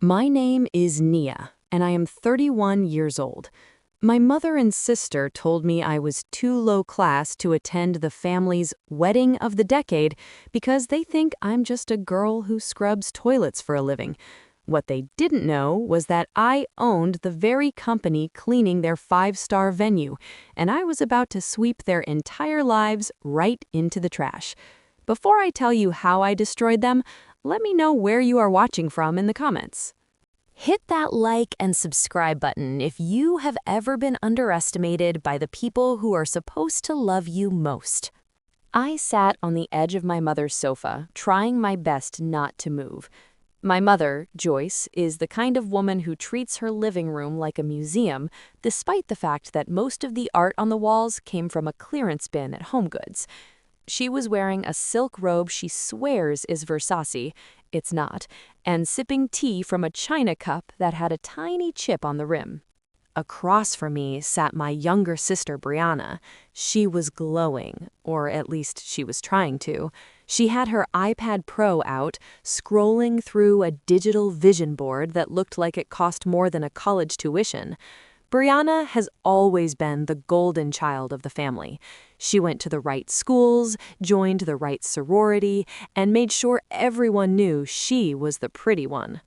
My name is Nia, and I am 31 years old. My mother and sister told me I was too low class to attend the family's wedding of the decade because they think I'm just a girl who scrubs toilets for a living. What they didn't know was that I owned the very company cleaning their five-star venue, and I was about to sweep their entire lives right into the trash. Before I tell you how I destroyed them, let me know where you are watching from in the comments. Hit that like and subscribe button if you have ever been underestimated by the people who are supposed to love you most. I sat on the edge of my mother's sofa, trying my best not to move. My mother, Joyce, is the kind of woman who treats her living room like a museum, despite the fact that most of the art on the walls came from a clearance bin at HomeGoods. She was wearing a silk robe she swears is Versace, it's not, and sipping tea from a china cup that had a tiny chip on the rim. Across from me sat my younger sister Brianna. She was glowing, or at least she was trying to. She had her iPad Pro out, scrolling through a digital vision board that looked like it cost more than a college tuition. Brianna has always been the golden child of the family. She went to the right schools, joined the right sorority, and made sure everyone knew she was the pretty one.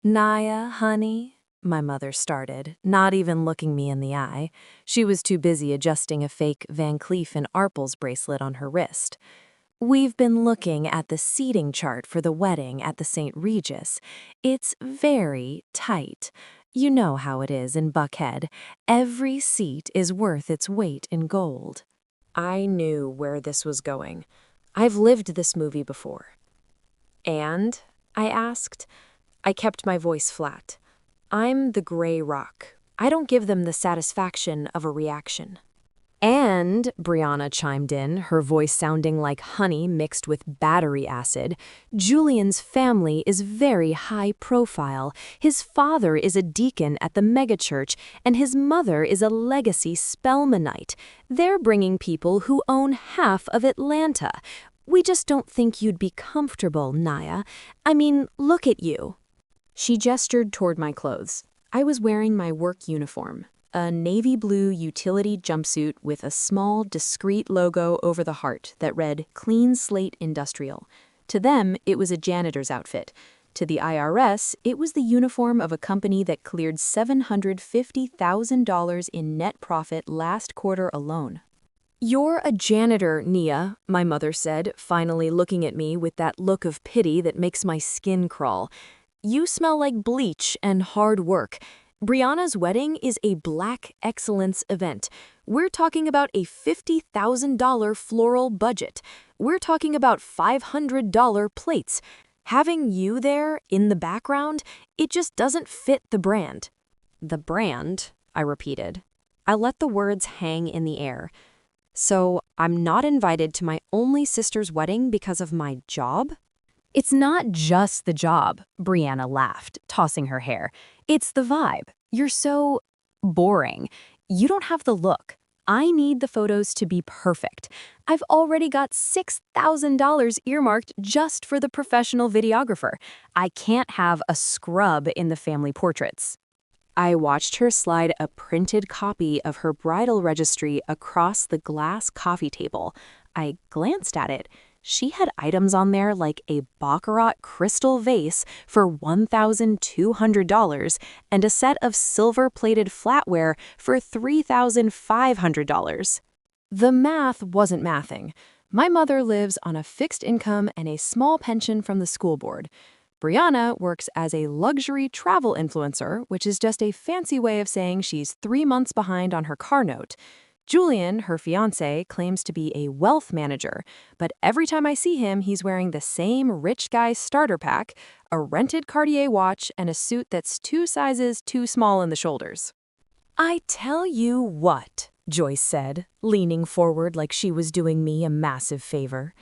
"Naya, honey," my mother started, not even looking me in the eye. She was too busy adjusting a fake Van Cleef & Arpels bracelet on her wrist. "We've been looking at the seating chart for the wedding at the St. Regis. It's very tight. You know how it is in Buckhead. Every seat is worth its weight in gold." I knew where this was going. I've lived this movie before. "And?" I asked. I kept my voice flat. I'm the gray rock. I don't give them the satisfaction of a reaction. "And," Brianna chimed in, her voice sounding like honey mixed with battery acid, "Julian's family is very high profile. His father is a deacon at the megachurch, and his mother is a legacy Spelmanite. They're bringing people who own half of Atlanta. We just don't think you'd be comfortable, Naya. I mean, look at you." She gestured toward my clothes. I was wearing my work uniform. A navy blue utility jumpsuit with a small, discreet logo over the heart that read Clean Slate Industrial. To them, it was a janitor's outfit. To the IRS, it was the uniform of a company that cleared $750,000 in net profit last quarter alone. "You're a janitor, Nia," my mother said, finally looking at me with that look of pity that makes my skin crawl. "You smell like bleach and hard work. Brianna's wedding is a Black Excellence event. We're talking about a $50,000 floral budget. We're talking about $500 plates. Having you there, in the background, it just doesn't fit the brand." "The brand?" I repeated. I let the words hang in the air. "So I'm not invited to my only sister's wedding because of my job?" "It's not just the job," Brianna laughed, tossing her hair. "It's the vibe. You're so boring. You don't have the look. I need the photos to be perfect. I've already got $6,000 earmarked just for the professional videographer. I can't have a scrub in the family portraits." I watched her slide a printed copy of her bridal registry across the glass coffee table. I glanced at it. She had items on there like a baccarat crystal vase for $1,200 and a set of silver-plated flatware for $3,500. The math wasn't mathing. My mother lives on a fixed income and a small pension from the school board. Brianna works as a luxury travel influencer, which is just a fancy way of saying she's 3 months behind on her car note. Julian, her fiancé, claims to be a wealth manager, but every time I see him, he's wearing the same rich guy starter pack, a rented Cartier watch, and a suit that's 2 sizes too small in the shoulders. "I tell you what," Joyce said, leaning forward like she was doing me a massive favor.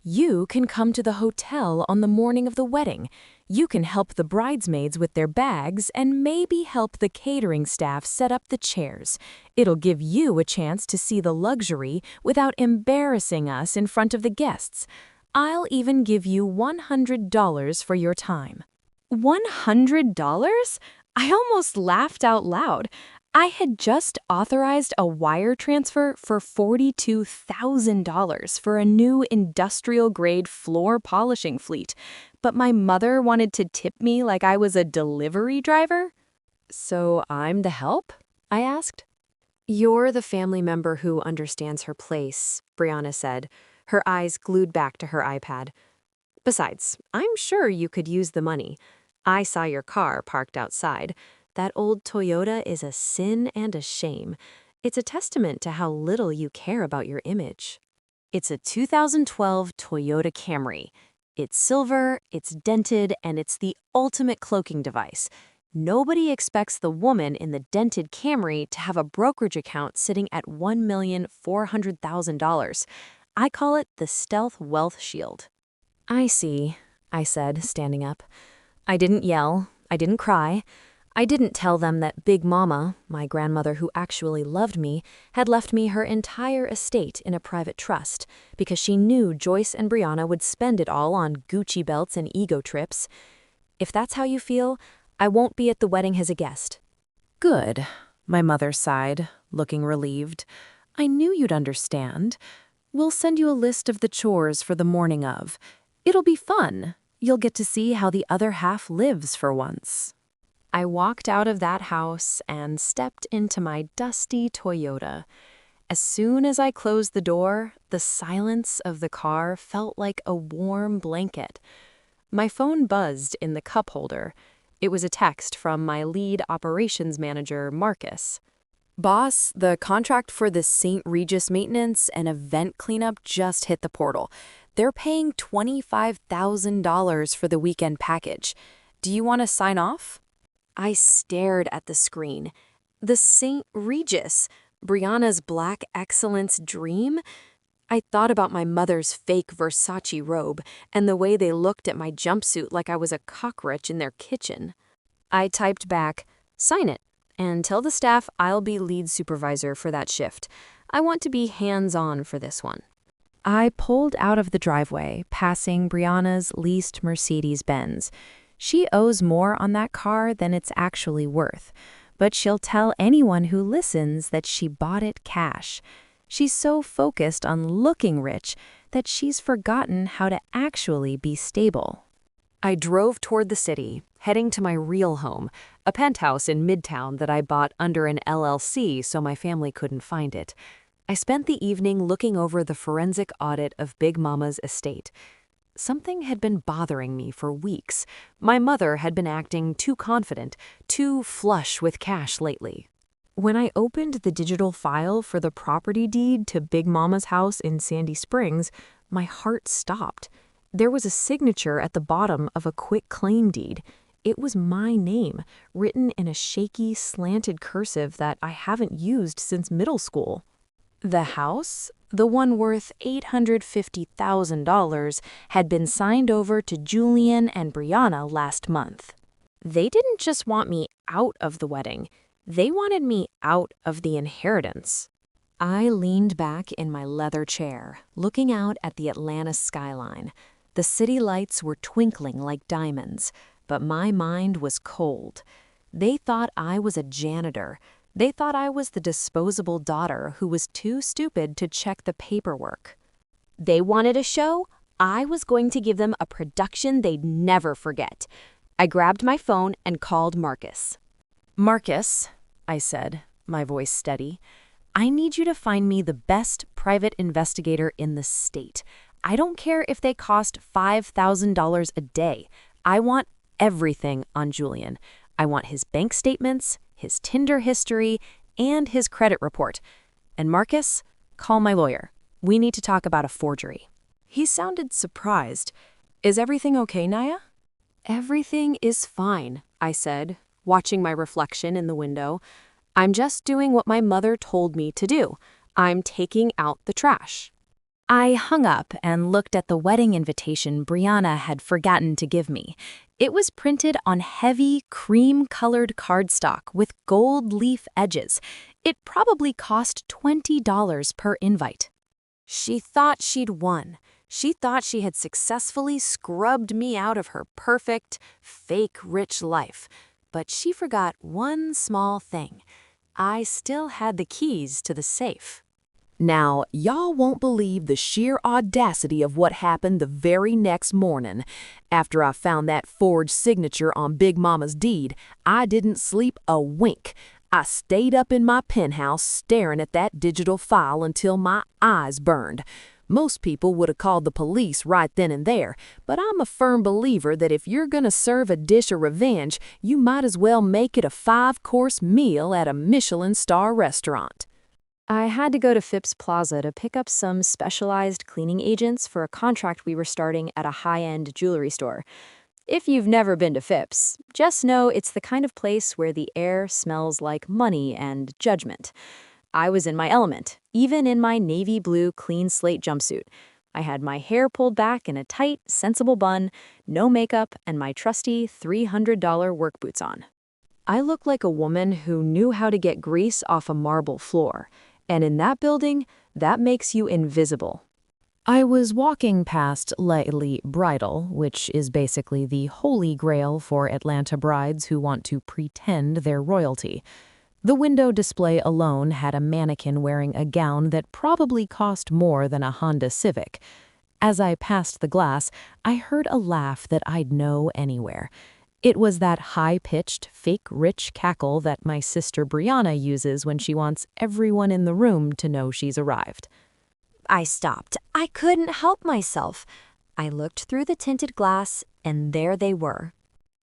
"You can come to the hotel on the morning of the wedding. You can help the bridesmaids with their bags and maybe help the catering staff set up the chairs. It'll give you a chance to see the luxury without embarrassing us in front of the guests. I'll even give you $100 for your time." $100? I almost laughed out loud. I had just authorized a wire transfer for $42,000 for a new industrial-grade floor polishing fleet, but my mother wanted to tip me like I was a delivery driver? So I'm the help? I asked. You're the family member who understands her place, Brianna said, her eyes glued back to her iPad. Besides, I'm sure you could use the money. I saw your car parked outside. That old Toyota is a sin and a shame. It's a testament to how little you care about your image. It's a 2012 Toyota Camry. It's silver, it's dented, and it's the ultimate cloaking device. Nobody expects the woman in the dented Camry to have a brokerage account sitting at $1,400,000. I call it the stealth wealth shield. I see, I said, standing up. I didn't yell. I didn't cry. I didn't tell them that Big Mama, my grandmother who actually loved me, had left me her entire estate in a private trust because she knew Joyce and Brianna would spend it all on Gucci belts and ego trips. If that's how you feel, I won't be at the wedding as a guest. Good, my mother sighed, looking relieved. I knew you'd understand. We'll send you a list of the chores for the morning of. It'll be fun. You'll get to see how the other half lives for once. I walked out of that house and stepped into my dusty Toyota. As soon as I closed the door, the silence of the car felt like a warm blanket. My phone buzzed in the cup holder. It was a text from my lead operations manager, Marcus. Boss, the contract for the St. Regis maintenance and event cleanup just hit the portal. They're paying $25,000 for the weekend package. Do you want to sign off? I stared at the screen. The St. Regis, Brianna's Black Excellence dream? I thought about my mother's fake Versace robe and the way they looked at my jumpsuit like I was a cockroach in their kitchen. I typed back, "Sign it, and tell the staff I'll be lead supervisor for that shift. I want to be hands-on for this one." I pulled out of the driveway, passing Brianna's leased Mercedes-Benz. She owes more on that car than it's actually worth, but she'll tell anyone who listens that she bought it cash. She's so focused on looking rich that she's forgotten how to actually be stable. I drove toward the city, heading to my real home, a penthouse in Midtown that I bought under an LLC so my family couldn't find it. I spent the evening looking over the forensic audit of Big Mama's estate. Something had been bothering me for weeks. My mother had been acting too confident, too flush with cash lately. When I opened the digital file for the property deed to Big Mama's house in Sandy Springs, my heart stopped. There was a signature at the bottom of a quitclaim deed. It was my name, written in a shaky, slanted cursive that I haven't used since middle school. The house, the one worth $850,000, had been signed over to Julian and Brianna last month. They didn't just want me out of the wedding. They wanted me out of the inheritance. I leaned back in my leather chair, looking out at the Atlanta skyline. The city lights were twinkling like diamonds, but my mind was cold. They thought I was a janitor. They thought I was the disposable daughter who was too stupid to check the paperwork. They wanted a show. I was going to give them a production they'd never forget. I grabbed my phone and called Marcus. "Marcus," I said, my voice steady, "I need you to find me the best private investigator in the state. I don't care if they cost $5,000 a day. I want everything on Julian. I want his bank statements, his Tinder history, and his credit report. And Marcus, call my lawyer. We need to talk about a forgery." He sounded surprised. "Is everything okay, Naya?" "Everything is fine," I said, watching my reflection in the window. "I'm just doing what my mother told me to do. I'm taking out the trash." I hung up and looked at the wedding invitation Brianna had forgotten to give me. It was printed on heavy, cream-colored cardstock with gold leaf edges. It probably cost $20 per invite. She thought she'd won. She thought she had successfully scrubbed me out of her perfect, fake rich life. But she forgot one small thing. I still had the keys to the safe. Now, y'all won't believe the sheer audacity of what happened the very next morning. After I found that forged signature on Big Mama's deed, I didn't sleep a wink. I stayed up in my penthouse staring at that digital file until my eyes burned. Most people would have called the police right then and there, but I'm a firm believer that if you're gonna serve a dish of revenge, you might as well make it a 5-course meal at a Michelin star restaurant. I had to go to Phipps Plaza to pick up some specialized cleaning agents for a contract we were starting at a high-end jewelry store. If you've never been to Phipps, just know it's the kind of place where the air smells like money and judgment. I was in my element, even in my navy blue clean slate jumpsuit. I had my hair pulled back in a tight, sensible bun, no makeup, and my trusty $300 work boots on. I looked like a woman who knew how to get grease off a marble floor. And in that building, that makes you invisible. I was walking past Elite Bridal, which is basically the holy grail for Atlanta brides who want to pretend they're royalty. The window display alone had a mannequin wearing a gown that probably cost more than a Honda Civic. As I passed the glass, I heard a laugh that I'd know anywhere. It was that high-pitched, fake-rich cackle that my sister Brianna uses when she wants everyone in the room to know she's arrived. I stopped. I couldn't help myself. I looked through the tinted glass, and there they were.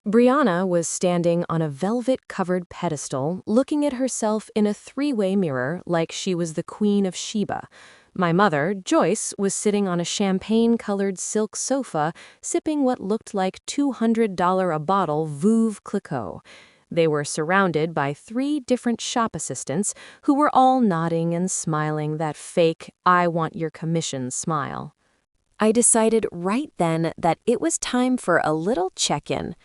Brianna was standing on a velvet-covered pedestal, looking at herself in a three-way mirror like she was the Queen of Sheba. My mother, Joyce, was sitting on a champagne-colored silk sofa, sipping what looked like $200 a bottle Veuve Clicquot. They were surrounded by 3 different shop assistants who were all nodding and smiling that fake, I want your commission smile. I decided right then that it was time for a little check-in.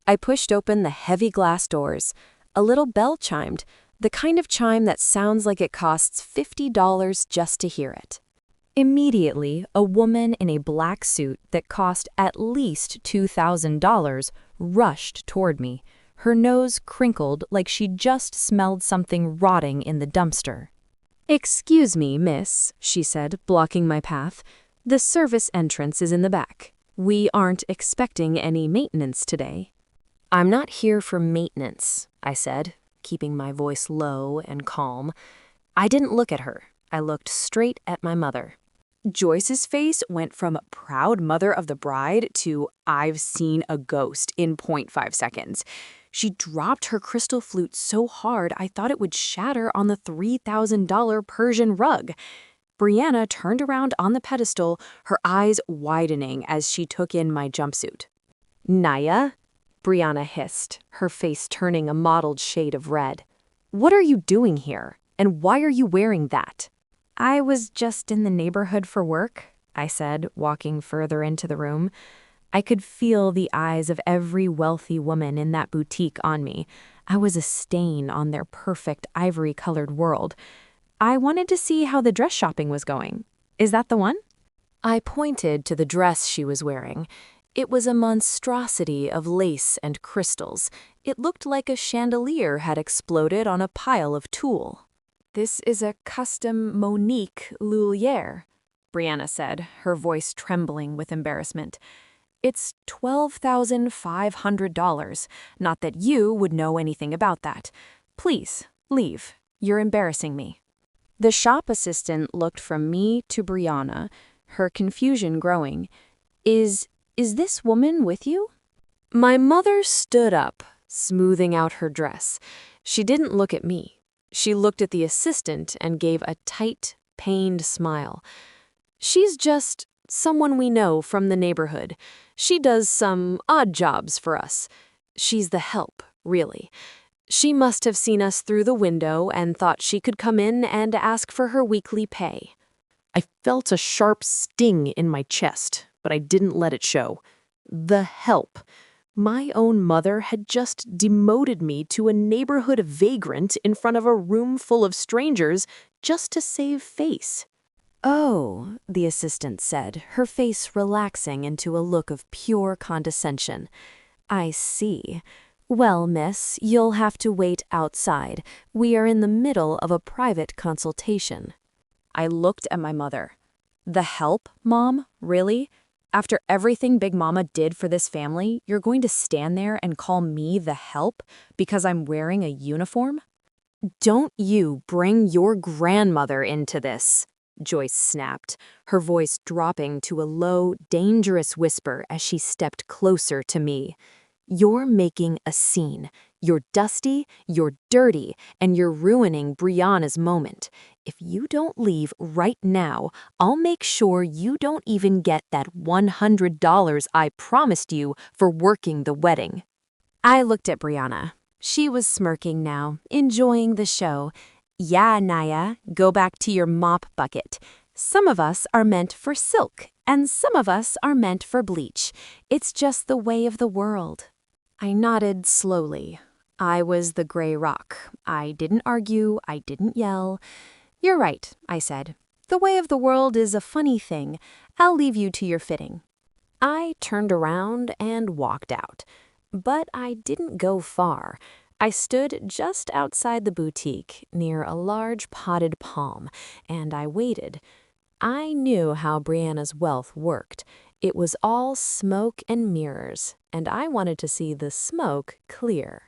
I pushed open the heavy glass doors. A little bell chimed, the kind of chime that sounds like it costs $50 just to hear it. Immediately, a woman in a black suit that cost at least $2,000 rushed toward me. Her nose crinkled like she'd just smelled something rotting in the dumpster. "Excuse me, miss," she said, blocking my path. "The service entrance is in the back. We aren't expecting any maintenance today." "I'm not here for maintenance," I said, keeping my voice low and calm. I didn't look at her. I looked straight at my mother. Joyce's face went from proud mother of the bride to I've seen a ghost in 0.5 seconds. She dropped her crystal flute so hard I thought it would shatter on the $3,000 Persian rug. Brianna turned around on the pedestal, her eyes widening as she took in my jumpsuit. "Naya?" Brianna hissed, her face turning a mottled shade of red. "What are you doing here? And why are you wearing that?" "I was just in the neighborhood for work," I said, walking further into the room. I could feel the eyes of every wealthy woman in that boutique on me. I was a stain on their perfect ivory-colored world. I wanted to see how the dress shopping was going. "Is that the one?" I pointed to the dress she was wearing. It was a monstrosity of lace and crystals. It looked like a chandelier had exploded on a pile of tulle. "This is a custom Monique Lulliere," Brianna said, her voice trembling with embarrassment. "It's $12,500. Not that you would know anything about that. Please, leave. You're embarrassing me." The shop assistant looked from me to Brianna, her confusion growing. Is this woman with you?" My mother stood up, smoothing out her dress. She didn't look at me. She looked at the assistant and gave a tight, pained smile. "She's just someone we know from the neighborhood. She does some odd jobs for us. She's the help, really. She must have seen us through the window and thought she could come in and ask for her weekly pay." I felt a sharp sting in my chest, but I didn't let it show. The help. My own mother had just demoted me to a neighborhood vagrant in front of a room full of strangers just to save face. Oh, the assistant said, her face relaxing into a look of pure condescension. I see. Well, miss, you'll have to wait outside. We are in the middle of a private consultation. I looked at my mother. The help, Mom? Really? After everything Big Mama did for this family, you're going to stand there and call me the help because I'm wearing a uniform? Don't you bring your grandmother into this, Joyce snapped, her voice dropping to a low, dangerous whisper as she stepped closer to me. You're making a scene. You're dusty, you're dirty, and you're ruining Brianna's moment. If you don't leave right now, I'll make sure you don't even get that $100 I promised you for working the wedding. I looked at Brianna. She was smirking now, enjoying the show. Yeah, Naya, go back to your mop bucket. Some of us are meant for silk, and some of us are meant for bleach. It's just the way of the world. I nodded slowly. I was the gray rock. I didn't argue, I didn't yell. You're right, I said. The way of the world is a funny thing. I'll leave you to your fitting. I turned around and walked out. But I didn't go far. I stood just outside the boutique, near a large potted palm, and I waited. I knew how Brianna's wealth worked. It was all smoke and mirrors, and I wanted to see the smoke clear.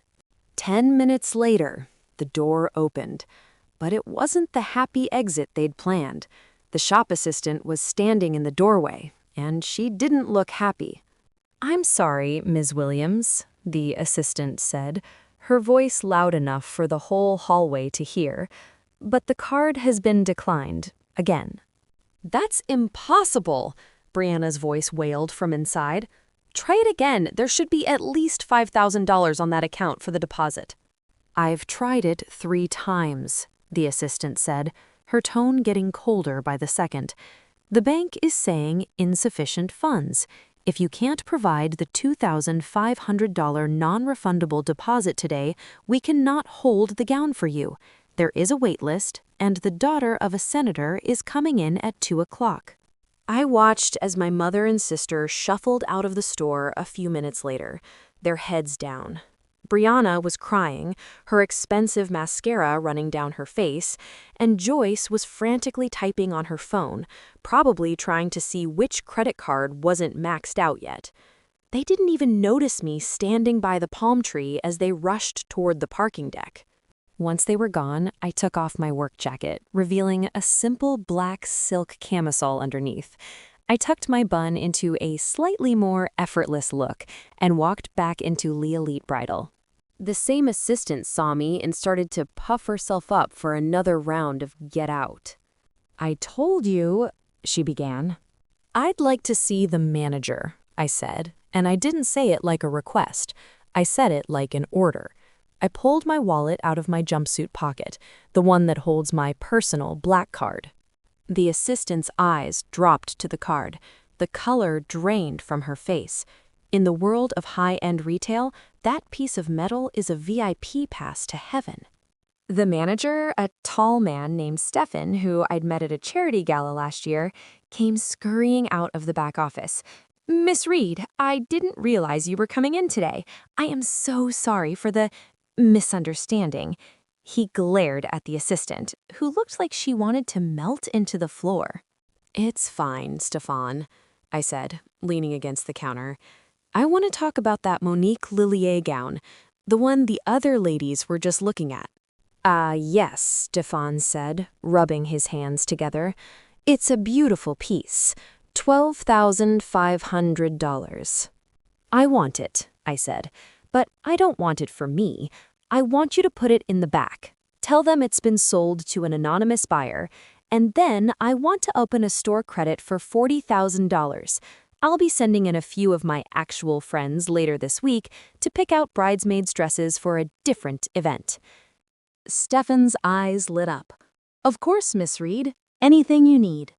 10 minutes later, the door opened. But it wasn't the happy exit they'd planned. The shop assistant was standing in the doorway, and she didn't look happy. I'm sorry, Ms. Williams, the assistant said, her voice loud enough for the whole hallway to hear, but the card has been declined, again. That's impossible, Brianna's voice wailed from inside. Try it again. There should be at least $5,000 on that account for the deposit. I've tried it 3 times, the assistant said, her tone getting colder by the second. The bank is saying insufficient funds. If you can't provide the $2,500 non-refundable deposit today, we cannot hold the gown for you. There is a wait list, and the daughter of a senator is coming in at 2 o'clock. I watched as my mother and sister shuffled out of the store a few minutes later, their heads down. Brianna was crying, her expensive mascara running down her face, and Joyce was frantically typing on her phone, probably trying to see which credit card wasn't maxed out yet. They didn't even notice me standing by the palm tree as they rushed toward the parking deck. Once they were gone, I took off my work jacket, revealing a simple black silk camisole underneath. I tucked my bun into a slightly more effortless look and walked back into Lee Elite Bridal. The same assistant saw me and started to puff herself up for another round of get out. I told you, she began. I'd like to see the manager, I said, and I didn't say it like a request. I said it like an order. I pulled my wallet out of my jumpsuit pocket, the one that holds my personal black card. The assistant's eyes dropped to the card. The color drained from her face. In the world of high-end retail, that piece of metal is a VIP pass to heaven. The manager, a tall man named Stefan, who I'd met at a charity gala last year, came scurrying out of the back office. Miss Reed, I didn't realize you were coming in today. I am so sorry for the misunderstanding. He glared at the assistant, who looked like she wanted to melt into the floor. It's fine, Stefan, I said, leaning against the counter. I want to talk about that Monique Lillier gown, the one the other ladies were just looking at. Yes, Stefan said, rubbing his hands together. It's a beautiful piece. $12,500. I want it, I said, but I don't want it for me. I want you to put it in the back. Tell them it's been sold to an anonymous buyer, and then I want to open a store credit for $40,000. I'll be sending in a few of my actual friends later this week to pick out bridesmaids' dresses for a different event. Stefan's eyes lit up. Of course, Miss Reed. Anything you need.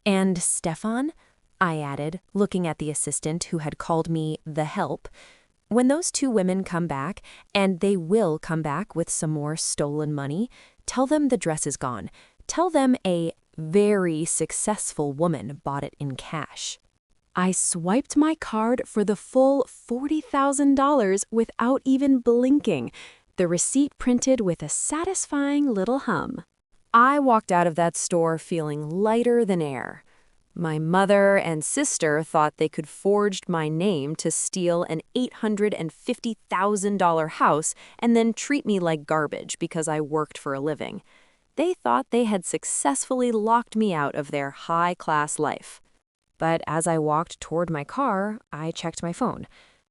And Stefan, I added, looking at the assistant who had called me the help, when those 2 women come back, and they will come back with some more stolen money, tell them the dress is gone. Tell them a very successful woman bought it in cash. I swiped my card for the full $40,000 without even blinking, the receipt printed with a satisfying little hum. I walked out of that store feeling lighter than air. My mother and sister thought they could forge my name to steal an $850,000 house and then treat me like garbage because I worked for a living. They thought they had successfully locked me out of their high-class life. But as I walked toward my car, I checked my phone.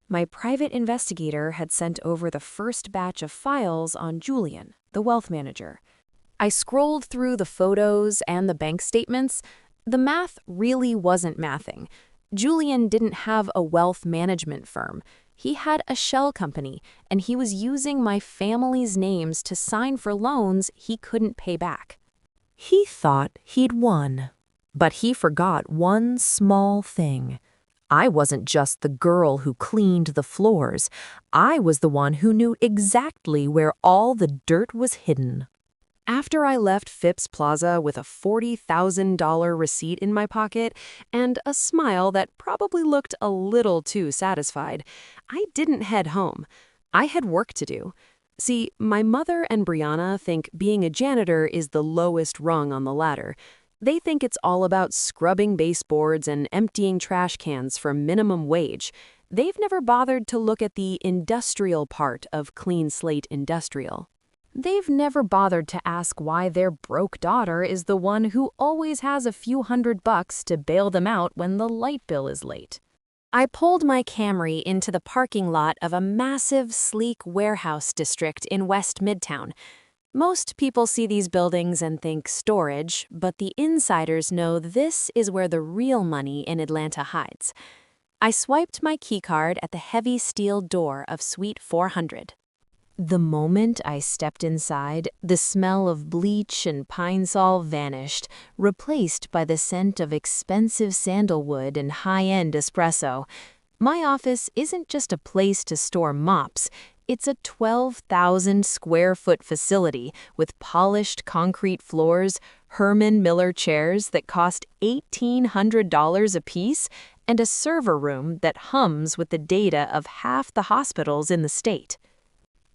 My private investigator had sent over the first batch of files on Julian, the wealth manager. I scrolled through the photos and the bank statements. The math really wasn't mathing. Julian didn't have a wealth management firm. He had a shell company, and he was using my family's names to sign for loans he couldn't pay back. He thought he'd won. But he forgot one small thing. I wasn't just the girl who cleaned the floors. I was the one who knew exactly where all the dirt was hidden. After I left Phipps Plaza with a $40,000 receipt in my pocket and a smile that probably looked a little too satisfied, I didn't head home. I had work to do. See, my mother and Brianna think being a janitor is the lowest rung on the ladder. They think it's all about scrubbing baseboards and emptying trash cans for minimum wage. They've never bothered to look at the industrial part of clean slate industrial. They've never bothered to ask why their broke daughter is the one who always has a few $100 to bail them out when the light bill is late. I pulled my Camry into the parking lot of a massive, sleek warehouse district in West Midtown. Most people see these buildings and think storage, but the insiders know this is where the real money in Atlanta hides. I swiped my keycard at the heavy steel door of Suite 400. The moment I stepped inside, the smell of bleach and pine sol vanished, replaced by the scent of expensive sandalwood and high-end espresso. My office isn't just a place to store mops. It's a 12,000-square-foot facility with polished concrete floors, Herman Miller chairs that cost $1,800 apiece, and a server room that hums with the data of half the hospitals in the state.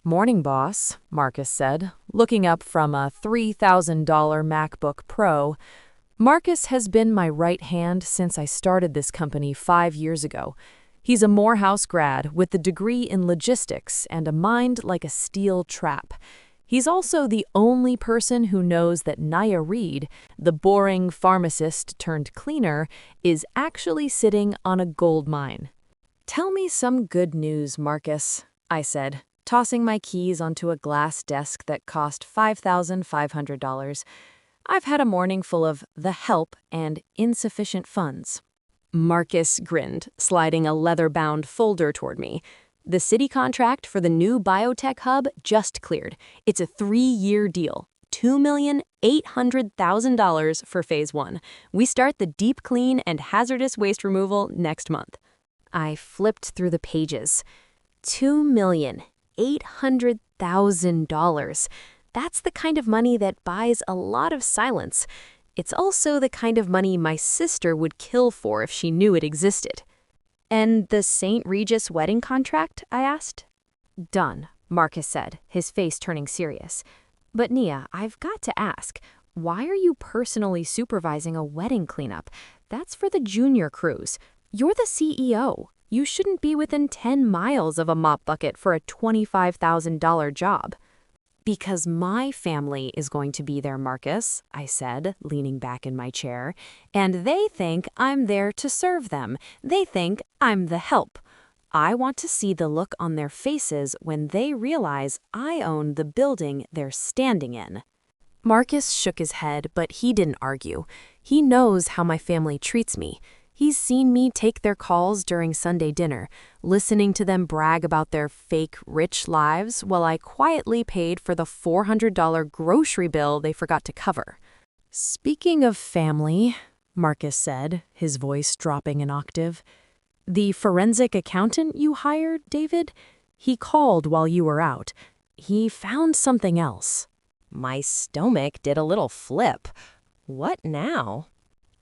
"Morning, boss," Marcus said, looking up from a $3,000 MacBook Pro. Marcus has been my right hand since I started this company 5 years ago. He's a Morehouse grad with a degree in logistics and a mind like a steel trap. He's also the only person who knows that Naya Reed, the boring pharmacist turned cleaner, is actually sitting on a gold mine. "Tell me some good news, Marcus," I said, tossing my keys onto a glass desk that cost $5,500. I've had a morning full of the help and insufficient funds. Marcus grinned, sliding a leather-bound folder toward me. The city contract for the new biotech hub just cleared. It's a 3-year deal. $2,800,000 for Phase 1. We start the deep clean and hazardous waste removal next month. I flipped through the pages. $2,800,000. That's the kind of money that buys a lot of silence. It's also the kind of money my sister would kill for if she knew it existed. "And the St. Regis wedding contract?" I asked. "Done," Marcus said, his face turning serious. "But Nia, I've got to ask, why are you personally supervising a wedding cleanup? That's for the junior crews. You're the CEO. You shouldn't be within 10 miles of a mop bucket for a $25,000 job." "Because my family is going to be there, Marcus," I said, leaning back in my chair, "and they think I'm there to serve them. They think I'm the help. I want to see the look on their faces when they realize I own the building they're standing in." Marcus shook his head, but he didn't argue. He knows how my family treats me. He's seen me take their calls during Sunday dinner, listening to them brag about their fake rich lives while I quietly paid for the $400 grocery bill they forgot to cover. "Speaking of family," Marcus said, his voice dropping an octave, "the forensic accountant you hired, David, he called while you were out. He found something else." My stomach did a little flip. What now?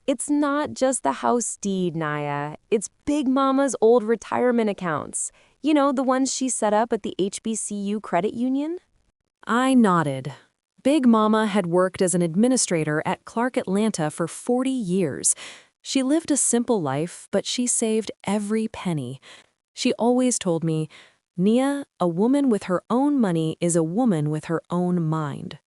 It's not just the house deed, Naya. It's Big Mama's old retirement accounts. You know, the ones she set up at the HBCU credit union? I nodded. Big Mama had worked as an administrator at Clark Atlanta for 40 years. She lived a simple life, but she saved every penny. She always told me, Nia, a woman with her own money is a woman with her own mind.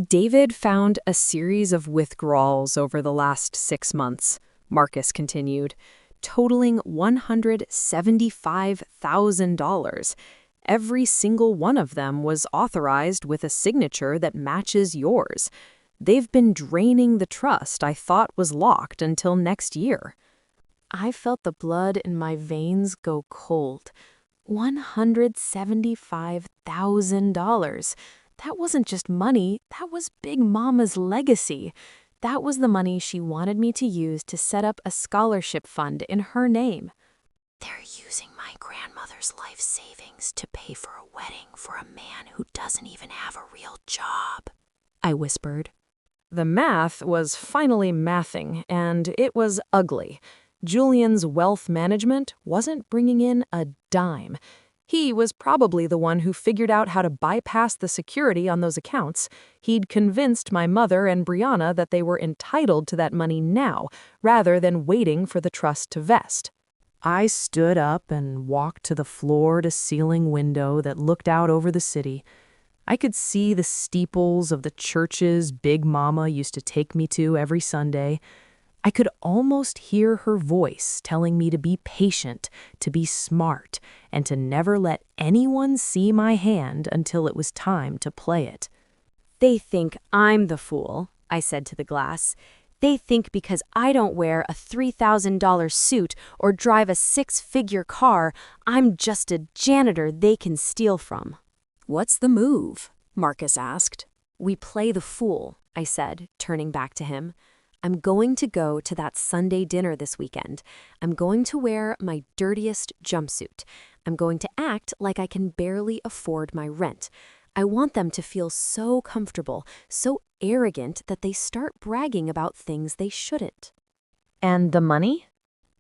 David found a series of withdrawals over the last 6 months, Marcus continued, totaling $175,000. Every single one of them was authorized with a signature that matches yours. They've been draining the trust I thought was locked until next year. I felt the blood in my veins go cold. $175,000. That wasn't just money, that was Big Mama's legacy. That was the money she wanted me to use to set up a scholarship fund in her name. They're using my grandmother's life savings to pay for a wedding for a man who doesn't even have a real job, I whispered. The math was finally mathing, and it was ugly. Julian's wealth management wasn't bringing in a dime. He was probably the one who figured out how to bypass the security on those accounts. He'd convinced my mother and Brianna that they were entitled to that money now, rather than waiting for the trust to vest. I stood up and walked to the floor-to-ceiling window that looked out over the city. I could see the steeples of the churches Big Mama used to take me to every Sunday. I could almost hear her voice telling me to be patient, to be smart, and to never let anyone see my hand until it was time to play it. They think I'm the fool, I said to the glass. They think because I don't wear a $3,000 suit or drive a 6-figure car, I'm just a janitor they can steal from. What's the move? Marcus asked. We play the fool, I said, turning back to him. I'm going to go to that Sunday dinner this weekend. I'm going to wear my dirtiest jumpsuit. I'm going to act like I can barely afford my rent. I want them to feel so comfortable, so arrogant that they start bragging about things they shouldn't. And the money?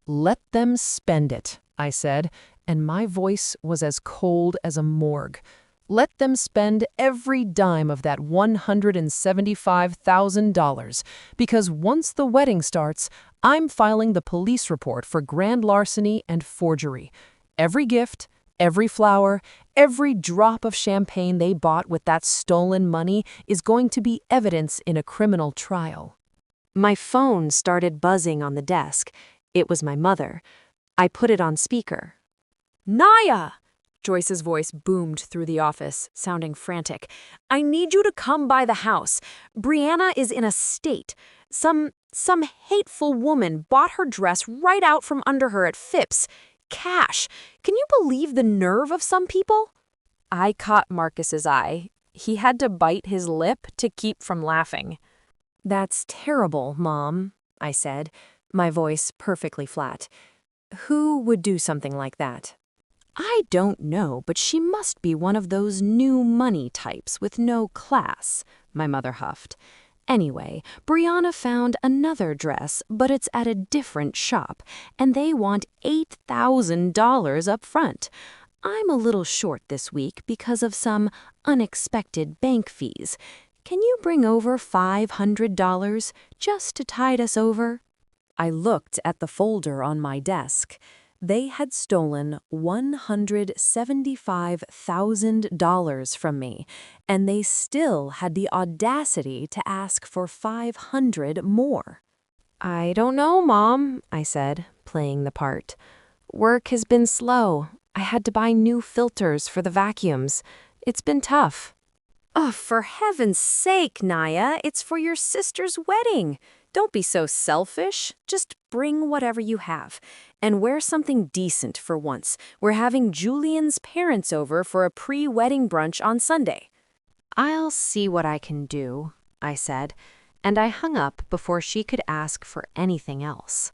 Let them spend it, I said, and my voice was as cold as a morgue. Let them spend every dime of that $175,000, because once the wedding starts, I'm filing the police report for grand larceny and forgery. Every gift, every flower, every drop of champagne they bought with that stolen money is going to be evidence in a criminal trial. My phone started buzzing on the desk. It was my mother. I put it on speaker. Naya! Joyce's voice boomed through the office, sounding frantic. I need you to come by the house. Brianna is in a state. Some hateful woman bought her dress right out from under her at Phipps. Cash. Can you believe the nerve of some people? I caught Marcus's eye. He had to bite his lip to keep from laughing. That's terrible, Mom, I said, my voice perfectly flat. Who would do something like that? I don't know, but she must be one of those new money types with no class, my mother huffed. Anyway, Brianna found another dress, but it's at a different shop, and they want $8,000 up front. I'm a little short this week because of some unexpected bank fees. Can you bring over $500 just to tide us over? I looked at the folder on my desk. They had stolen $175,000 from me, and they still had the audacity to ask for $500 more. I don't know, Mom, I said, playing the part. Work has been slow. I had to buy new filters for the vacuums. It's been tough. Oh, for heaven's sake, Naya, it's for your sister's wedding. Don't be so selfish. Just bring whatever you have. And wear something decent for once. We're having Julian's parents over for a pre-wedding brunch on Sunday. I'll see what I can do, I said, and I hung up before she could ask for anything else.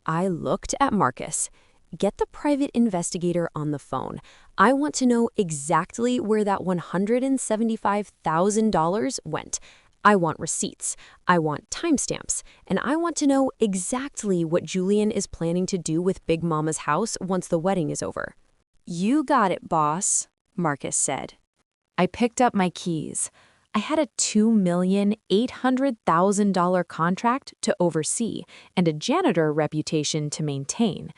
I looked at Marcus. Get the private investigator on the phone. I want to know exactly where that $175,000 went. I want receipts, I want timestamps, and I want to know exactly what Julian is planning to do with Big Mama's house once the wedding is over." "You got it, boss," Marcus said. I picked up my keys. I had a $2,800,000 contract to oversee and a janitor reputation to maintain.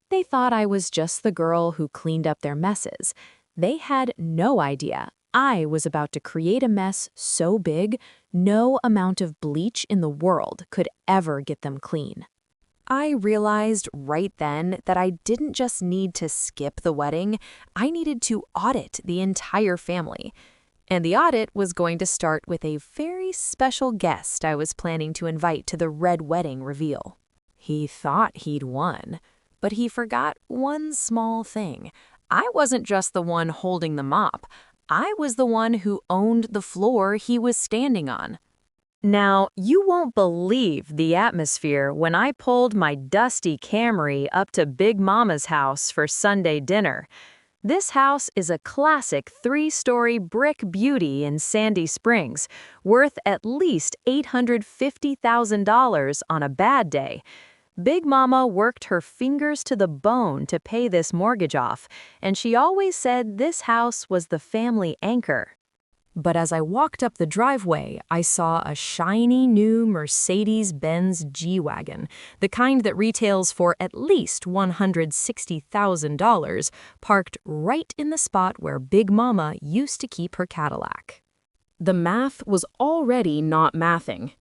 They thought I was just the girl who cleaned up their messes. They had no idea I was about to create a mess so big, no amount of bleach in the world could ever get them clean. I realized right then that I didn't just need to skip the wedding, I needed to audit the entire family. And the audit was going to start with a very special guest I was planning to invite to the red wedding reveal. He thought he'd won, but he forgot one small thing. I wasn't just the one holding the mop. I was the one who owned the floor he was standing on. Now, you won't believe the atmosphere when I pulled my dusty Camry up to Big Mama's house for Sunday dinner. This house is a classic 3-story brick beauty in Sandy Springs, worth at least $850,000 on a bad day. Big Mama worked her fingers to the bone to pay this mortgage off, and she always said this house was the family anchor. But as I walked up the driveway, I saw a shiny new Mercedes-Benz G-Wagon, the kind that retails for at least $160,000, parked right in the spot where Big Mama used to keep her Cadillac. The math was already not mathing.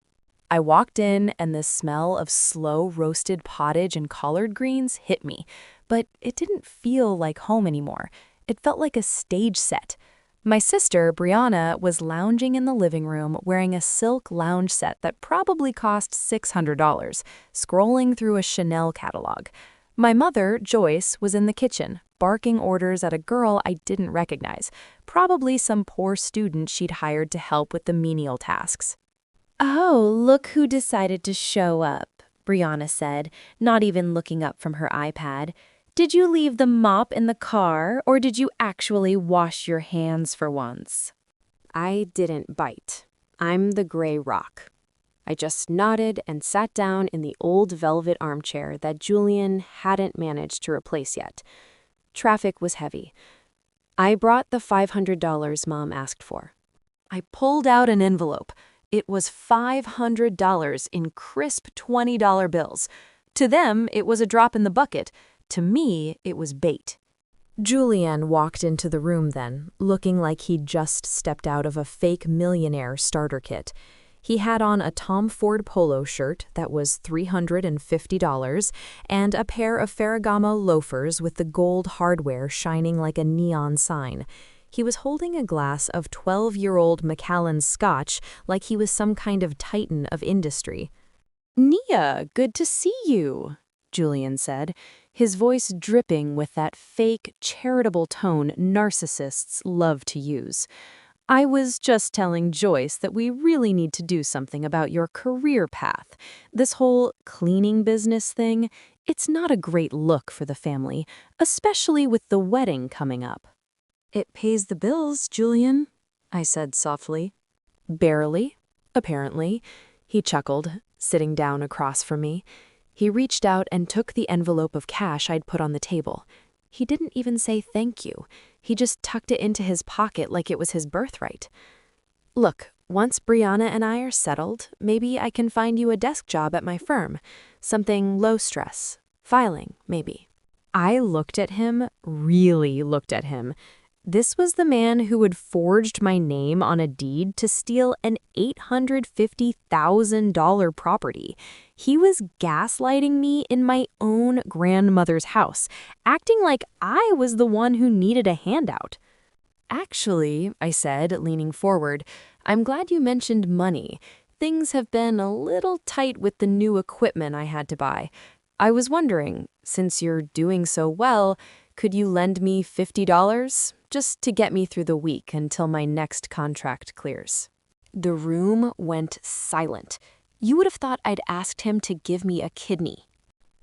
I walked in and the smell of slow roasted pottage and collard greens hit me, but it didn't feel like home anymore. It felt like a stage set. My sister, Brianna, was lounging in the living room wearing a silk lounge set that probably cost $600, scrolling through a Chanel catalog. My mother, Joyce, was in the kitchen, barking orders at a girl I didn't recognize, probably some poor student she'd hired to help with the menial tasks. "Oh, look who decided to show up," Brianna said, not even looking up from her iPad. "Did you leave the mop in the car, or did you actually wash your hands for once?" I didn't bite. I'm the gray rock. I just nodded and sat down in the old velvet armchair that Julian hadn't managed to replace yet. Traffic was heavy. I brought the $500 Mom asked for. I pulled out an envelope. It was $500 in crisp $20 bills. To them, it was a drop in the bucket. To me, it was bait. Julian walked into the room then, looking like he'd just stepped out of a fake millionaire starter kit. He had on a Tom Ford polo shirt that was $350 and a pair of Ferragamo loafers with the gold hardware shining like a neon sign. He was holding a glass of 12-year-old Macallan's scotch like he was some kind of titan of industry. "Nia, good to see you," Julian said, his voice dripping with that fake, charitable tone narcissists love to use. "I was just telling Joyce that we really need to do something about your career path. This whole cleaning business thing, it's not a great look for the family, especially with the wedding coming up." "It pays the bills, Julian," I said softly. "Barely, apparently," he chuckled, sitting down across from me. He reached out and took the envelope of cash I'd put on the table. He didn't even say thank you. He just tucked it into his pocket like it was his birthright. "Look, once Brianna and I are settled, maybe I can find you a desk job at my firm. Something low stress. Filing, maybe." I looked at him, really looked at him. This was the man who had forged my name on a deed to steal an $850,000 property. He was gaslighting me in my own grandmother's house, acting like I was the one who needed a handout. "Actually," I said, leaning forward, "I'm glad you mentioned money. Things have been a little tight with the new equipment I had to buy. I was wondering, since you're doing so well, could you lend me $50? Just to get me through the week until my next contract clears." The room went silent. You would have thought I'd asked him to give me a kidney.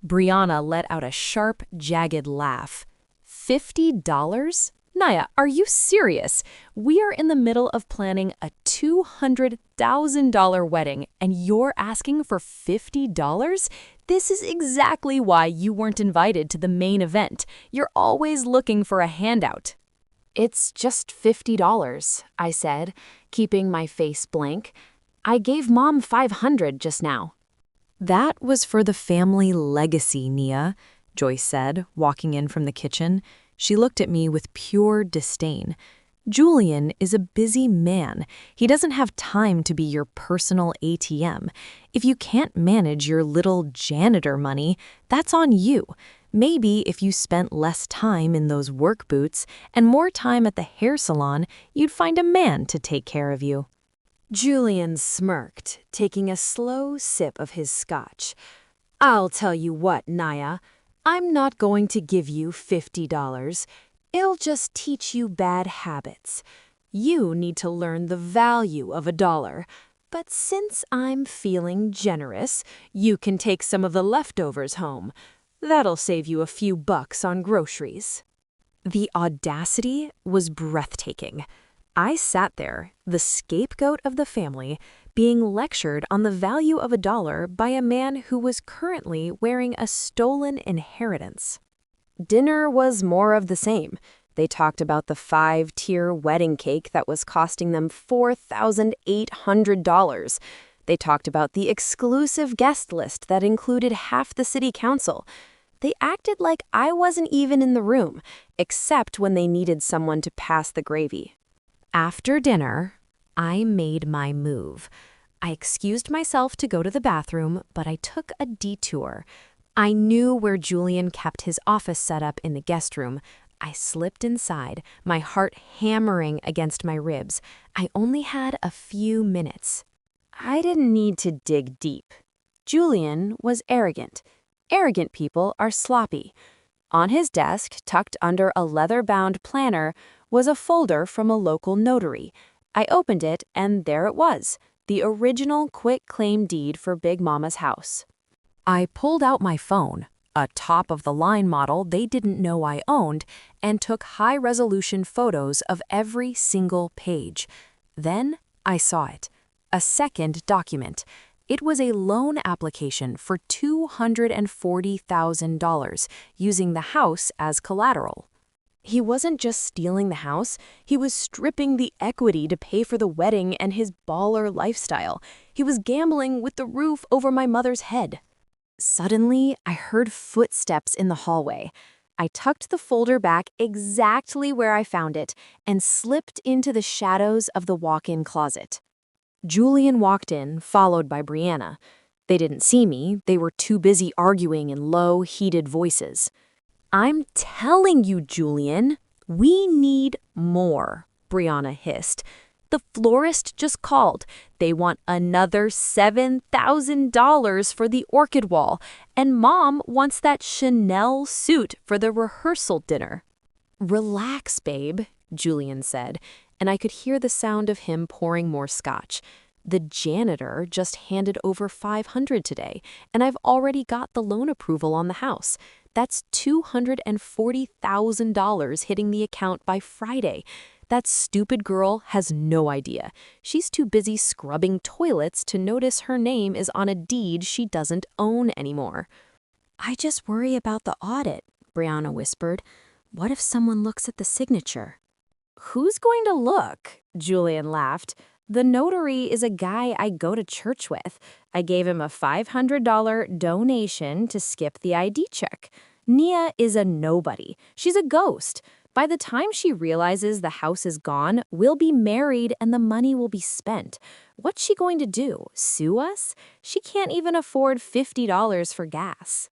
Brianna let out a sharp, jagged laugh. $50? Naya, are you serious? We are in the middle of planning a $200,000 wedding, and you're asking for $50? This is exactly why you weren't invited to the main event. You're always looking for a handout. It's just $50, I said, keeping my face blank. I gave Mom $500 just now. That was for the family legacy, Nia, Joyce said, walking in from the kitchen. She looked at me with pure disdain. Julian is a busy man. He doesn't have time to be your personal ATM. If you can't manage your little janitor money, that's on you. Maybe if you spent less time in those work boots and more time at the hair salon, you'd find a man to take care of you. Julian smirked, taking a slow sip of his scotch. I'll tell you what, Naya. I'm not going to give you $50. It'll just teach you bad habits. You need to learn the value of a dollar. But since I'm feeling generous, you can take some of the leftovers home. That'll save you a few bucks on groceries. The audacity was breathtaking. I sat there, the scapegoat of the family, being lectured on the value of a dollar by a man who was currently wearing a stolen inheritance. Dinner was more of the same. They talked about the 5-tier wedding cake that was costing them $4,800. They talked about the exclusive guest list that included half the city council. They acted like I wasn't even in the room, except when they needed someone to pass the gravy. After dinner, I made my move. I excused myself to go to the bathroom, but I took a detour. I knew where Julian kept his office set up in the guest room. I slipped inside, my heart hammering against my ribs. I only had a few minutes. I didn't need to dig deep. Julian was arrogant. Arrogant people are sloppy. On his desk, tucked under a leather-bound planner, was a folder from a local notary. I opened it, and there it was, the original quit-claim deed for Big Mama's house. I pulled out my phone, a top-of-the-line model they didn't know I owned, and took high-resolution photos of every single page. Then I saw it, a second document. It was a loan application for $240,000, using the house as collateral. He wasn't just stealing the house, he was stripping the equity to pay for the wedding and his baller lifestyle. He was gambling with the roof over my mother's head. Suddenly, I heard footsteps in the hallway. I tucked the folder back exactly where I found it and slipped into the shadows of the walk-in closet. Julian walked in, followed by Brianna. They didn't see me, they were too busy arguing in low, heated voices. I'm telling you, Julian, we need more, Brianna hissed. The florist just called. They want another $7,000 for the orchid wall, and Mom wants that Chanel suit for the rehearsal dinner. Relax, babe, Julian said, and I could hear the sound of him pouring more scotch. The janitor just handed over $500 today, and I've already got the loan approval on the house. That's $240,000 hitting the account by Friday. That stupid girl has no idea. She's too busy scrubbing toilets to notice her name is on a deed she doesn't own anymore. I just worry about the audit, Brianna whispered. What if someone looks at the signature? Who's going to look? Julian laughed. The notary is a guy I go to church with. I gave him a $500 donation to skip the ID check. Nia is a nobody. She's a ghost. By the time she realizes the house is gone, we'll be married and the money will be spent. What's she going to do? Sue us? She can't even afford $50 for gas.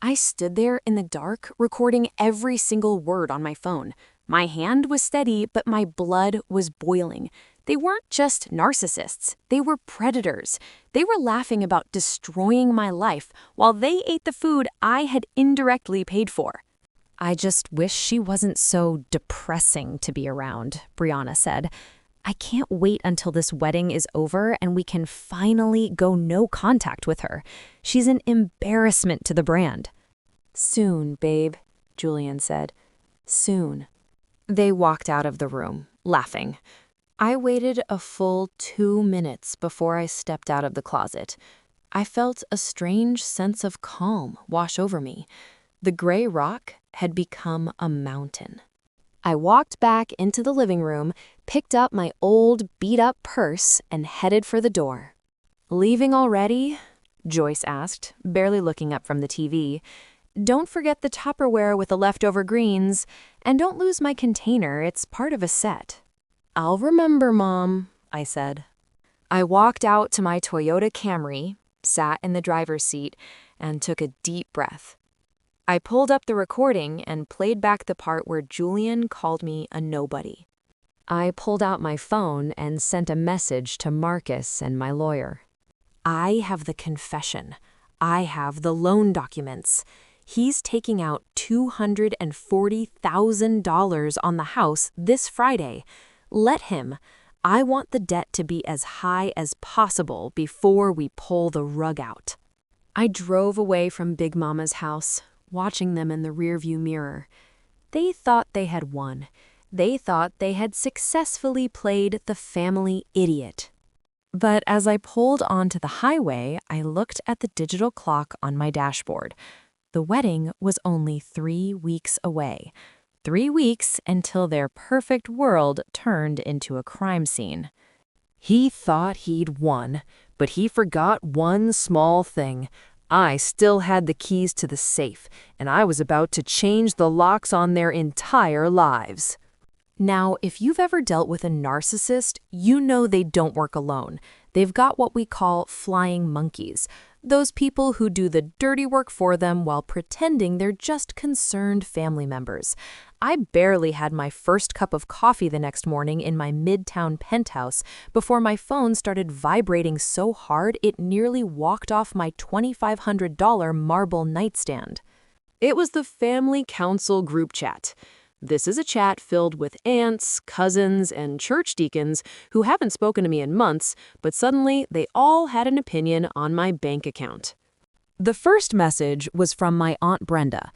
I stood there in the dark, recording every single word on my phone. My hand was steady, but my blood was boiling. They weren't just narcissists, they were predators. They were laughing about destroying my life while they ate the food I had indirectly paid for. I just wish she wasn't so depressing to be around, Brianna said. I can't wait until this wedding is over and we can finally go no contact with her. She's an embarrassment to the brand. Soon, babe, Julian said. Soon. They walked out of the room, laughing. I waited a full 2 minutes before I stepped out of the closet. I felt a strange sense of calm wash over me. The gray rock had become a mountain. I walked back into the living room, picked up my old, beat-up purse, and headed for the door. "Leaving already?" Joyce asked, barely looking up from the TV. "Don't forget the Tupperware with the leftover greens, and don't lose my container, it's part of a set." "I'll remember, Mom," I said. I walked out to my Toyota Camry, sat in the driver's seat, and took a deep breath. I pulled up the recording and played back the part where Julian called me a nobody. I pulled out my phone and sent a message to Marcus and my lawyer. "I have the confession. I have the loan documents. He's taking out $240,000 on the house this Friday. Let him. I want the debt to be as high as possible before we pull the rug out." I drove away from Big Mama's house, watching them in the rearview mirror. They thought they had won. They thought they had successfully played the family idiot. But as I pulled onto the highway, I looked at the digital clock on my dashboard. The wedding was only 3 weeks away. 3 weeks until their perfect world turned into a crime scene. He thought he'd won, but he forgot one small thing. I still had the keys to the safe, and I was about to change the locks on their entire lives. Now, if you've ever dealt with a narcissist, you know they don't work alone. They've got what we call flying monkeys, those people who do the dirty work for them while pretending they're just concerned family members. I barely had my first cup of coffee the next morning in my midtown penthouse before my phone started vibrating so hard it nearly walked off my $2,500 marble nightstand. It was the family council group chat. This is a chat filled with aunts, cousins, and church deacons who haven't spoken to me in months, but suddenly they all had an opinion on my bank account. The first message was from my Aunt Brenda.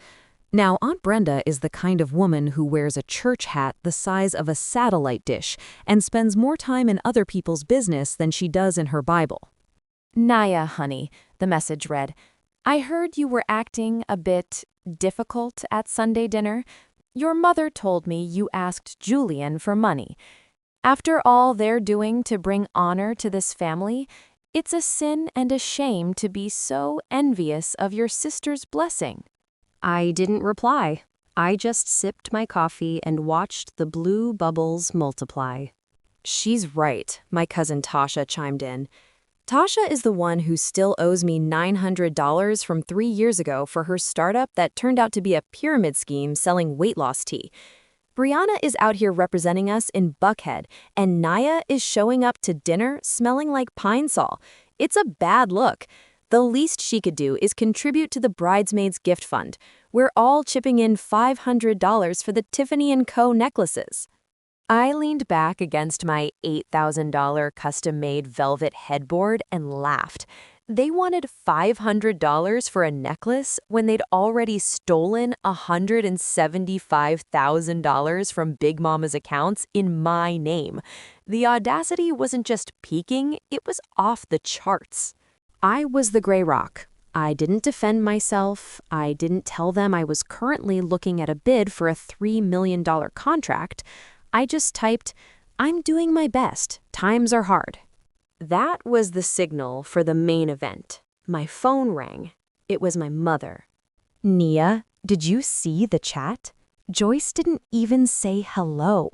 Now, Aunt Brenda is the kind of woman who wears a church hat the size of a satellite dish and spends more time in other people's business than she does in her Bible. "Naya, honey," the message read, "I heard you were acting a bit difficult at Sunday dinner. Your mother told me you asked Julian for money. After all they're doing to bring honor to this family, it's a sin and a shame to be so envious of your sister's blessing." I didn't reply. I just sipped my coffee and watched the blue bubbles multiply. "She's right," my cousin Tasha chimed in. Tasha is the one who still owes me $900 from 3 years ago for her startup that turned out to be a pyramid scheme selling weight loss tea. Brianna is out here representing us in Buckhead, and Naya is showing up to dinner smelling like Pine Sol. It's a bad look. The least she could do is contribute to the bridesmaids gift fund. We're all chipping in $500 for the Tiffany & Co. necklaces. I leaned back against my $8,000 custom-made velvet headboard and laughed. They wanted $500 for a necklace when they'd already stolen $175,000 from Big Mama's accounts in my name. The audacity wasn't just peaking, it was off the charts. I was the gray rock. I didn't defend myself. I didn't tell them I was currently looking at a bid for a $3 million contract. I just typed, "I'm doing my best. Times are hard." That was the signal for the main event. My phone rang. It was my mother. "Nia, did you see the chat? Joyce didn't even say hello.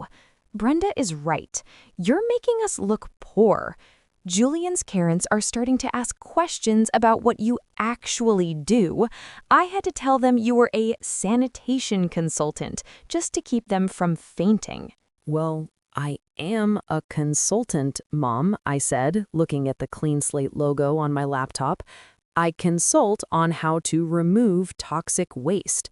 Brenda is right. You're making us look poor. Julian's parents are starting to ask questions about what you actually do. I had to tell them you were a sanitation consultant just to keep them from fainting." "Well, I am a consultant, Mom," I said, looking at the Clean Slate logo on my laptop. "I consult on how to remove toxic waste,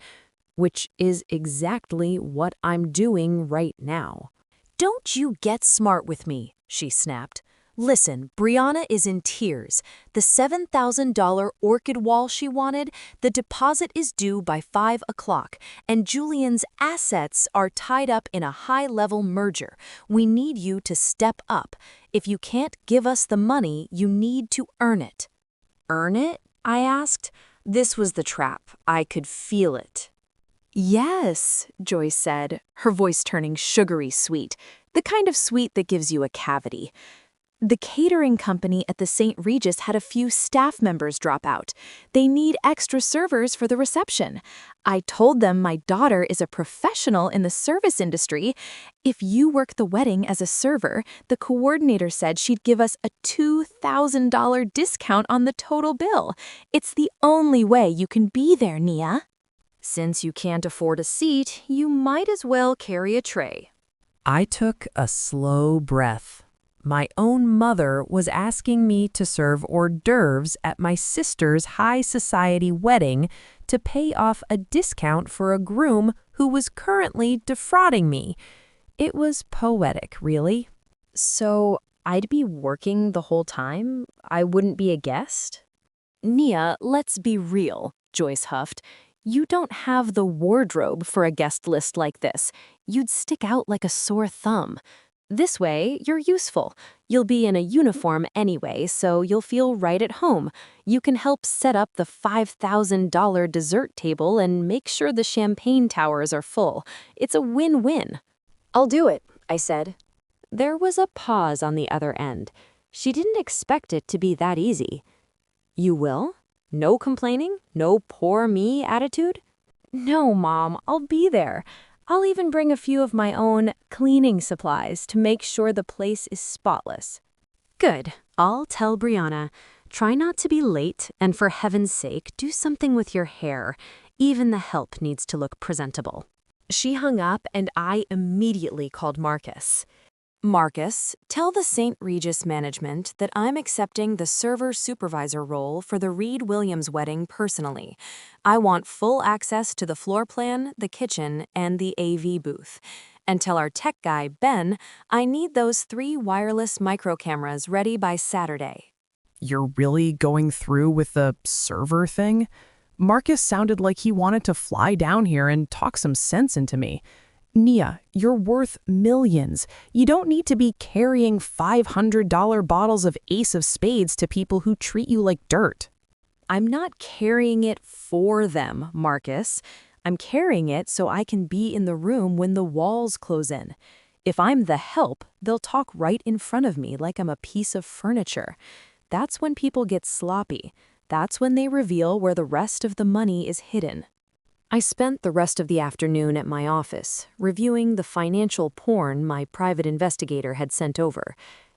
which is exactly what I'm doing right now." "Don't you get smart with me," she snapped. Listen, Brianna is in tears. The $7,000 orchid wall she wanted, the deposit is due by 5 o'clock, and Julian's assets are tied up in a high-level merger. We need you to step up. If you can't give us the money, you need to earn it. Earn it? I asked. This was the trap. I could feel it. Yes, Joyce said, her voice turning sugary sweet, the kind of sweet that gives you a cavity. The catering company at the St. Regis had a few staff members drop out. They need extra servers for the reception. I told them my daughter is a professional in the service industry. If you work the wedding as a server, the coordinator said she'd give us a $2,000 discount on the total bill. It's the only way you can be there, Nia. Since you can't afford a seat, you might as well carry a tray. I took a slow breath. My own mother was asking me to serve hors d'oeuvres at my sister's high society wedding to pay off a discount for a groom who was currently defrauding me. It was poetic, really. So I'd be working the whole time? I wouldn't be a guest? Nia, let's be real, Joyce huffed. You don't have the wardrobe for a guest list like this. You'd stick out like a sore thumb. This way, you're useful. You'll be in a uniform anyway, so you'll feel right at home. You can help set up the $5,000 dessert table and make sure the champagne towers are full. It's a win-win. I'll do it, I said. There was a pause on the other end. She didn't expect it to be that easy. You will? No complaining? No poor me attitude? No, Mom, I'll be there. I'll even bring a few of my own cleaning supplies to make sure the place is spotless. Good. I'll tell Brianna. Try not to be late, and for heaven's sake, do something with your hair. Even the help needs to look presentable. She hung up, and I immediately called Marcus. Marcus, tell the St. Regis management that I'm accepting the server supervisor role for the Reed Williams wedding personally. I want full access to the floor plan, the kitchen, and the AV booth. And tell our tech guy, Ben, I need those 3 wireless micro cameras ready by Saturday. You're really going through with the server thing? Marcus sounded like he wanted to fly down here and talk some sense into me. Nia, you're worth millions. You don't need to be carrying $500 bottles of Ace of Spades to people who treat you like dirt. I'm not carrying it for them, Marcus. I'm carrying it so I can be in the room when the walls close in. If I'm the help, they'll talk right in front of me like I'm a piece of furniture. That's when people get sloppy. That's when they reveal where the rest of the money is hidden. I spent the rest of the afternoon at my office, reviewing the financial porn my private investigator had sent over.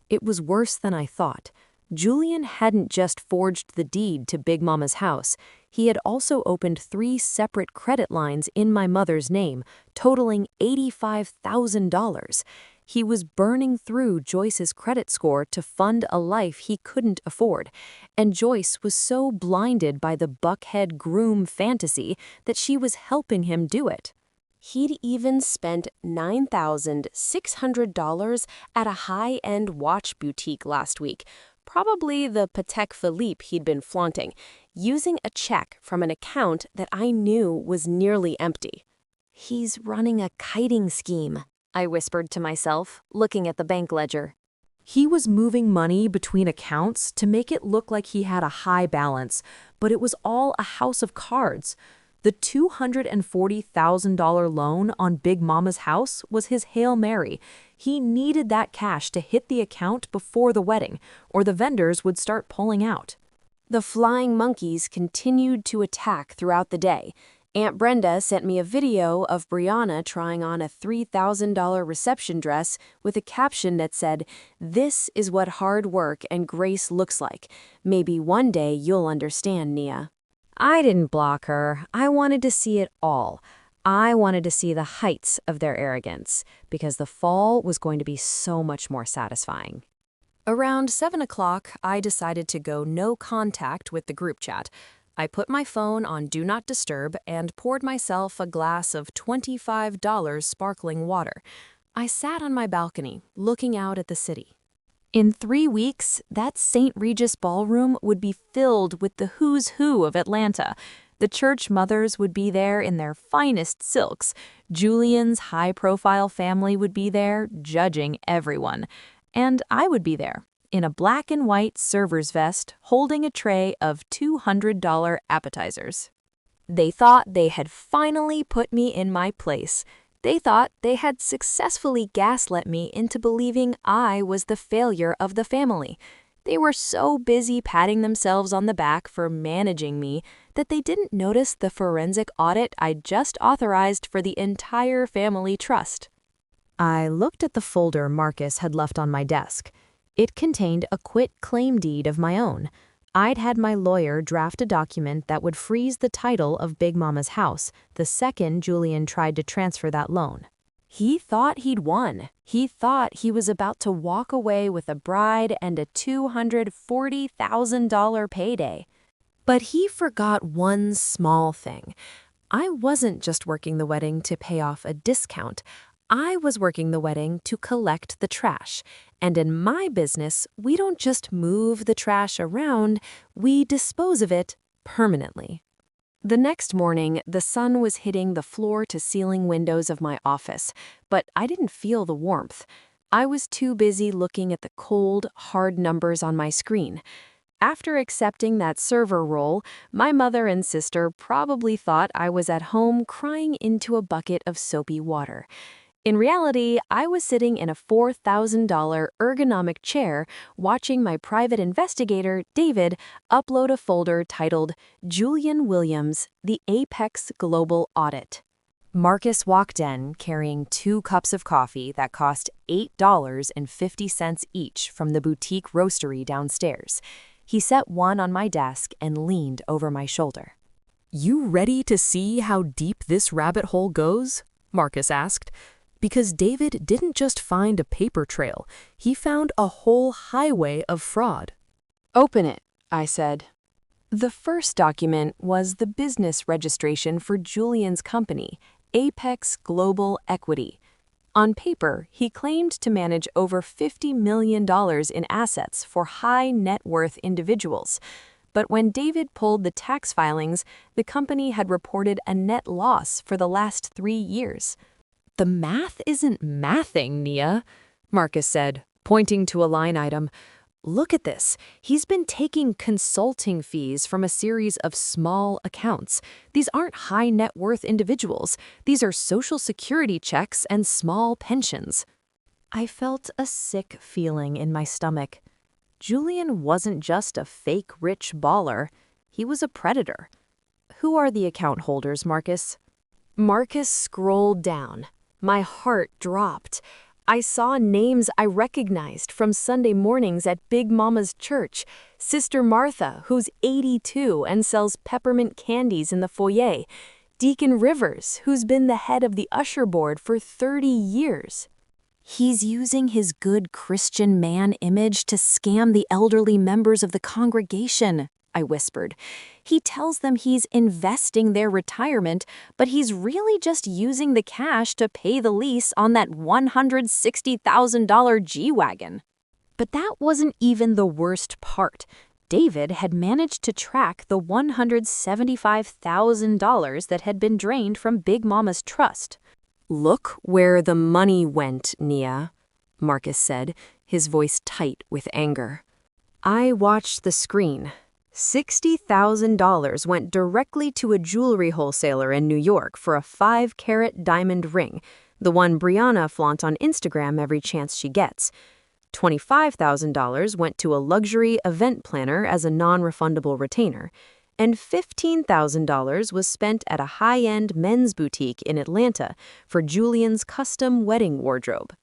It was worse than I thought. Julian hadn't just forged the deed to Big Mama's house. He had also opened 3 separate credit lines in my mother's name, totaling $85,000. He was burning through Joyce's credit score to fund a life he couldn't afford, and Joyce was so blinded by the buckhead groom fantasy that she was helping him do it. He'd even spent $9,600 at a high-end watch boutique last week, probably the Patek Philippe he'd been flaunting, using a check from an account that I knew was nearly empty. He's running a kiting scheme, I whispered to myself, looking at the bank ledger. He was moving money between accounts to make it look like he had a high balance, but it was all a house of cards. The $240,000 loan on Big Mama's house was his Hail Mary. He needed that cash to hit the account before the wedding, or the vendors would start pulling out. The flying monkeys continued to attack throughout the day. Aunt Brenda sent me a video of Brianna trying on a $3,000 reception dress with a caption that said, "This is what hard work and grace looks like. Maybe one day you'll understand, Nia." I didn't block her. I wanted to see it all. I wanted to see the heights of their arrogance, because the fall was going to be so much more satisfying. Around 7 o'clock, I decided to go no contact with the group chat. I put my phone on Do Not Disturb and poured myself a glass of $25 sparkling water. I sat on my balcony, looking out at the city. In 3 weeks, that St. Regis ballroom would be filled with the who's who of Atlanta. The church mothers would be there in their finest silks. Julian's high-profile family would be there, judging everyone. And I would be there, in a black and white server's vest, holding a tray of $200 appetizers. They thought they had finally put me in my place. They thought they had successfully gaslit me into believing I was the failure of the family. They were so busy patting themselves on the back for managing me that they didn't notice the forensic audit I just authorized for the entire family trust. I looked at the folder Marcus had left on my desk. It contained a quit-claim deed of my own. I'd had my lawyer draft a document that would freeze the title of Big Mama's house the second Julian tried to transfer that loan. He thought he'd won. He thought he was about to walk away with a bride and a $240,000 payday. But he forgot one small thing. I wasn't just working the wedding to pay off a discount. I was working the wedding to collect the trash. And in my business, we don't just move the trash around, we dispose of it permanently. The next morning, the sun was hitting the floor-to-ceiling windows of my office, but I didn't feel the warmth. I was too busy looking at the cold, hard numbers on my screen. After accepting that server role, my mother and sister probably thought I was at home crying into a bucket of soapy water. In reality, I was sitting in a $4,000 ergonomic chair watching my private investigator, David, upload a folder titled Julian Williams, the Apex Global Audit. Marcus walked in carrying 2 cups of coffee that cost $8.50 each from the boutique roastery downstairs. He set one on my desk and leaned over my shoulder. "You ready to see how deep this rabbit hole goes?" Marcus asked. Because David didn't just find a paper trail, he found a whole highway of fraud. "Open it," I said. The first document was the business registration for Julian's company, Apex Global Equity. On paper, he claimed to manage over $50 million in assets for high net worth individuals. But when David pulled the tax filings, the company had reported a net loss for the last 3 years. "The math isn't mathing, Nia," Marcus said, pointing to a line item. "Look at this. He's been taking consulting fees from a series of small accounts. These aren't high net worth individuals. These are Social Security checks and small pensions." I felt a sick feeling in my stomach. Julian wasn't just a fake rich baller. He was a predator. "Who are the account holders, Marcus?" Marcus scrolled down. My heart dropped. I saw names I recognized from Sunday mornings at Big Mama's church. Sister Martha, who's 82 and sells peppermint candies in the foyer. Deacon Rivers, who's been the head of the usher board for 30 years. "He's using his good Christian man image to scam the elderly members of the congregation," I whispered. "He tells them he's investing their retirement, but he's really just using the cash to pay the lease on that $160,000 G-Wagon." But that wasn't even the worst part. David had managed to track the $175,000 that had been drained from Big Mama's trust. "Look where the money went, Nia," Marcus said, his voice tight with anger. I watched the screen. $60,000 went directly to a jewelry wholesaler in New York for a 5-carat diamond ring, the one Brianna flaunts on Instagram every chance she gets. $25,000 went to a luxury event planner as a non-refundable retainer, and $15,000 was spent at a high-end men's boutique in Atlanta for Julian's custom wedding wardrobe.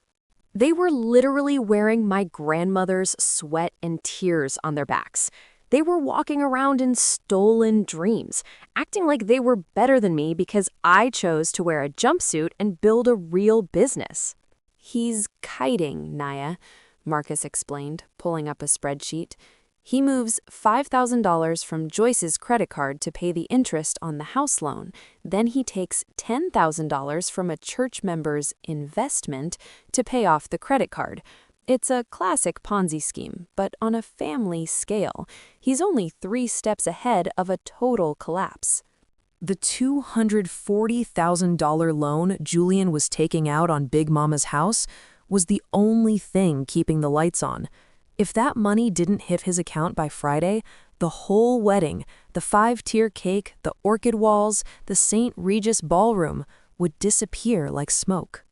They were literally wearing my grandmother's sweat and tears on their backs. They were walking around in stolen dreams, acting like they were better than me because I chose to wear a jumpsuit and build a real business. "He's kiting, Nia," Marcus explained, pulling up a spreadsheet. "He moves $5,000 from Joyce's credit card to pay the interest on the house loan. Then he takes $10,000 from a church member's investment to pay off the credit card. It's a classic Ponzi scheme, but on a family scale. He's only 3 steps ahead of a total collapse. The $240,000 loan Julian was taking out on Big Mama's house was the only thing keeping the lights on. If that money didn't hit his account by Friday, the whole wedding, the 5-tier cake, the orchid walls, the St. Regis ballroom would disappear like smoke.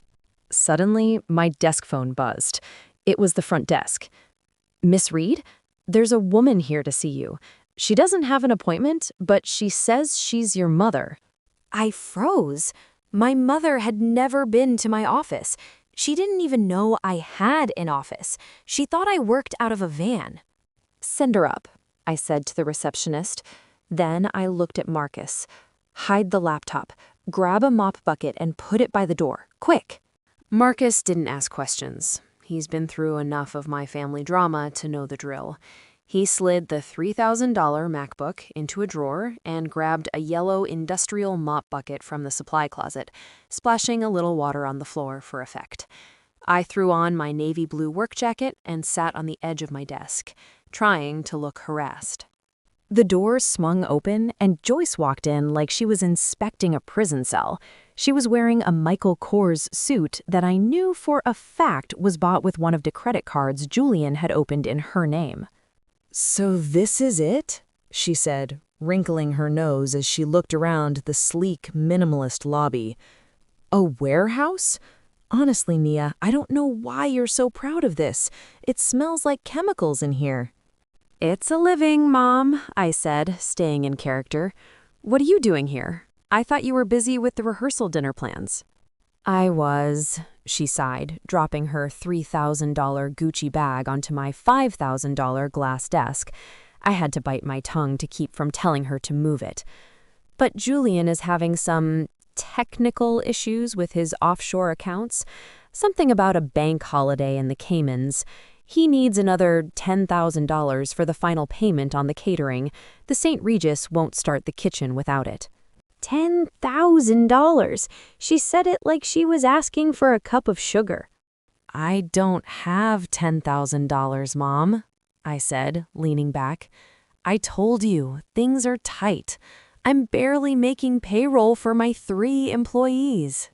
Suddenly, my desk phone buzzed. It was the front desk. "Miss Reed, there's a woman here to see you. She doesn't have an appointment, but she says she's your mother." I froze. My mother had never been to my office. She didn't even know I had an office. She thought I worked out of a van. "Send her up," I said to the receptionist. Then I looked at Marcus. "Hide the laptop. Grab a mop bucket and put it by the door. Quick." Marcus didn't ask questions. He's been through enough of my family drama to know the drill. He slid the $3,000 MacBook into a drawer and grabbed a yellow industrial mop bucket from the supply closet, splashing a little water on the floor for effect. I threw on my navy blue work jacket and sat on the edge of my desk, trying to look harassed. The door swung open, and Joyce walked in like she was inspecting a prison cell. She was wearing a Michael Kors suit that I knew for a fact was bought with one of the credit cards Julian had opened in her name. "So this is it?" she said, wrinkling her nose as she looked around the sleek, minimalist lobby. "A warehouse? Honestly, Nia, I don't know why you're so proud of this. It smells like chemicals in here." "It's a living, Mom," I said, staying in character. "What are you doing here? I thought you were busy with the rehearsal dinner plans." "I was," she sighed, dropping her $3,000 Gucci bag onto my $5,000 glass desk. I had to bite my tongue to keep from telling her to move it. "But Julian is having some technical issues with his offshore accounts. Something about a bank holiday in the Caymans. He needs another $10,000 for the final payment on the catering. The St. Regis won't start the kitchen without it." $10,000. She said it like she was asking for a cup of sugar. "I don't have $10,000, Mom," I said, leaning back. "I told you, things are tight. I'm barely making payroll for my 3 employees."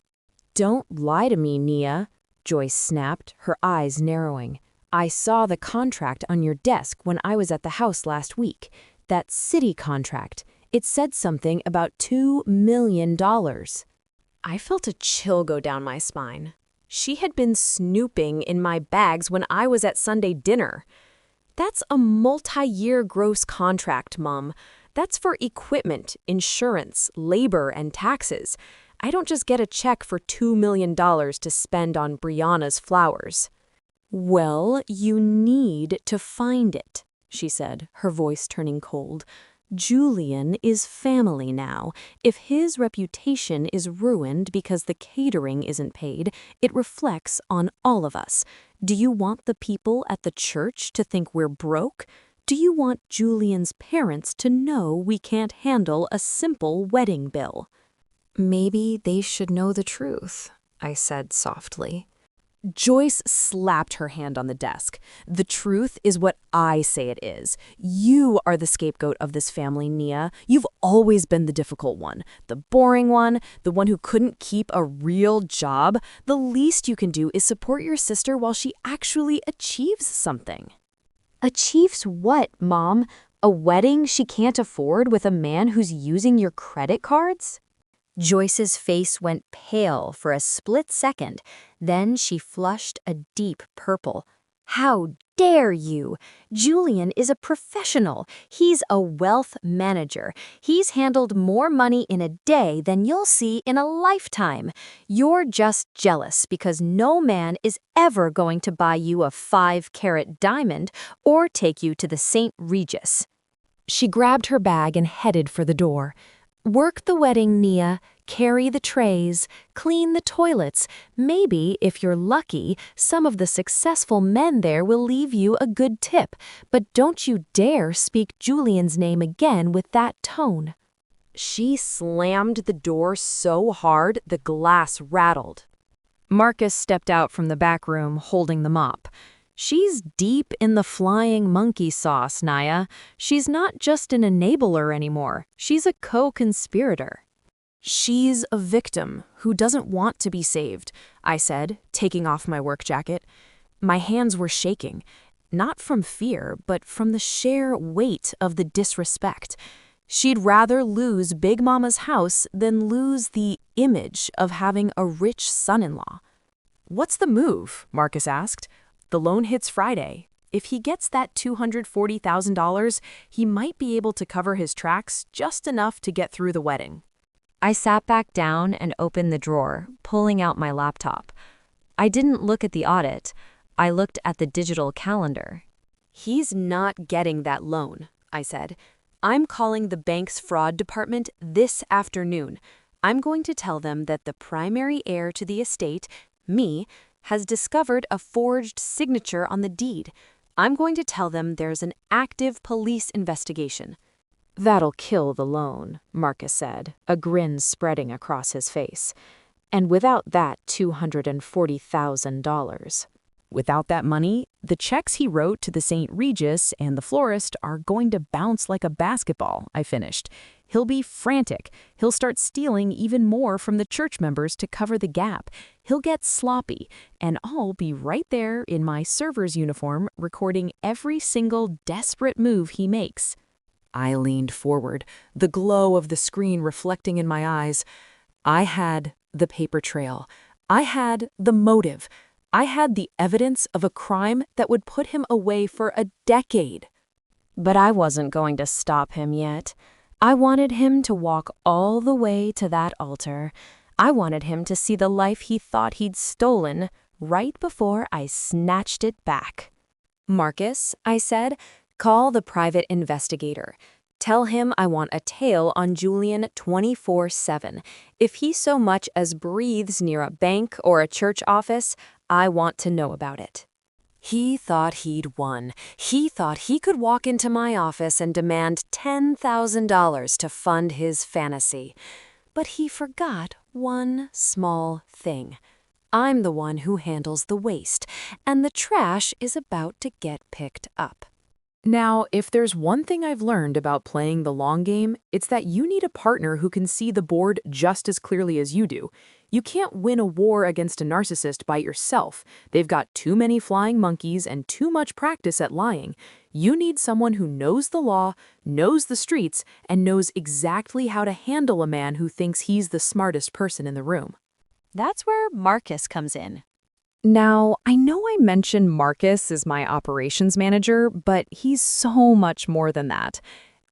"Don't lie to me, Nia," Joyce snapped, her eyes narrowing. "I saw the contract on your desk when I was at the house last week. That city contract. It said something about $2 million. I felt a chill go down my spine. She had been snooping in my bags when I was at Sunday dinner. "That's a multi-year gross contract, Mom. That's for equipment, insurance, labor, and taxes. I don't just get a check for $2 million to spend on Brianna's flowers." "Well, you need to find it," she said, her voice turning cold. "Julian is family now. If his reputation is ruined because the catering isn't paid, it reflects on all of us. Do you want the people at the church to think we're broke? Do you want Julian's parents to know we can't handle a simple wedding bill?" "Maybe they should know the truth," I said softly. Joyce slapped her hand on the desk. "The truth is what I say it is. You are the scapegoat of this family, Nia. You've always been the difficult one, the boring one, the one who couldn't keep a real job. The least you can do is support your sister while she actually achieves something." "Achieves what, Mom? A wedding she can't afford with a man who's using your credit cards?" Joyce's face went pale for a split second. Then she flushed a deep purple. "How dare you? Julian is a professional. He's a wealth manager. He's handled more money in a day than you'll see in a lifetime. You're just jealous because no man is ever going to buy you a 5-carat diamond or take you to the St. Regis." She grabbed her bag and headed for the door. "Work the wedding, Nia. Carry the trays. Clean the toilets. Maybe, if you're lucky, some of the successful men there will leave you a good tip. But don't you dare speak Julian's name again with that tone." She slammed the door so hard the glass rattled. Marcus stepped out from the back room holding the mop. She's deep in the flying monkey sauce, Naya. She's not just an enabler anymore. She's a co-conspirator. She's a victim who doesn't want to be saved, I said, taking off my work jacket. My hands were shaking, not from fear, but from the sheer weight of the disrespect. She'd rather lose Big Mama's house than lose the image of having a rich son-in-law. "What's the move?" Marcus asked. "The loan hits Friday. If he gets that $240,000, he might be able to cover his tracks just enough to get through the wedding." I sat back down and opened the drawer, pulling out my laptop. I didn't look at the audit. I looked at the digital calendar. "He's not getting that loan," I said. "I'm calling the bank's fraud department this afternoon. I'm going to tell them that the primary heir to the estate, me, has discovered a forged signature on the deed. I'm going to tell them there's an active police investigation." "That'll kill the loan," Marcus said, a grin spreading across his face. "And without that $240,000. Without that money, the checks he wrote to the St. Regis and the florist are going to bounce like a basketball," I finished. "He'll be frantic. He'll start stealing even more from the church members to cover the gap. He'll get sloppy, and I'll be right there in my server's uniform recording every single desperate move he makes." I leaned forward, the glow of the screen reflecting in my eyes. I had the paper trail. I had the motive. I had the evidence of a crime that would put him away for a decade. But I wasn't going to stop him yet. I wanted him to walk all the way to that altar. I wanted him to see the life he thought he'd stolen right before I snatched it back. "Marcus," I said, "call the private investigator. Tell him I want a tale on Julian 24/7. If he so much as breathes near a bank or a church office, I want to know about it." He thought he'd won. He thought he could walk into my office and demand $10,000 to fund his fantasy. But he forgot one small thing. I'm the one who handles the waste, and the trash is about to get picked up. Now, if there's one thing I've learned about playing the long game, it's that you need a partner who can see the board just as clearly as you do. You can't win a war against a narcissist by yourself. They've got too many flying monkeys and too much practice at lying. You need someone who knows the law, knows the streets, and knows exactly how to handle a man who thinks he's the smartest person in the room. That's where Marcus comes in. Now, I know I mentioned Marcus is my operations manager, but he's so much more than that.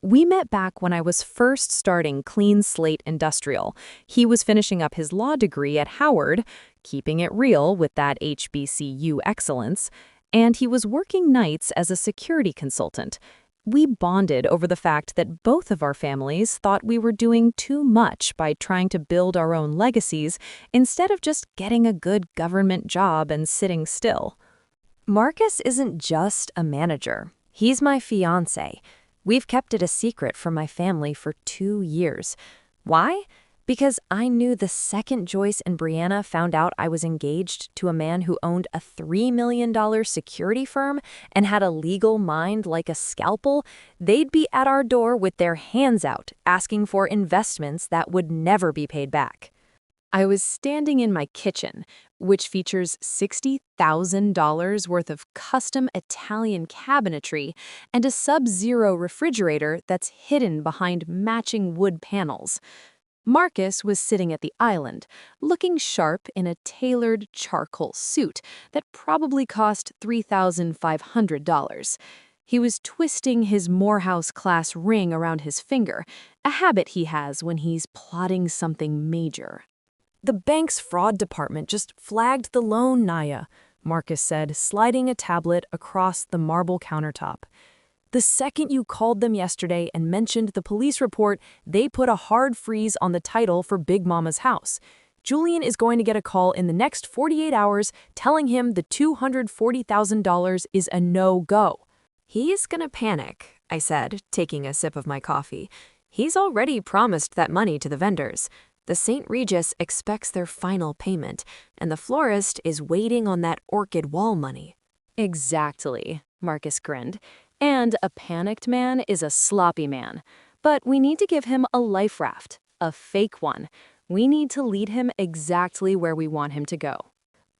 We met back when I was first starting Clean Slate Industrial. He was finishing up his law degree at Howard, keeping it real with that HBCU excellence, and he was working nights as a security consultant. We bonded over the fact that both of our families thought we were doing too much by trying to build our own legacies instead of just getting a good government job and sitting still. Marcus isn't just a manager. He's my fiancé. We've kept it a secret from my family for 2 years. Why? Because I knew the second Joyce and Brianna found out I was engaged to a man who owned a $3 million security firm and had a legal mind like a scalpel, they'd be at our door with their hands out, asking for investments that would never be paid back. I was standing in my kitchen, which features $60,000 worth of custom Italian cabinetry and a sub-zero refrigerator that's hidden behind matching wood panels. Marcus was sitting at the island, looking sharp in a tailored charcoal suit that probably cost $3,500. He was twisting his Morehouse-class ring around his finger, a habit he has when he's plotting something major. "The bank's fraud department just flagged the loan, Naya," Marcus said, sliding a tablet across the marble countertop. "The second you called them yesterday and mentioned the police report, they put a hard freeze on the title for Big Mama's house. Julian is going to get a call in the next 48 hours telling him the $240,000 is a no-go." "He's gonna panic," I said, taking a sip of my coffee. "He's already promised that money to the vendors. The St. Regis expects their final payment, and the florist is waiting on that orchid wall money." Exactly, Marcus grinned. And a panicked man is a sloppy man. But we need to give him a life raft, a fake one. We need to lead him exactly where we want him to go.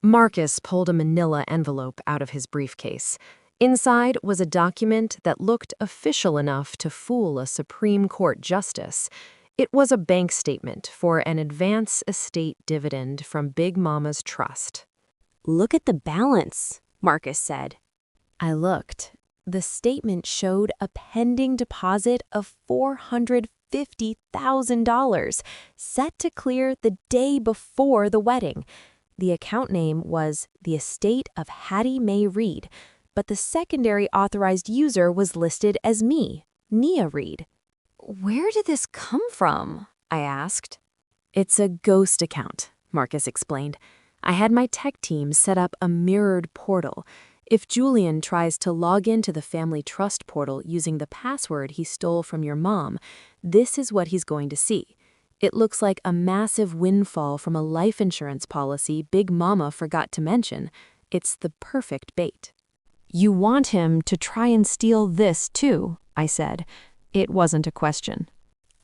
Marcus pulled a manila envelope out of his briefcase. Inside was a document that looked official enough to fool a Supreme Court justice. It was a bank statement for an advance estate dividend from Big Mama's trust. Look at the balance, Marcus said. I looked. The statement showed a pending deposit of $450,000, set to clear the day before the wedding. The account name was the Estate of Hattie Mae Reed, but the secondary authorized user was listed as me, Nia Reed. Where did this come from? I asked. It's a ghost account, Marcus explained. I had my tech team set up a mirrored portal. If Julian tries to log into the family trust portal using the password he stole from your mom, this is what he's going to see. It looks like a massive windfall from a life insurance policy Big Mama forgot to mention. It's the perfect bait. You want him to try and steal this too, I said. It wasn't a question.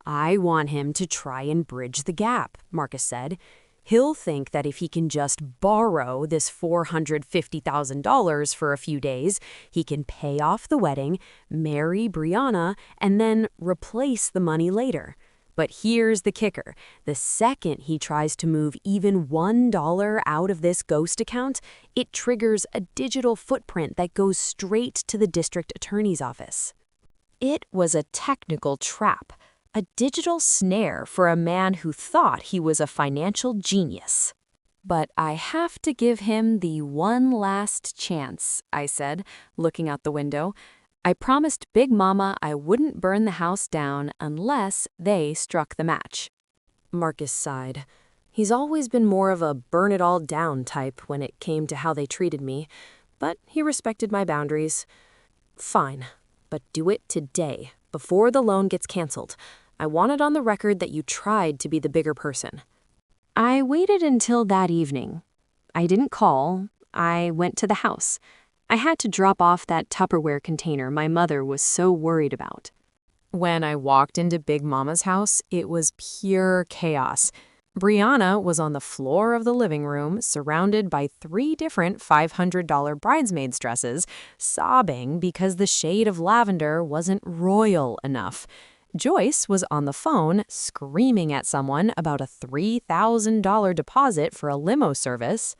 I want him to try and bridge the gap, Marcus said. He'll think that if he can just borrow this $450,000 for a few days, he can pay off the wedding, marry Brianna, and then replace the money later. But here's the kicker. The second he tries to move even $1 out of this ghost account, it triggers a digital footprint that goes straight to the district attorney's office. It was a technical trap. A digital snare for a man who thought he was a financial genius. But I have to give him the one last chance, I said, looking out the window. I promised Big Mama I wouldn't burn the house down unless they struck the match. Marcus sighed. He's always been more of a burn-it-all-down type when it came to how they treated me, but he respected my boundaries. Fine, but do it today, before the loan gets canceled. I want it on the record that you tried to be the bigger person. I waited until that evening. I didn't call. I went to the house. I had to drop off that Tupperware container my mother was so worried about. When I walked into Big Mama's house, it was pure chaos. Brianna was on the floor of the living room, surrounded by 3 different $500 bridesmaids dresses, sobbing because the shade of lavender wasn't royal enough. Joyce was on the phone, screaming at someone about a $3,000 deposit for a limo service.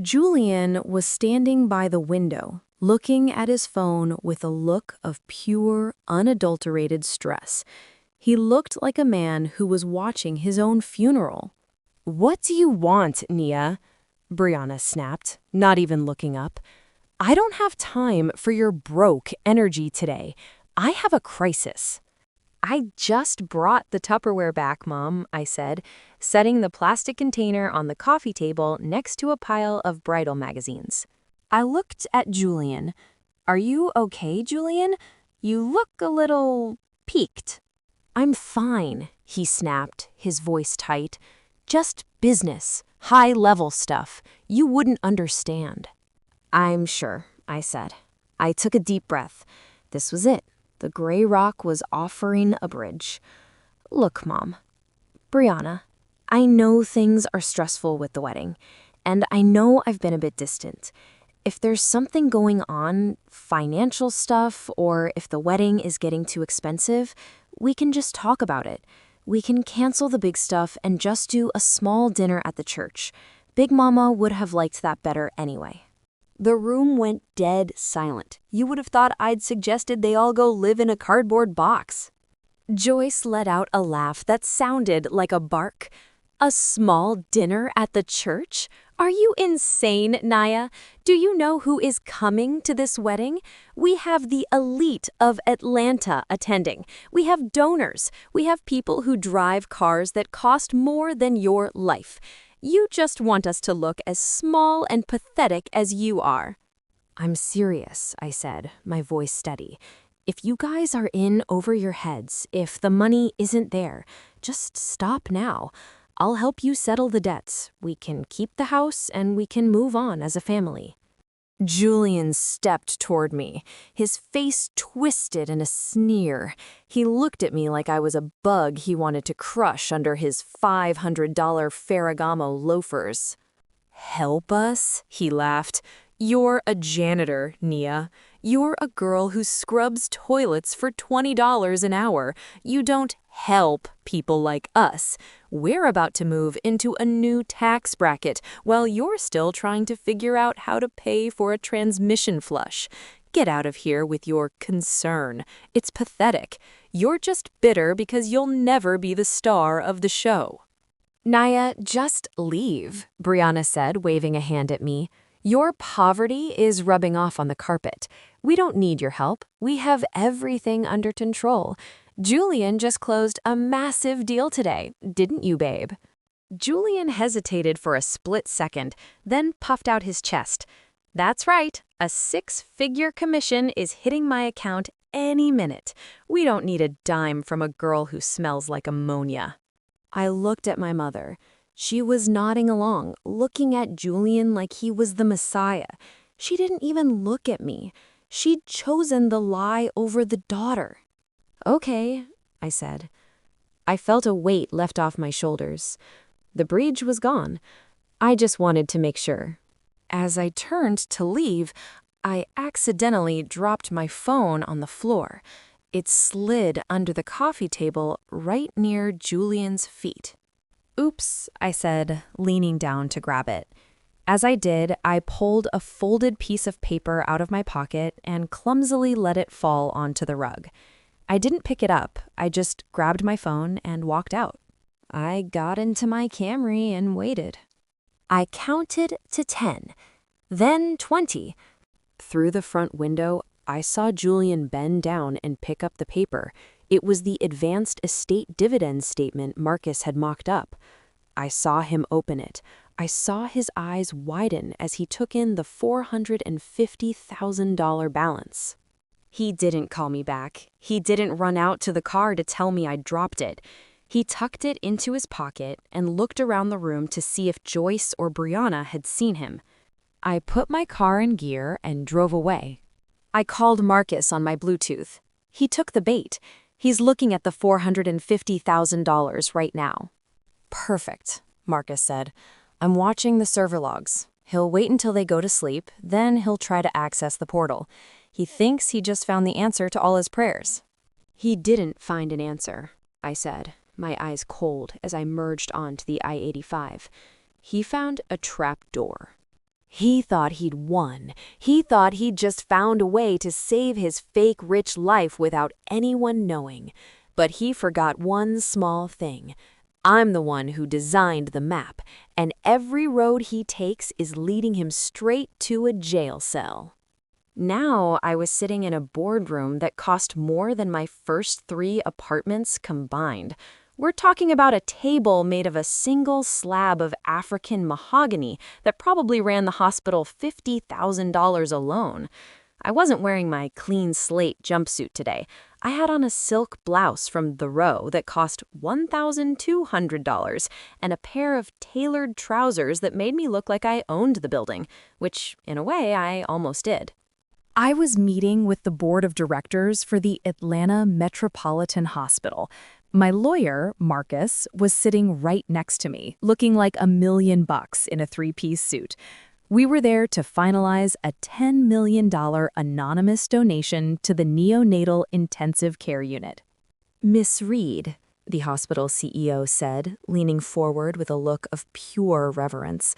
Julian was standing by the window, looking at his phone with a look of pure, unadulterated stress. He looked like a man who was watching his own funeral. "What do you want, Nia?" Brianna snapped, not even looking up. "I don't have time for your broke energy today. I have a crisis." "I just brought the Tupperware back, Mom," I said, setting the plastic container on the coffee table next to a pile of bridal magazines. I looked at Julian. "Are you okay, Julian? You look a little peaked." "I'm fine," he snapped, his voice tight. "Just business, high-level stuff. You wouldn't understand." "I'm sure," I said. I took a deep breath. This was it. The gray rock was offering a bridge. "Look, Mom. Brianna, I know things are stressful with the wedding, and I know I've been a bit distant. If there's something going on, financial stuff, or if the wedding is getting too expensive, we can just talk about it. We can cancel the big stuff and just do a small dinner at the church. Big Mama would have liked that better anyway." The room went dead silent. You would have thought I'd suggested they all go live in a cardboard box. Joyce let out a laugh that sounded like a bark. "A small dinner at the church? Are you insane, Naya? Do you know who is coming to this wedding? We have the elite of Atlanta attending. We have donors. We have people who drive cars that cost more than your life. You just want us to look as small and pathetic as you are." "I'm serious," I said, my voice steady. "If you guys are in over your heads, if the money isn't there, just stop now. I'll help you settle the debts. We can keep the house and we can move on as a family." Julian stepped toward me, his face twisted in a sneer. He looked at me like I was a bug he wanted to crush under his $500 Ferragamo loafers. "Help us?" he laughed. "You're a janitor, Nia. You're a girl who scrubs toilets for $20 an hour. You don't help people like us. We're about to move into a new tax bracket while you're still trying to figure out how to pay for a transmission flush. Get out of here with your concern. It's pathetic. You're just bitter because you'll never be the star of the show." "Naya, just leave," Brianna said, waving a hand at me. "Your poverty is rubbing off on the carpet. We don't need your help. We have everything under control. Julian just closed a massive deal today, didn't you, babe?" Julian hesitated for a split second, then puffed out his chest. "That's right. A 6-figure commission is hitting my account any minute. We don't need a dime from a girl who smells like ammonia." I looked at my mother. She was nodding along, looking at Julian like he was the Messiah. She didn't even look at me. She'd chosen the lie over the daughter. "Okay," I said. I felt a weight left off my shoulders. The bridge was gone. I just wanted to make sure. As I turned to leave, I accidentally dropped my phone on the floor. It slid under the coffee table right near Julian's feet. "Oops," I said, leaning down to grab it. As I did, I pulled a folded piece of paper out of my pocket and clumsily let it fall onto the rug. I didn't pick it up, I just grabbed my phone and walked out. I got into my Camry and waited. I counted to 10, then 20. Through the front window, I saw Julian bend down and pick up the paper. It was the advanced estate dividend statement Marcus had mocked up. I saw him open it. I saw his eyes widen as he took in the $450,000 balance. He didn't call me back. He didn't run out to the car to tell me I'd dropped it. He tucked it into his pocket and looked around the room to see if Joyce or Brianna had seen him. I put my car in gear and drove away. I called Marcus on my Bluetooth. He took the bait. He's looking at the $450,000 right now. "Perfect," Marcus said. "I'm watching the server logs. He'll wait until they go to sleep, then he'll try to access the portal. He thinks he just found the answer to all his prayers." "He didn't find an answer," I said, my eyes cold as I merged onto the I-85. "He found a trap door." He thought he'd won. He thought he'd just found a way to save his fake rich life without anyone knowing. But he forgot one small thing. I'm the one who designed the map, and every road he takes is leading him straight to a jail cell. Now I was sitting in a boardroom that cost more than my first 3 apartments combined. We're talking about a table made of a single slab of African mahogany that probably ran the hospital $50,000 alone. I wasn't wearing my clean slate jumpsuit today. I had on a silk blouse from The Row that cost $1,200 and a pair of tailored trousers that made me look like I owned the building, which, in a way, I almost did. I was meeting with the board of directors for the Atlanta Metropolitan Hospital. My lawyer, Marcus, was sitting right next to me, looking like $1 million in a 3-piece suit. We were there to finalize a $10 million anonymous donation to the neonatal intensive care unit. "Miss Reed," the hospital CEO said, leaning forward with a look of pure reverence,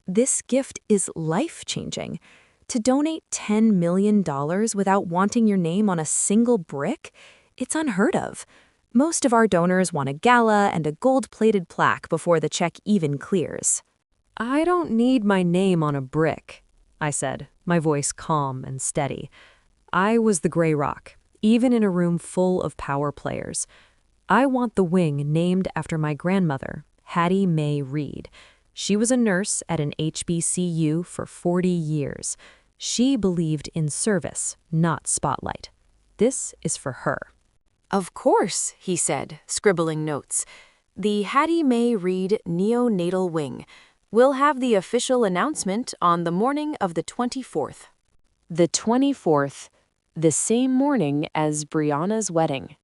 "this gift is life-changing. To donate $10 million without wanting your name on a single brick? It's unheard of. Most of our donors want a gala and a gold-plated plaque before the check even clears." "I don't need my name on a brick," I said, my voice calm and steady. I was the gray rock, even in a room full of power players. I want the wing named after my grandmother, Hattie Mae Reed. She was a nurse at an HBCU for 40 years. She believed in service, not spotlight. This is for her. "Of course," he said, scribbling notes. "The Hattie Mae Reed Neonatal Wing. We'll have the official announcement on the morning of the 24th. The 24th, the same morning as Brianna's wedding.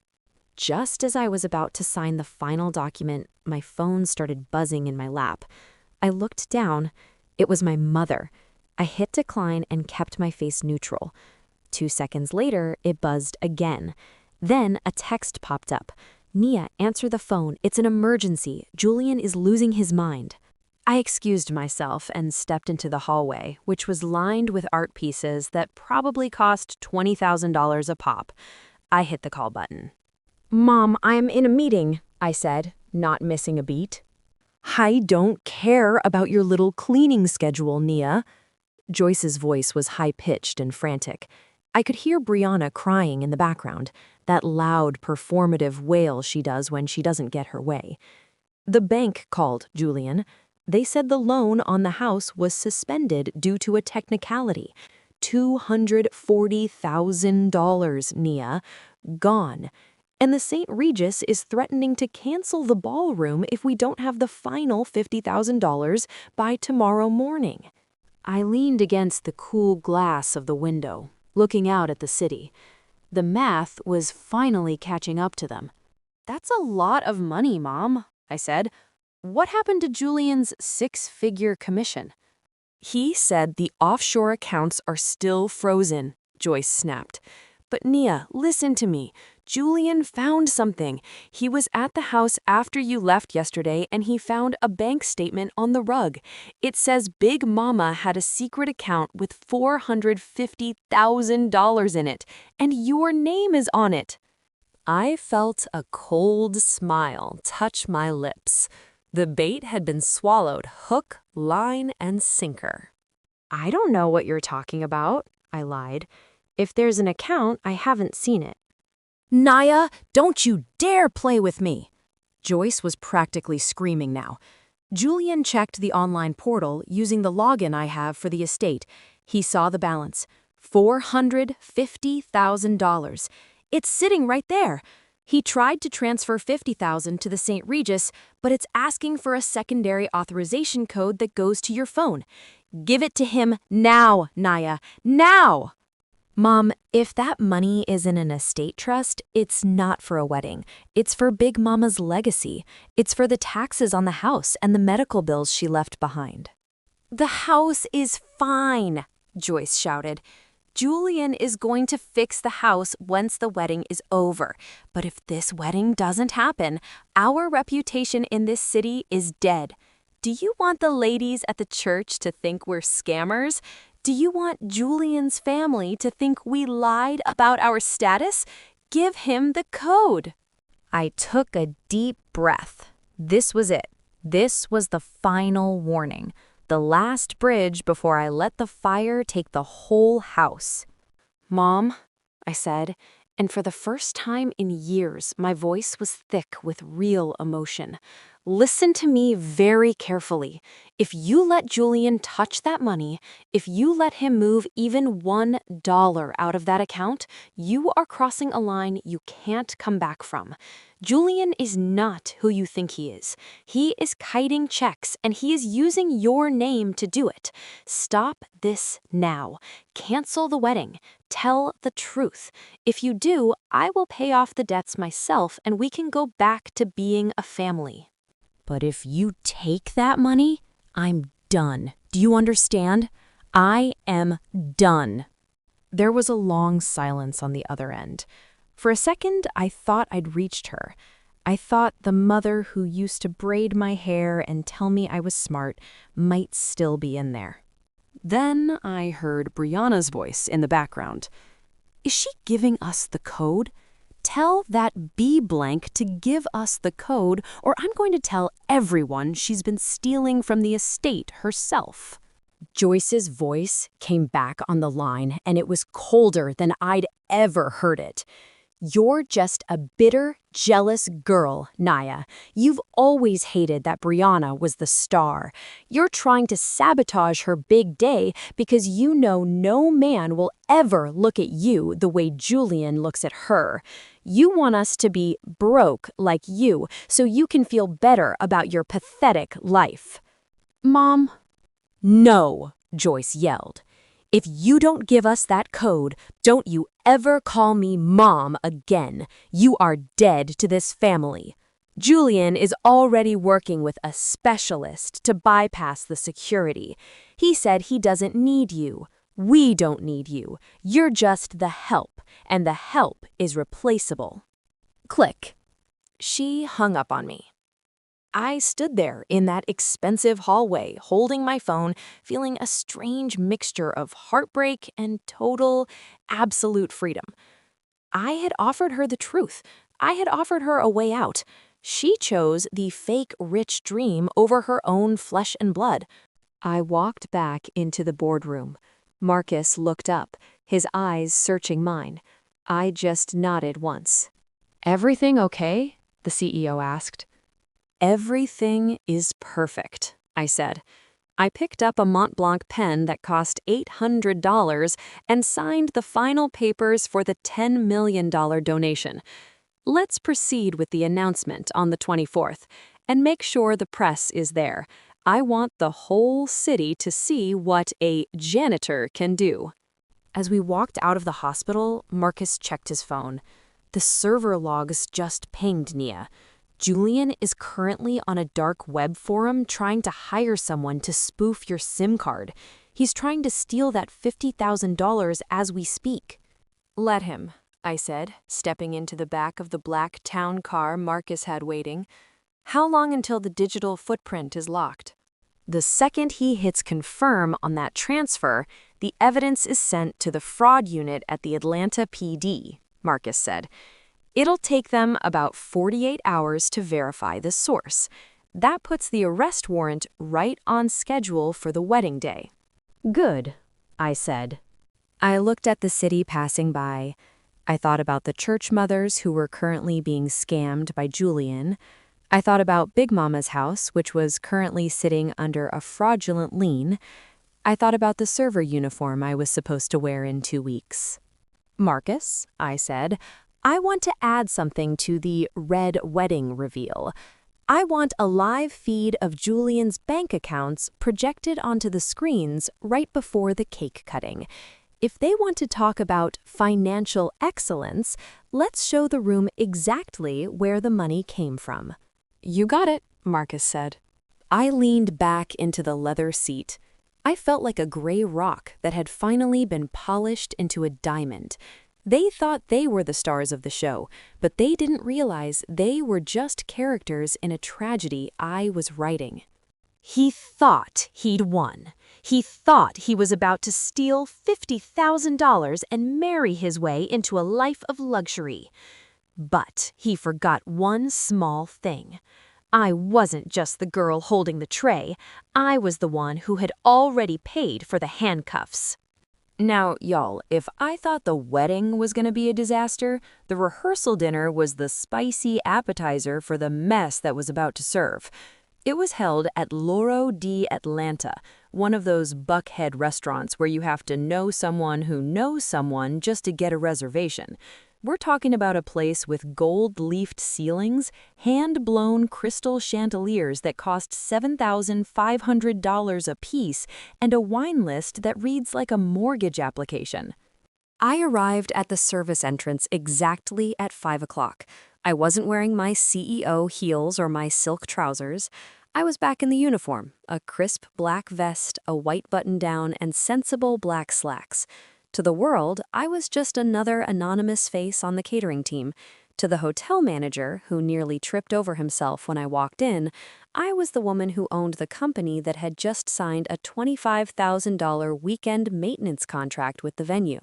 Just as I was about to sign the final document, my phone started buzzing in my lap. I looked down. It was my mother. I hit decline and kept my face neutral. 2 seconds later, it buzzed again. Then a text popped up. "Nia, answer the phone. It's an emergency. Julian is losing his mind." I excused myself and stepped into the hallway, which was lined with art pieces that probably cost $20,000 a pop. I hit the call button. "Mom, I am in a meeting," I said, not missing a beat. "I don't care about your little cleaning schedule, Nia." Joyce's voice was high-pitched and frantic. I could hear Brianna crying in the background, that loud, performative wail she does when she doesn't get her way. "The bank called, Julian. They said the loan on the house was suspended due to a technicality. $240,000, Nia. Gone. And the St. Regis is threatening to cancel the ballroom if we don't have the final $50,000 by tomorrow morning." I leaned against the cool glass of the window, looking out at the city. The math was finally catching up to them. "That's a lot of money, Mom," I said. "What happened to Julian's 6-figure commission?" "He said the offshore accounts are still frozen," Joyce snapped. "But Nia, listen to me. Julian found something. He was at the house after you left yesterday and he found a bank statement on the rug. It says Big Mama had a secret account with $450,000 in it, and your name is on it." I felt a cold smile touch my lips. The bait had been swallowed hook, line, and sinker. "I don't know what you're talking about," I lied. "If there's an account, I haven't seen it." "Nia, don't you dare play with me!" Joyce was practically screaming now. Julian checked the online portal using the login I have for the estate. He saw the balance, $450,000. It's sitting right there. He tried to transfer $50,000 to the St. Regis, but it's asking for a secondary authorization code that goes to your phone. Give it to him now, Nia, now! "Mom, if that money is in an estate trust, it's not for a wedding. It's for Big Mama's legacy. It's for the taxes on the house and the medical bills she left behind." "The house is fine," Joyce shouted. "Julian is going to fix the house once the wedding is over. But if this wedding doesn't happen, our reputation in this city is dead. Do you want the ladies at the church to think we're scammers? Do you want Julian's family to think we lied about our status? Give him the code." I took a deep breath. This was it. This was the final warning. The last bridge before I let the fire take the whole house. "Mom," I said, and for the first time in years, my voice was thick with real emotion. "Listen to me very carefully. If you let Julian touch that money, if you let him move even $1 out of that account, you are crossing a line you can't come back from. Julian is not who you think he is. He is kiting checks, and he is using your name to do it. Stop this now. Cancel the wedding. Tell the truth. If you do, I will pay off the debts myself, and we can go back to being a family. But if you take that money, I'm done. Do you understand? I am done." There was a long silence on the other end. For a second, I thought I'd reached her. I thought the mother who used to braid my hair and tell me I was smart might still be in there. Then I heard Brianna's voice in the background. "Is she giving us the code? Tell that B blank to give us the code, or I'm going to tell everyone she's been stealing from the estate herself." Joyce's voice came back on the line, and it was colder than I'd ever heard it. "You're just a bitter, jealous girl, Nia. You've always hated that Brianna was the star. You're trying to sabotage her big day because you know no man will ever look at you the way Julian looks at her. You want us to be broke like you so you can feel better about your pathetic life." Mom? No, Joyce yelled. If you don't give us that code, don't you ever call me Mom again. You are dead to this family. Julian is already working with a specialist to bypass the security. He said he doesn't need you. We don't need you. You're just the help, and the help is replaceable. Click. She hung up on me. I stood there in that expensive hallway, holding my phone, feeling a strange mixture of heartbreak and total, absolute freedom. I had offered her the truth. I had offered her a way out. She chose the fake rich dream over her own flesh and blood. I walked back into the boardroom. Marcus looked up, his eyes searching mine. I just nodded once. Everything okay? The CEO asked. Everything is perfect, I said. I picked up a Mont Blanc pen that cost $800 and signed the final papers for the $10 million donation. Let's proceed with the announcement on the 24th and make sure the press is there. I want the whole city to see what a janitor can do. As we walked out of the hospital, Marcus checked his phone. The server logs just pinged Nia. Julian is currently on a dark web forum trying to hire someone to spoof your SIM card. He's trying to steal that $50,000 as we speak. Let him, I said, stepping into the back of the black town car Marcus had waiting. How long until the digital footprint is locked? The second he hits confirm on that transfer, the evidence is sent to the fraud unit at the Atlanta PD, Marcus said. It'll take them about 48 hours to verify the source. That puts the arrest warrant right on schedule for the wedding day. Good, I said. I looked at the city passing by. I thought about the church mothers who were currently being scammed by Julian. I thought about Big Mama's house, which was currently sitting under a fraudulent lien. I thought about the server uniform I was supposed to wear in 2 weeks. Marcus, I said, I want to add something to the red wedding reveal. I want a live feed of Julian's bank accounts projected onto the screens right before the cake cutting. If they want to talk about financial excellence, let's show the room exactly where the money came from. You got it, Marcus said. I leaned back into the leather seat. I felt like a gray rock that had finally been polished into a diamond. They thought they were the stars of the show, but they didn't realize they were just characters in a tragedy I was writing. He thought he'd won. He thought he was about to steal $50,000 and marry his way into a life of luxury. But he forgot one small thing. I wasn't just the girl holding the tray. I was the one who had already paid for the handcuffs. Now, y'all, if I thought the wedding was going to be a disaster, the rehearsal dinner was the spicy appetizer for the mess that was about to serve. It was held at Loro di Atlanta, one of those buckhead restaurants where you have to know someone who knows someone just to get a reservation. We're talking about a place with gold-leafed ceilings, hand-blown crystal chandeliers that cost $7,500 a piece, and a wine list that reads like a mortgage application. I arrived at the service entrance exactly at 5 o'clock. I wasn't wearing my CEO heels or my silk trousers. I was back in the uniform, a crisp black vest, a white button-down, and sensible black slacks. To the world, I was just another anonymous face on the catering team. To the hotel manager, who nearly tripped over himself when I walked in, I was the woman who owned the company that had just signed a $25,000 weekend maintenance contract with the venue.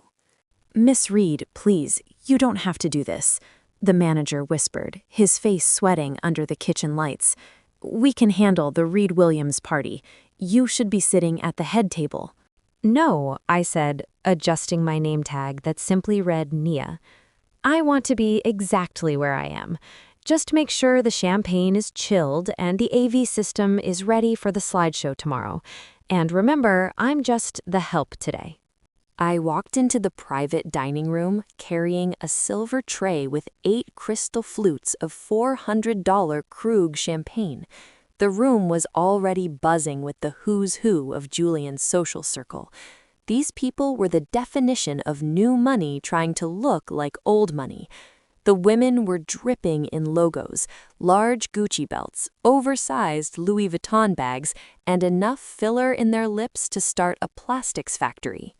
"Miss Reed, please, you don't have to do this," the manager whispered, his face sweating under the kitchen lights. "We can handle the Reed Williams party. You should be sitting at the head table." "No," I said, adjusting my name tag that simply read Nia. "I want to be exactly where I am. Just make sure the champagne is chilled and the AV system is ready for the slideshow tomorrow. And remember, I'm just the help today." I walked into the private dining room carrying a silver tray with 8 crystal flutes of $400 Krug champagne. The room was already buzzing with the who's who of Julian's social circle. These people were the definition of new money trying to look like old money. The women were dripping in logos, large Gucci belts, oversized Louis Vuitton bags, and enough filler in their lips to start a plastics factory.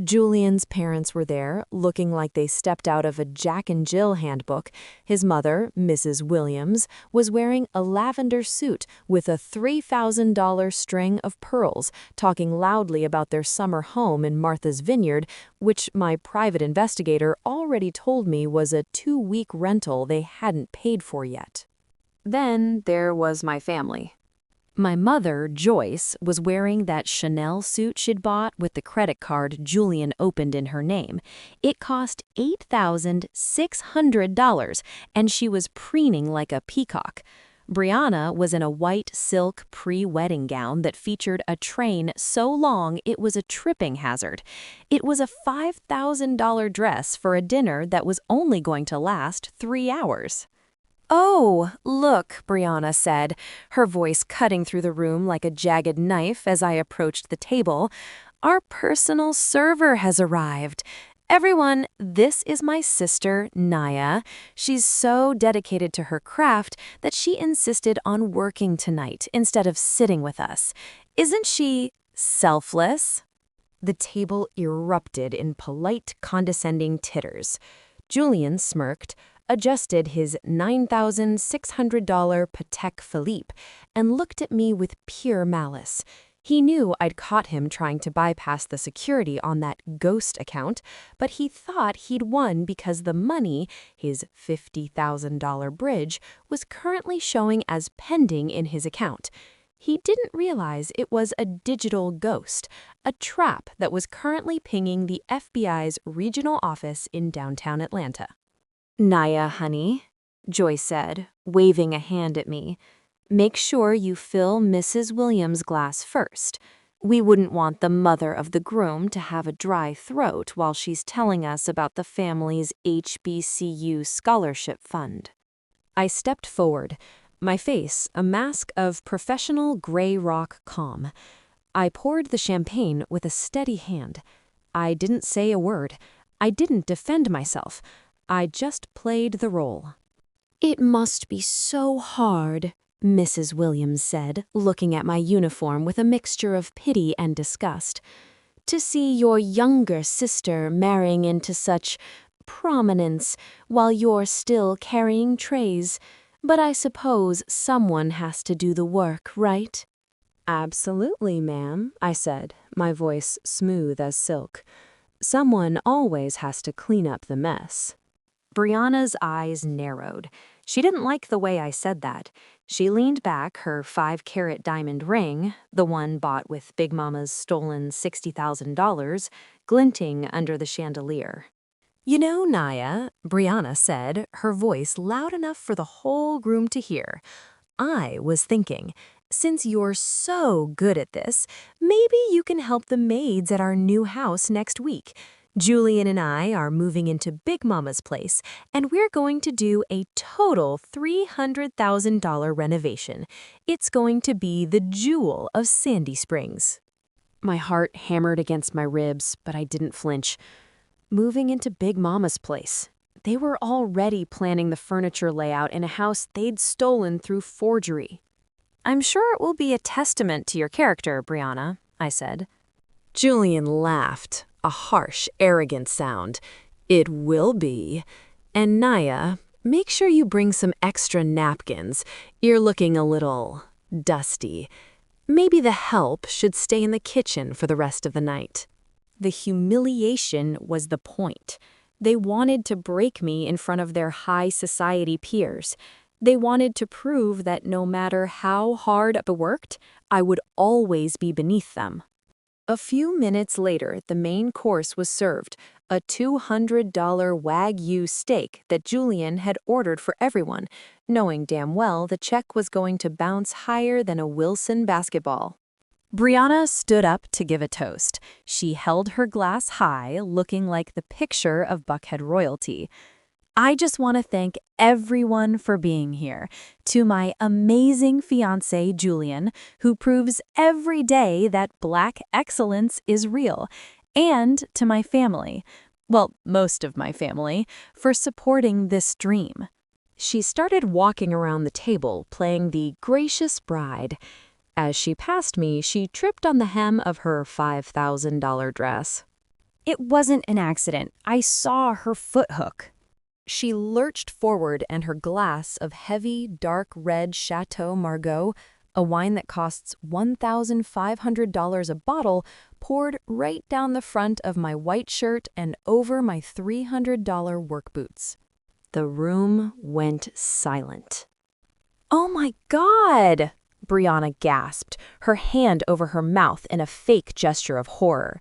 Julian's parents were there, looking like they stepped out of a Jack and Jill handbook. His mother, Mrs. Williams, was wearing a lavender suit with a $3,000 string of pearls, talking loudly about their summer home in Martha's Vineyard, which my private investigator already told me was a 2-week rental they hadn't paid for yet. Then there was my family. My mother, Joyce, was wearing that Chanel suit she'd bought with the credit card Julian opened in her name. It cost $8,600, and she was preening like a peacock. Brianna was in a white silk pre-wedding gown that featured a train so long it was a tripping hazard. It was a $5,000 dress for a dinner that was only going to last 3 hours. "Oh, look," Brianna said, her voice cutting through the room like a jagged knife as I approached the table. "Our personal server has arrived. Everyone, this is my sister, Naya. She's so dedicated to her craft that she insisted on working tonight instead of sitting with us. Isn't she selfless?" The table erupted in polite, condescending titters. Julian smirked, adjusted his $9,600 Patek Philippe, and looked at me with pure malice. He knew I'd caught him trying to bypass the security on that ghost account, but he thought he'd won because the money, his $50,000 bridge, was currently showing as pending in his account. He didn't realize it was a digital ghost, a trap that was currently pinging the FBI's regional office in downtown Atlanta. "Naya, honey," Joyce said, waving a hand at me, "make sure you fill Mrs. Williams' glass first. We wouldn't want the mother of the groom to have a dry throat while she's telling us about the family's HBCU scholarship fund." I stepped forward, my face a mask of professional gray rock calm. I poured the champagne with a steady hand. I didn't say a word. I didn't defend myself. I just played the role. "It must be so hard," Mrs. Williams said, looking at my uniform with a mixture of pity and disgust, "to see your younger sister marrying into such prominence while you're still carrying trays. But I suppose someone has to do the work, right?" "Absolutely, ma'am," I said, my voice smooth as silk. "Someone always has to clean up the mess." Brianna's eyes narrowed. She didn't like the way I said that. She leaned back, her 5-carat diamond ring, the one bought with Big Mama's stolen $60,000, glinting under the chandelier. "You know, Naya," Brianna said, her voice loud enough for the whole room to hear, "I was thinking, since you're so good at this, maybe you can help the maids at our new house next week. Julian and I are moving into Big Mama's place, and we're going to do a total $300,000 renovation. It's going to be the jewel of Sandy Springs." My heart hammered against my ribs, but I didn't flinch. Moving into Big Mama's place. They were already planning the furniture layout in a house they'd stolen through forgery. "I'm sure it will be a testament to your character, Brianna," I said. Julian laughed, a harsh, arrogant sound. "It will be. And Naya, make sure you bring some extra napkins. You're looking a little dusty. Maybe the help should stay in the kitchen for the rest of the night." The humiliation was the point. They wanted to break me in front of their high society peers. They wanted to prove that no matter how hard I worked, I would always be beneath them. A few minutes later, the main course was served, a $200 Wagyu steak that Julian had ordered for everyone, knowing damn well the check was going to bounce higher than a Wilson basketball. Brianna stood up to give a toast. She held her glass high, looking like the picture of Buckhead royalty. I just want to thank everyone for being here. To my amazing fiancé, Julian, who proves every day that Black excellence is real. And to my family, well, most of my family, for supporting this dream. She started walking around the table, playing the gracious bride. As she passed me, she tripped on the hem of her $5,000 dress. It wasn't an accident. I saw her foot hook. She lurched forward and her glass of heavy, dark red Chateau Margaux, a wine that costs $1,500 a bottle, poured right down the front of my white shirt and over my $300 work boots. The room went silent. "Oh my God!" Brianna gasped, her hand over her mouth in a fake gesture of horror.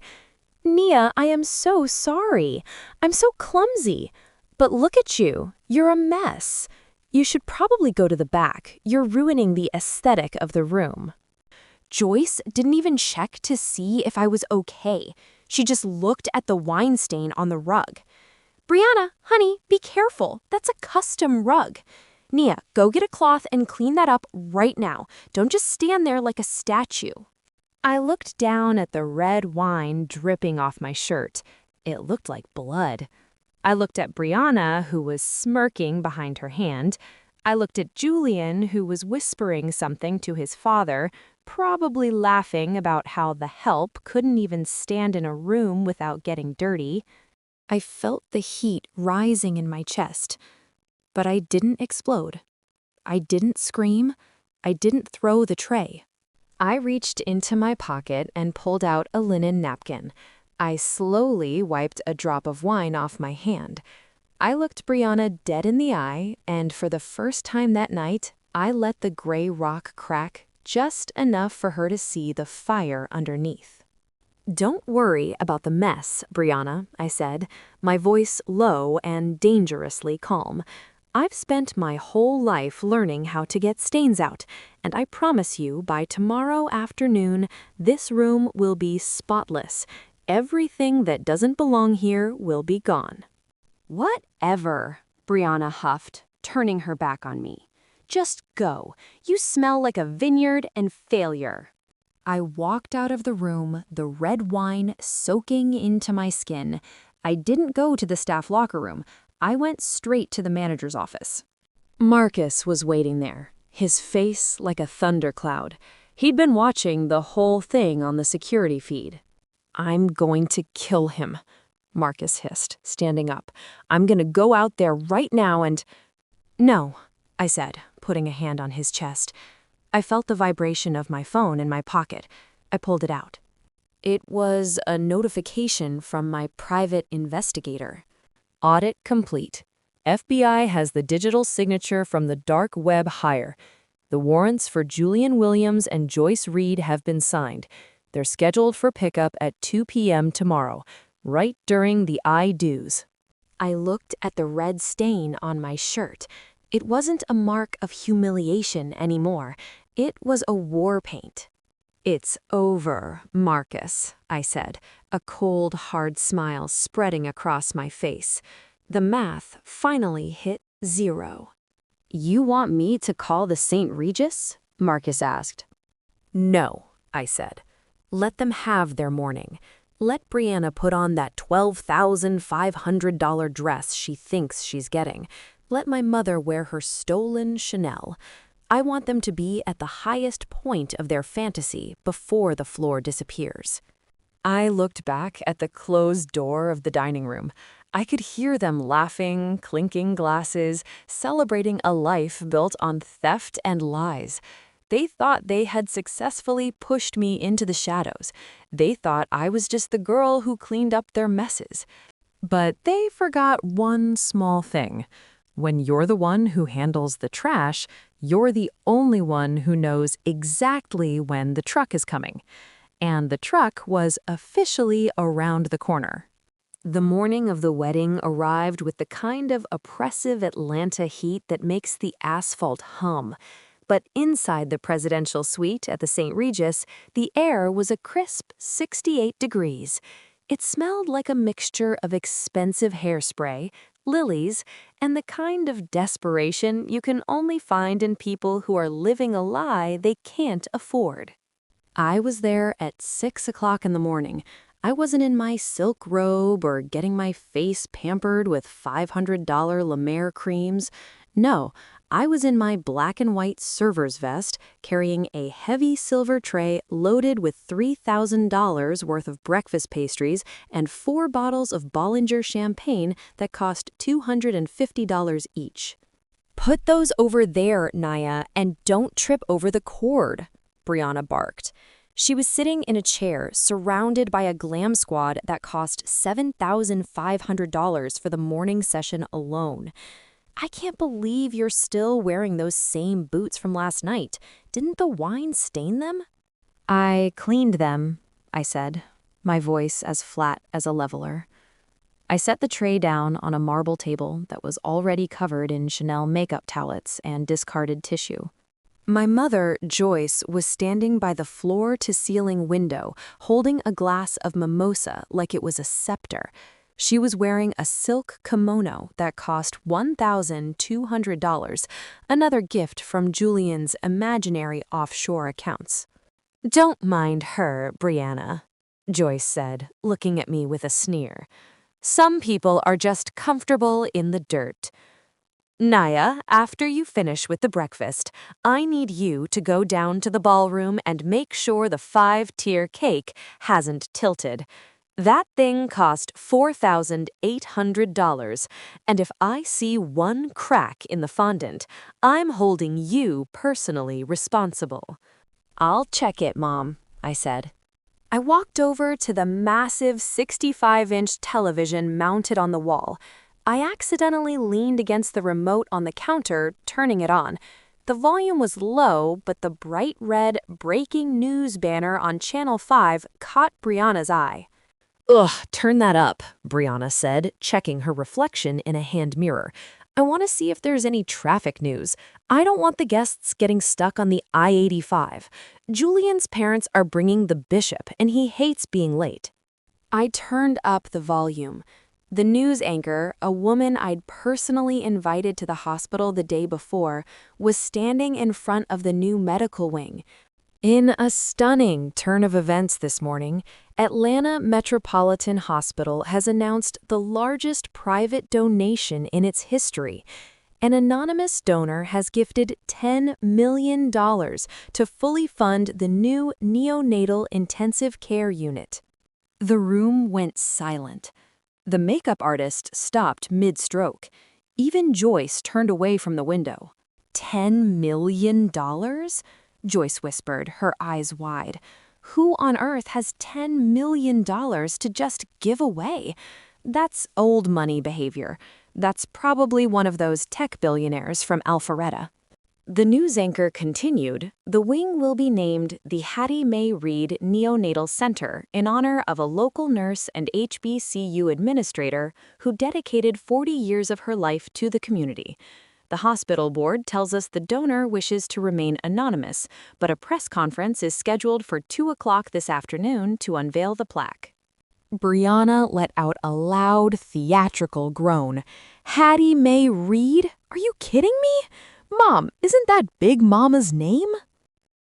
"Nia, I am so sorry. I'm so clumsy. But look at you. You're a mess. You should probably go to the back. You're ruining the aesthetic of the room." Joyce didn't even check to see if I was okay. She just looked at the wine stain on the rug. "Brianna, honey, be careful. That's a custom rug. Nia, go get a cloth and clean that up right now. Don't just stand there like a statue." I looked down at the red wine dripping off my shirt. It looked like blood. I looked at Brianna, who was smirking behind her hand. I looked at Julian, who was whispering something to his father, probably laughing about how the help couldn't even stand in a room without getting dirty. I felt the heat rising in my chest, but I didn't explode. I didn't scream. I didn't throw the tray. I reached into my pocket and pulled out a linen napkin. I slowly wiped a drop of wine off my hand. I looked Brianna dead in the eye, and for the first time that night, I let the gray rock crack just enough for her to see the fire underneath. "Don't worry about the mess, Brianna," I said, my voice low and dangerously calm. "I've spent my whole life learning how to get stains out, and I promise you by tomorrow afternoon, this room will be spotless. Everything that doesn't belong here will be gone." "Whatever," Brianna huffed, turning her back on me. "Just go. You smell like a vineyard and failure." I walked out of the room, the red wine soaking into my skin. I didn't go to the staff locker room. I went straight to the manager's office. Marcus was waiting there, his face like a thundercloud. He'd been watching the whole thing on the security feed. "I'm going to kill him," Marcus hissed, standing up. "I'm going to go out there right now and—" "No," I said, putting a hand on his chest. I felt the vibration of my phone in my pocket. I pulled it out. It was a notification from my private investigator. "Audit complete. FBI has the digital signature from the dark web hire. The warrants for Julian Williams and Joyce Reed have been signed. They're scheduled for pickup at 2 p.m. tomorrow, right during the I do's." I looked at the red stain on my shirt. It wasn't a mark of humiliation anymore. It was a war paint. "It's over, Marcus," I said, a cold, hard smile spreading across my face. The math finally hit 0. "You want me to call the St. Regis?" Marcus asked. "No," I said. "Let them have their morning. Let Brianna put on that $12,500 dress she thinks she's getting. Let my mother wear her stolen Chanel. I want them to be at the highest point of their fantasy before the floor disappears." I looked back at the closed door of the dining room. I could hear them laughing, clinking glasses, celebrating a life built on theft and lies. They thought they had successfully pushed me into the shadows. They thought I was just the girl who cleaned up their messes. But they forgot one small thing. When you're the one who handles the trash, you're the only one who knows exactly when the truck is coming. And the truck was officially around the corner. The morning of the wedding arrived with the kind of oppressive Atlanta heat that makes the asphalt hum. But inside the presidential suite at the St. Regis, the air was a crisp 68 degrees. It smelled like a mixture of expensive hairspray, lilies, and the kind of desperation you can only find in people who are living a lie they can't afford. I was there at 6 o'clock in the morning. I wasn't in my silk robe or getting my face pampered with $500 La Mer creams. No, I was in my black and white server's vest, carrying a heavy silver tray loaded with $3,000 worth of breakfast pastries and 4 bottles of Bollinger champagne that cost $250 each. "Put those over there, Naya, and don't trip over the cord," Brianna barked. She was sitting in a chair, surrounded by a glam squad that cost $7,500 for the morning session alone. "I can't believe you're still wearing those same boots from last night. Didn't the wine stain them?" "I cleaned them," I said, my voice as flat as a leveler. I set the tray down on a marble table that was already covered in Chanel makeup towelettes and discarded tissue. My mother, Joyce, was standing by the floor-to-ceiling window, holding a glass of mimosa like it was a scepter. She was wearing a silk kimono that cost $1,200, another gift from Julian's imaginary offshore accounts. "Don't mind her, Brianna," Joyce said, looking at me with a sneer. "Some people are just comfortable in the dirt. Naya, after you finish with the breakfast, I need you to go down to the ballroom and make sure the 5-tier cake hasn't tilted. That thing cost $4,800, and if I see one crack in the fondant, I'm holding you personally responsible." "I'll check it, Mom," I said. I walked over to the massive 65-inch television mounted on the wall. I accidentally leaned against the remote on the counter, turning it on. The volume was low, but the bright red breaking news banner on Channel 5 caught Brianna's eye. "Ugh, turn that up," Brianna said, checking her reflection in a hand mirror. "I want to see if there's any traffic news. I don't want the guests getting stuck on the I-85. Julian's parents are bringing the bishop, and he hates being late." I turned up the volume. The news anchor, a woman I'd personally invited to the hospital the day before, was standing in front of the new medical wing. In a stunning turn of events this morning, Atlanta Metropolitan Hospital has announced the largest private donation in its history. An anonymous donor has gifted $10 million to fully fund the new neonatal intensive care unit. The room went silent. The makeup artist stopped mid-stroke. Even Joyce turned away from the window. $10 million? Joyce whispered, her eyes wide. Who on earth has $10 million to just give away? That's old money behavior. That's probably one of those tech billionaires from Alpharetta. The news anchor continued, "The wing will be named the Hattie Mae Reid Neonatal Center in honor of a local nurse and HBCU administrator who dedicated 40 years of her life to the community. The hospital board tells us the donor wishes to remain anonymous, but a press conference is scheduled for 2 o'clock this afternoon to unveil the plaque." Brianna let out a loud, theatrical groan. "Hattie Mae Reid? Are you kidding me? Mom, isn't that Big Mama's name?"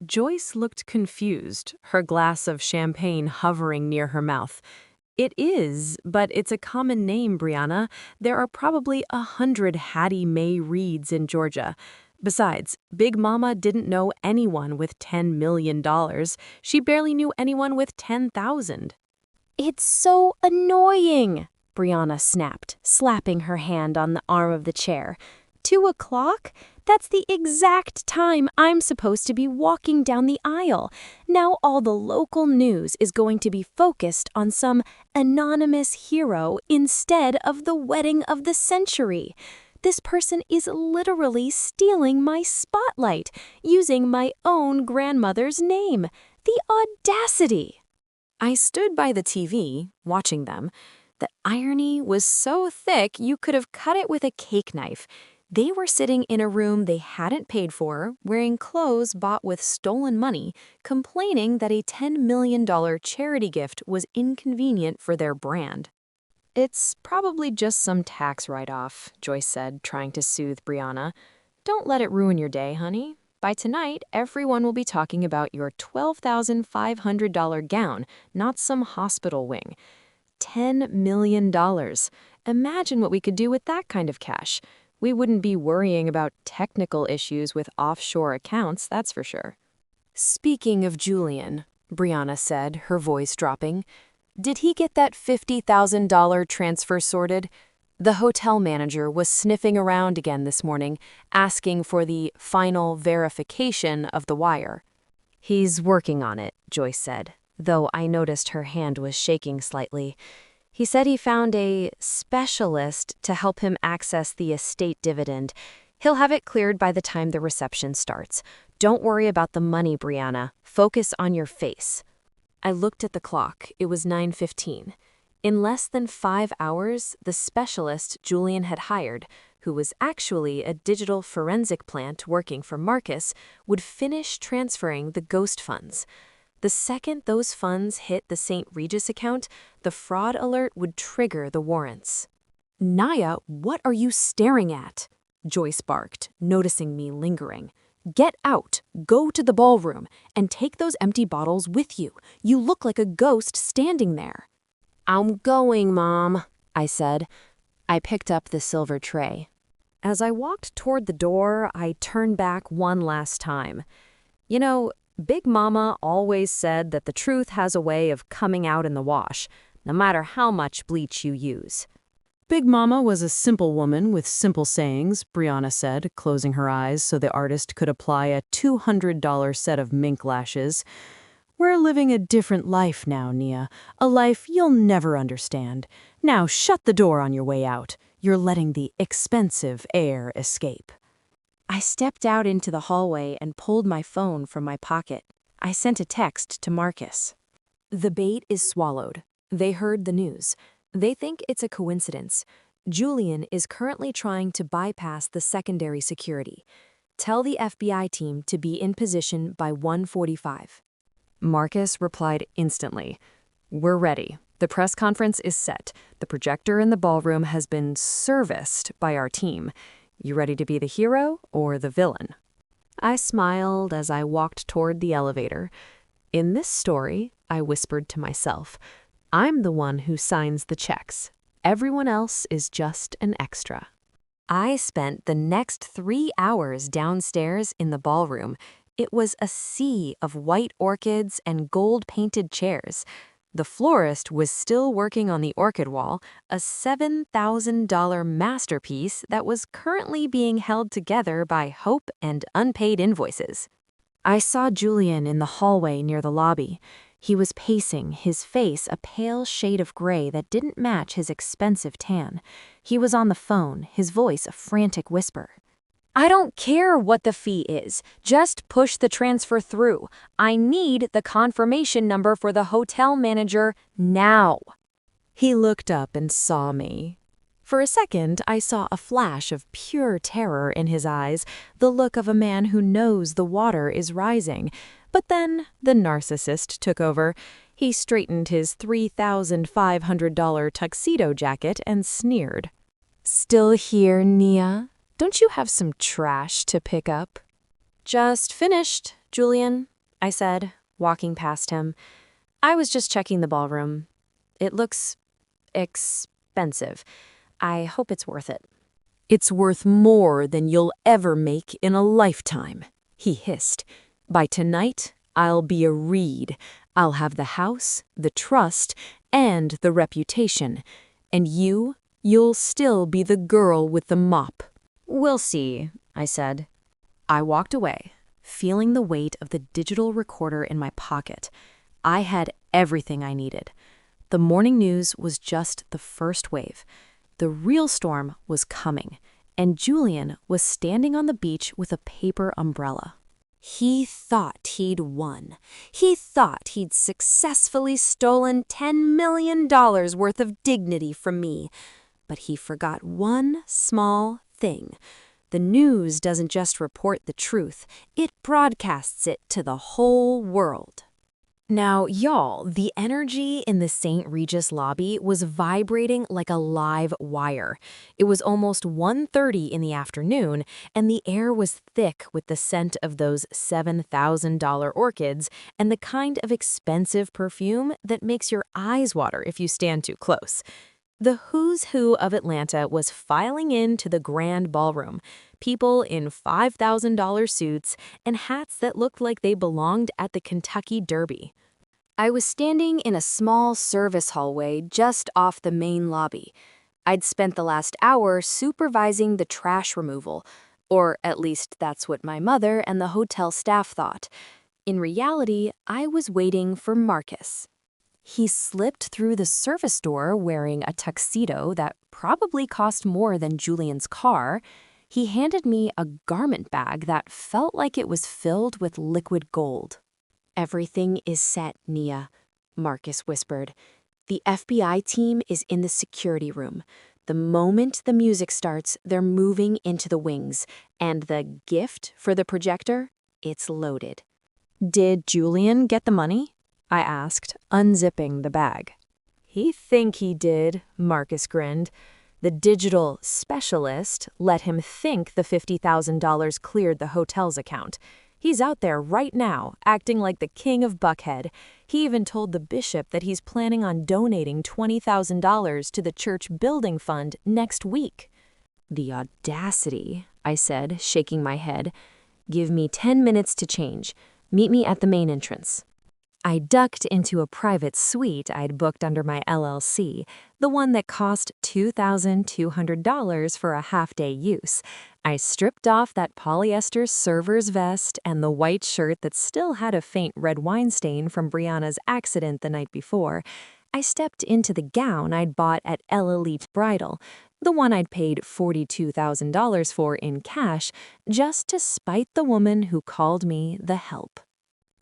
Joyce looked confused, her glass of champagne hovering near her mouth. "It is, but it's a common name, Brianna. There are probably 100 Hattie Mae Reids in Georgia. Besides, Big Mama didn't know anyone with $10 million. She barely knew anyone with 10,000. "It's so annoying," Brianna snapped, slapping her hand on the arm of the chair. 2 o'clock? That's the exact time I'm supposed to be walking down the aisle. Now all the local news is going to be focused on some anonymous hero instead of the wedding of the century. This person is literally stealing my spotlight, using my own grandmother's name. The audacity! I stood by the TV, watching them. The irony was so thick you could have cut it with a cake knife. They were sitting in a room they hadn't paid for, wearing clothes bought with stolen money, complaining that a $10 million charity gift was inconvenient for their brand. It's probably just some tax write-off, Joyce said, trying to soothe Brianna. Don't let it ruin your day, honey. By tonight, everyone will be talking about your $12,500 gown, not some hospital wing. $10 million. Imagine what we could do with that kind of cash. We wouldn't be worrying about technical issues with offshore accounts, that's for sure. Speaking of Julian, Brianna said, her voice dropping, did he get that $50,000 transfer sorted? The hotel manager was sniffing around again this morning, asking for the final verification of the wire. He's working on it, Joyce said, though I noticed her hand was shaking slightly. He said he found a specialist to help him access the estate dividend. He'll have it cleared by the time the reception starts. Don't worry about the money, Brianna. Focus on your face. I looked at the clock. It was 9:15. In less than 5 hours, the specialist Julian had hired, who was actually a digital forensic plant working for Marcus, would finish transferring the ghost funds. The second those funds hit the St. Regis account, the fraud alert would trigger the warrants. Naya, what are you staring at? Joyce barked, noticing me lingering. Get out, go to the ballroom, and take those empty bottles with you. You look like a ghost standing there. I'm going, Mom, I said. I picked up the silver tray. As I walked toward the door, I turned back one last time. You know, Big Mama always said that the truth has a way of coming out in the wash, no matter how much bleach you use. Big Mama was a simple woman with simple sayings, Brianna said, closing her eyes so the artist could apply a $200 set of mink lashes. We're living a different life now, Nia, a life you'll never understand. Now shut the door on your way out. You're letting the expensive air escape. I stepped out into the hallway and pulled my phone from my pocket. I sent a text to Marcus. The bait is swallowed. They heard the news. They think it's a coincidence. Julian is currently trying to bypass the secondary security. Tell the FBI team to be in position by 1:45. Marcus replied instantly. We're ready. The press conference is set. The projector in the ballroom has been serviced by our team. You ready to be the hero or the villain? I smiled as I walked toward the elevator. In this story, I whispered to myself, I'm the one who signs the checks. Everyone else is just an extra. I spent the next 3 hours downstairs in the ballroom. It was a sea of white orchids and gold-painted chairs. The florist was still working on the orchid wall, a $7,000 masterpiece that was currently being held together by hope and unpaid invoices. I saw Julian in the hallway near the lobby. He was pacing, his face a pale shade of gray that didn't match his expensive tan. He was on the phone, his voice a frantic whisper. I don't care what the fee is. Just push the transfer through. I need the confirmation number for the hotel manager now. He looked up and saw me. For a second, I saw a flash of pure terror in his eyes, the look of a man who knows the water is rising. But then the narcissist took over. He straightened his $3,500 tuxedo jacket and sneered. Still here, Nia? Don't you have some trash to pick up? Just finished, Julian, I said, walking past him. I was just checking the ballroom. It looks expensive. I hope it's worth it. It's worth more than you'll ever make in a lifetime, he hissed. By tonight, I'll be a Reed. I'll have the house, the trust, and the reputation. And you'll still be the girl with the mop. We'll see, I said. I walked away, feeling the weight of the digital recorder in my pocket. I had everything I needed. The morning news was just the first wave. The real storm was coming, and Julian was standing on the beach with a paper umbrella. He thought he'd won. He thought he'd successfully stolen $10 million worth of dignity from me. But he forgot one small thing. The news doesn't just report the truth, it broadcasts it to the whole world. Now, y'all, the energy in the St. Regis lobby was vibrating like a live wire. It was almost 1:30 in the afternoon, and the air was thick with the scent of those $7,000 orchids and the kind of expensive perfume that makes your eyes water if you stand too close. The who's who of Atlanta was filing into the grand ballroom, people in $5,000 suits and hats that looked like they belonged at the Kentucky Derby. I was standing in a small service hallway just off the main lobby. I'd spent the last hour supervising the trash removal, or at least that's what my mother and the hotel staff thought. In reality, I was waiting for Marcus. He slipped through the service door wearing a tuxedo that probably cost more than Julian's car. He handed me a garment bag that felt like it was filled with liquid gold. "Everything is set, Nia," Marcus whispered. "The FBI team is in the security room. The moment the music starts, they're moving into the wings. And the gift for the projector? It's loaded." Did Julian get the money? I asked, unzipping the bag. "He think he did," Marcus grinned. "The digital specialist let him think the $50,000 cleared the hotel's account. He's out there right now, acting like the king of Buckhead. He even told the bishop that he's planning on donating $20,000 to the church building fund next week." "The audacity," I said, shaking my head. "Give me 10 minutes to change. Meet me at the main entrance." I ducked into a private suite I'd booked under my LLC, the one that cost $2,200 for a half-day use. I stripped off that polyester server's vest and the white shirt that still had a faint red wine stain from Brianna's accident the night before. I stepped into the gown I'd bought at El Elite Bridal, the one I'd paid $42,000 for in cash, just to spite the woman who called me the help.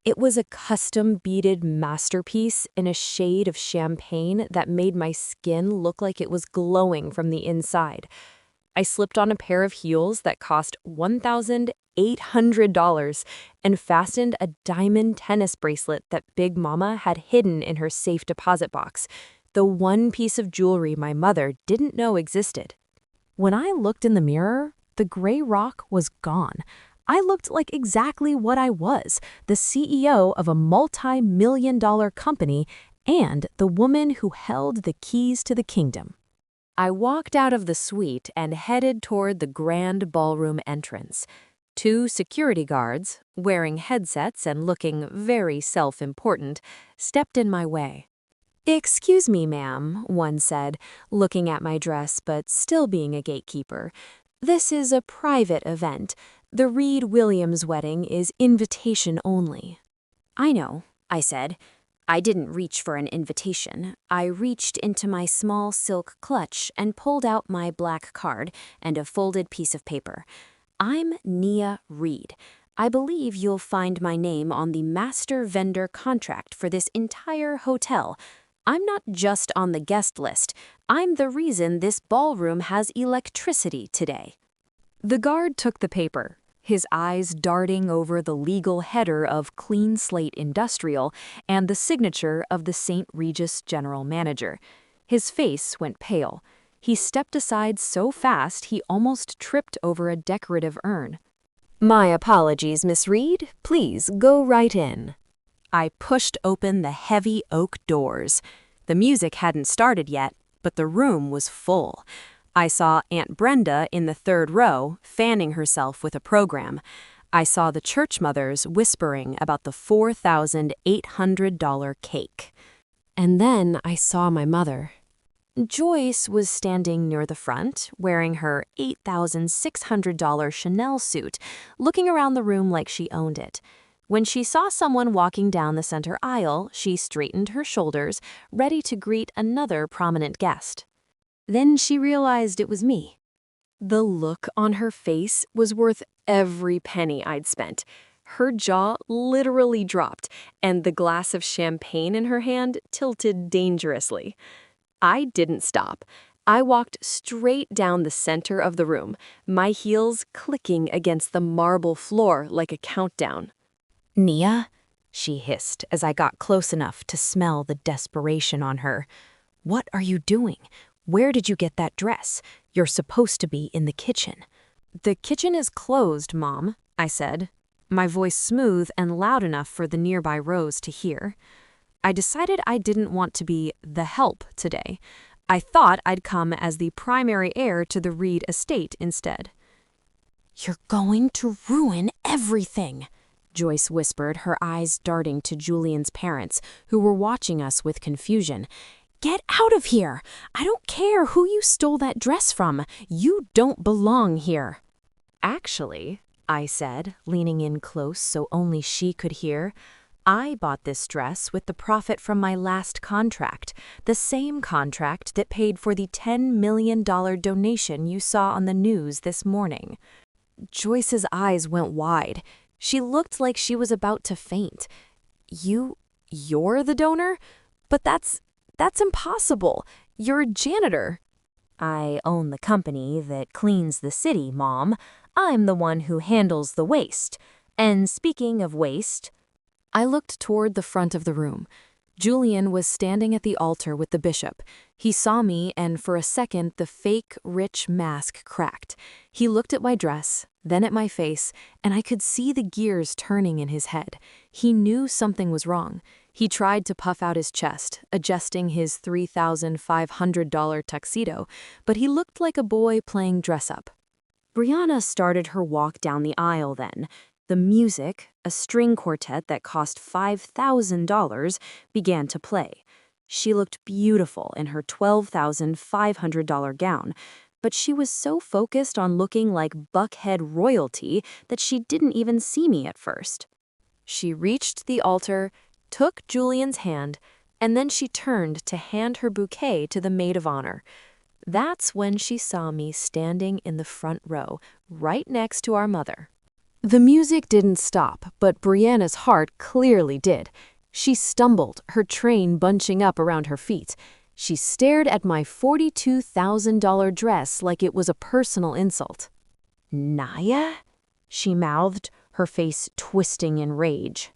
It was a custom-beaded masterpiece in a shade of champagne that made my skin look like it was glowing from the inside. I slipped on a pair of heels that cost $1,800 and fastened a diamond tennis bracelet that Big Mama had hidden in her safe deposit box, the one piece of jewelry my mother didn't know existed. When I looked in the mirror, the gray rock was gone. I looked like exactly what I was, the CEO of a multi-million-dollar company and the woman who held the keys to the kingdom. I walked out of the suite and headed toward the grand ballroom entrance. 2 security guards, wearing headsets and looking very self-important, stepped in my way. "Excuse me, ma'am," one said, looking at my dress but still being a gatekeeper. "This is a private event. The Reed-Williams wedding is invitation only." "I know," I said. I didn't reach for an invitation. I reached into my small silk clutch and pulled out my black card and a folded piece of paper. "I'm Nia Reed. I believe you'll find my name on the master vendor contract for this entire hotel. I'm not just on the guest list. I'm the reason this ballroom has electricity today." The guard took the paper, his eyes darting over the legal header of Clean Slate Industrial and the signature of the St. Regis general manager. His face went pale. He stepped aside so fast he almost tripped over a decorative urn. "My apologies, Miss Reed. Please go right in." I pushed open the heavy oak doors. The music hadn't started yet, but the room was full. I saw Aunt Brenda in the 3rd row, fanning herself with a program. I saw the church mothers whispering about the $4,800 cake. And then I saw my mother. Joyce was standing near the front, wearing her $8,600 Chanel suit, looking around the room like she owned it. When she saw someone walking down the center aisle, she straightened her shoulders, ready to greet another prominent guest. Then she realized it was me. The look on her face was worth every penny I'd spent. Her jaw literally dropped, and the glass of champagne in her hand tilted dangerously. I didn't stop. I walked straight down the center of the room, my heels clicking against the marble floor like a countdown. "Nia, she hissed as I got close enough to smell the desperation on her. "What are you doing? Where did you get that dress? You're supposed to be in the kitchen." "The kitchen is closed, Mom," I said, my voice smooth and loud enough for the nearby rows to hear. I decided I didn't want to be the help today. I thought I'd come as the primary heir to the Reed estate instead. "You're going to ruin everything," Joyce whispered, her eyes darting to Julian's parents, who were watching us with confusion. "Get out of here! I don't care who you stole that dress from. You don't belong here." "Actually," I said, leaning in close so only she could hear, "I bought this dress with the profit from my last contract, the same contract that paid for the $10 million donation you saw on the news this morning." Joyce's eyes went wide. She looked like she was about to faint. You're the donor? But that's impossible. You're a janitor." "I own the company that cleans the city, Mom. I'm the one who handles the waste. And speaking of waste..." I looked toward the front of the room. Julian was standing at the altar with the bishop. He saw me, and for a second the fake, rich mask cracked. He looked at my dress, then at my face, and I could see the gears turning in his head. He knew something was wrong. He tried to puff out his chest, adjusting his $3,500 tuxedo, but he looked like a boy playing dress-up. Brianna started her walk down the aisle then. The music, a string quartet that cost $5,000, began to play. She looked beautiful in her $12,500 gown, but she was so focused on looking like Buckhead royalty that she didn't even see me at first. She reached the altar, took Julian's hand, and then she turned to hand her bouquet to the maid of honor. That's when she saw me standing in the front row, right next to our mother. The music didn't stop, but Brianna's heart clearly did. She stumbled, her train bunching up around her feet. She stared at my $42,000 dress like it was a personal insult. "Naya?" she mouthed, her face twisting in rage.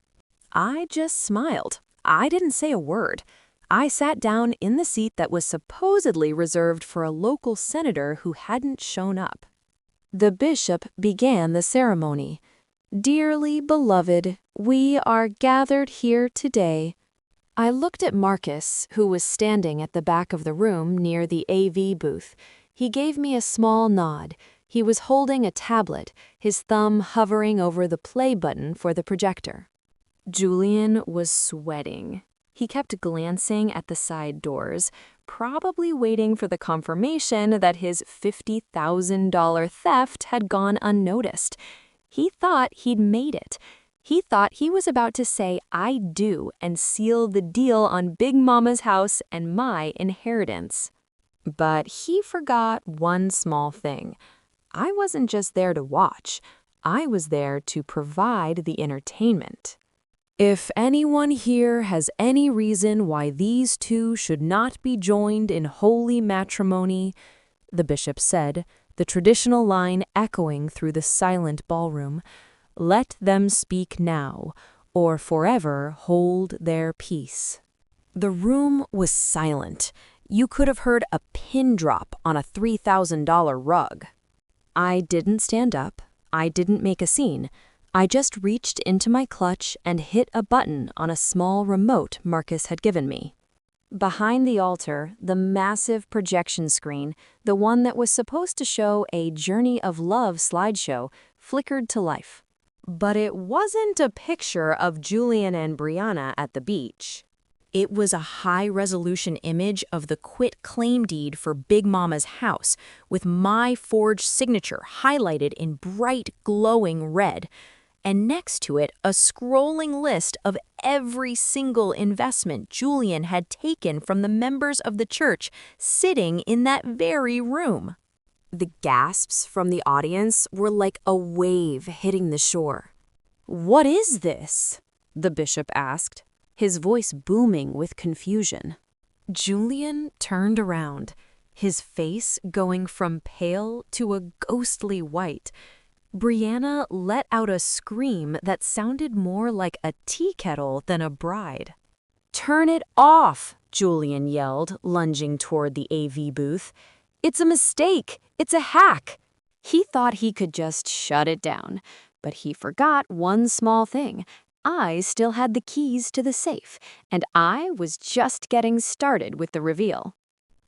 I just smiled. I didn't say a word. I sat down in the seat that was supposedly reserved for a local senator who hadn't shown up. The bishop began the ceremony. "Dearly beloved, we are gathered here today." I looked at Marcus, who was standing at the back of the room near the AV booth. He gave me a small nod. He was holding a tablet, his thumb hovering over the play button for the projector. Julian was sweating. He kept glancing at the side doors, probably waiting for the confirmation that his $50,000 theft had gone unnoticed. He thought he'd made it. He thought he was about to say "I do" and seal the deal on Big Mama's house and my inheritance. But he forgot one small thing. I wasn't just there to watch. I was there to provide the entertainment. "If anyone here has any reason why these two should not be joined in holy matrimony," the bishop said, the traditional line echoing through the silent ballroom, "let them speak now, or forever hold their peace." The room was silent. You could have heard a pin drop on a $3,000 rug. I didn't stand up. I didn't make a scene. I just reached into my clutch and hit a button on a small remote Marcus had given me. Behind the altar, the massive projection screen, the one that was supposed to show a Journey of Love slideshow, flickered to life. But it wasn't a picture of Julian and Brianna at the beach. It was a high-resolution image of the quit-claim deed for Big Mama's house, with my forged signature highlighted in bright, glowing red. And next to it, a scrolling list of every single investment Julian had taken from the members of the church sitting in that very room. The gasps from the audience were like a wave hitting the shore. "What is this?" the bishop asked, his voice booming with confusion. Julian turned around, his face going from pale to a ghostly white. Brianna let out a scream that sounded more like a tea kettle than a bride. "Turn it off!" Julian yelled, lunging toward the AV booth. "It's a mistake! It's a hack!" He thought he could just shut it down, but he forgot one small thing. I still had the keys to the safe, and I was just getting started with the reveal.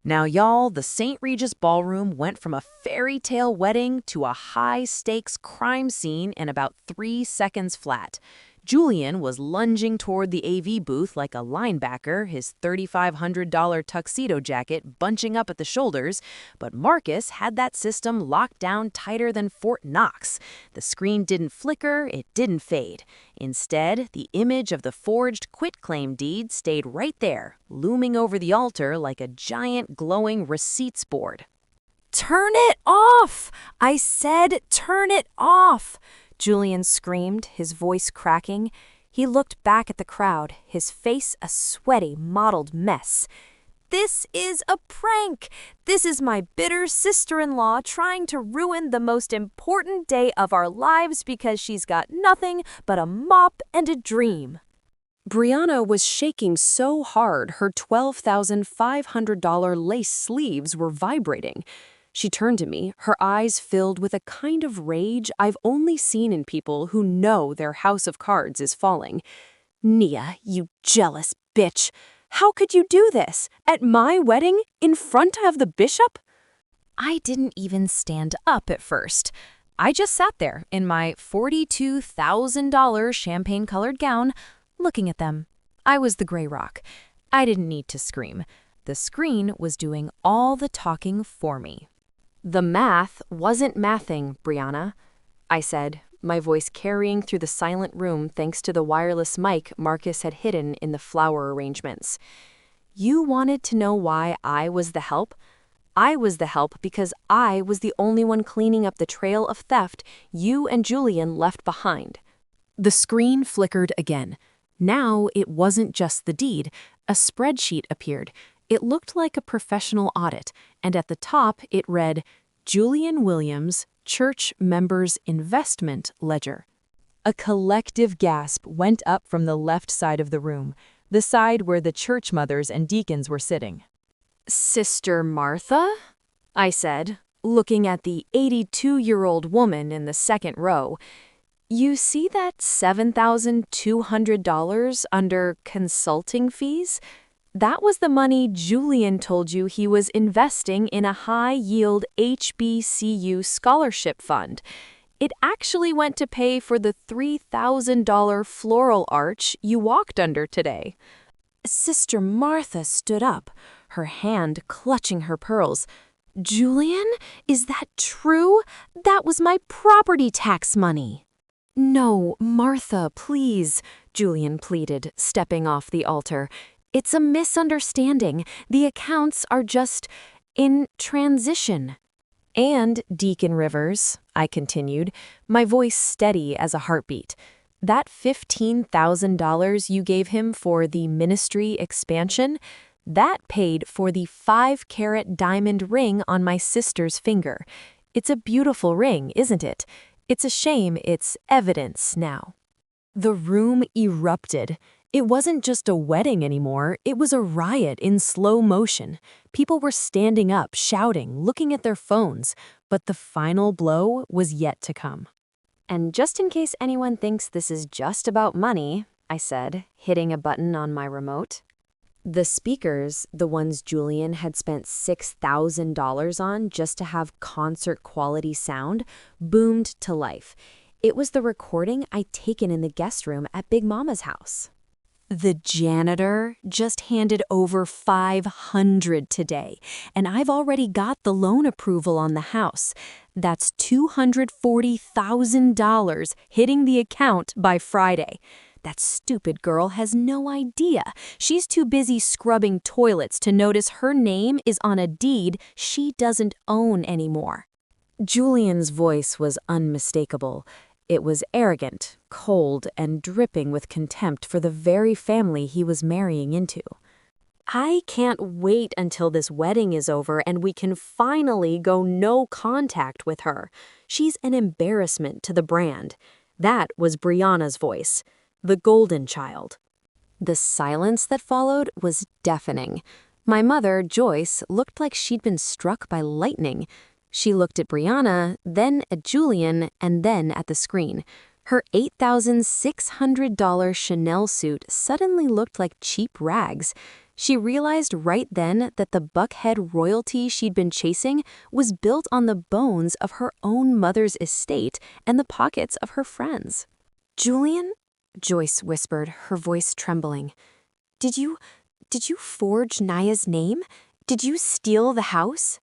Now, y'all, the St. Regis Ballroom went from a fairy tale wedding to a high-stakes crime scene in about 3 seconds flat. Julian was lunging toward the AV booth like a linebacker, his $3,500 tuxedo jacket bunching up at the shoulders, but Marcus had that system locked down tighter than Fort Knox. The screen didn't flicker, it didn't fade. Instead, the image of the forged quitclaim deed stayed right there, looming over the altar like a giant glowing receipts board. "Turn it off! I said turn it off!" Julian screamed, his voice cracking. He looked back at the crowd, his face a sweaty, mottled mess. "This is a prank! This is my bitter sister-in-law trying to ruin the most important day of our lives because she's got nothing but a mop and a dream." Brianna was shaking so hard her $12,500 lace sleeves were vibrating. She turned to me, her eyes filled with a kind of rage I've only seen in people who know their house of cards is falling. "Nia, you jealous bitch! How could you do this? At my wedding? In front of the bishop?" I didn't even stand up at first. I just sat there in my $42,000 champagne-colored gown, looking at them. I was the gray rock. I didn't need to scream. The screen was doing all the talking for me. "The math wasn't mathing, Brianna," I said, my voice carrying through the silent room thanks to the wireless mic Marcus had hidden in the flower arrangements. "You wanted to know why I was the help? I was the help because I was the only one cleaning up the trail of theft you and Julian left behind." The screen flickered again. Now it wasn't just the deed. A spreadsheet appeared. It looked like a professional audit, and at the top it read, "Julian Williams, Church Members Investment Ledger." A collective gasp went up from the left side of the room, the side where the church mothers and deacons were sitting. "Sister Martha?" I said, looking at the 82-year-old woman in the second row. "You see that $7,200 under consulting fees? That was the money Julian told you he was investing in a high-yield HBCU scholarship fund. It actually went to pay for the $3,000 floral arch you walked under today." Sister Martha stood up, her hand clutching her pearls. "Julian, is that true? That was my property tax money." "No, Martha, please," Julian pleaded, stepping off the altar. "It's a misunderstanding. The accounts are just in transition." "And, Deacon Rivers," I continued, my voice steady as a heartbeat, "that $15,000 you gave him for the ministry expansion, that paid for the 5-carat diamond ring on my sister's finger. It's a beautiful ring, isn't it? It's a shame it's evidence now." The room erupted. It wasn't just a wedding anymore, it was a riot in slow motion. People were standing up, shouting, looking at their phones, but the final blow was yet to come. "And just in case anyone thinks this is just about money," I said, hitting a button on my remote. The speakers, the ones Julian had spent $6,000 on just to have concert-quality sound, boomed to life. It was the recording I'd taken in the guest room at Big Mama's house. "The janitor just handed over $500 today, and I've already got the loan approval on the house. That's $240,000 hitting the account by Friday. That stupid girl has no idea. She's too busy scrubbing toilets to notice her name is on a deed she doesn't own anymore." Julian's voice was unmistakable. It was arrogant, cold, and dripping with contempt for the very family he was marrying into. I can't wait until this wedding is over and we can finally go no contact with her. She's an embarrassment to the brand. That was Brianna's voice, the golden child. The silence that followed was deafening. My mother, Joyce, looked like she'd been struck by lightning. She looked at Brianna, then at Julian, and then at the screen. Her $8,600 Chanel suit suddenly looked like cheap rags. She realized right then that the Buckhead royalty she'd been chasing was built on the bones of her own mother's estate and the pockets of her friends. "Julian?" Joyce whispered, her voice trembling. Did you forge Naya's name? Did you steal the house?"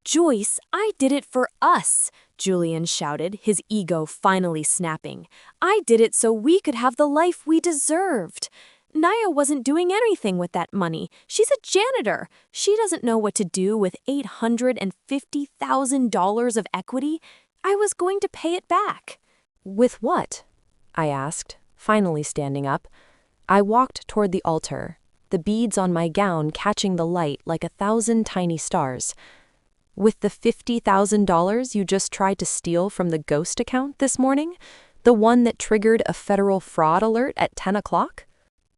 "Joyce, I did it for us," Julian shouted, his ego finally snapping. "I did it so we could have the life we deserved. Naya wasn't doing anything with that money. She's a janitor. She doesn't know what to do with $850,000 of equity. I was going to pay it back." "With what?" I asked, finally standing up. I walked toward the altar, the beads on my gown catching the light like 1,000 tiny stars. "With the $50,000 you just tried to steal from the ghost account this morning? The one that triggered a federal fraud alert at 10 o'clock?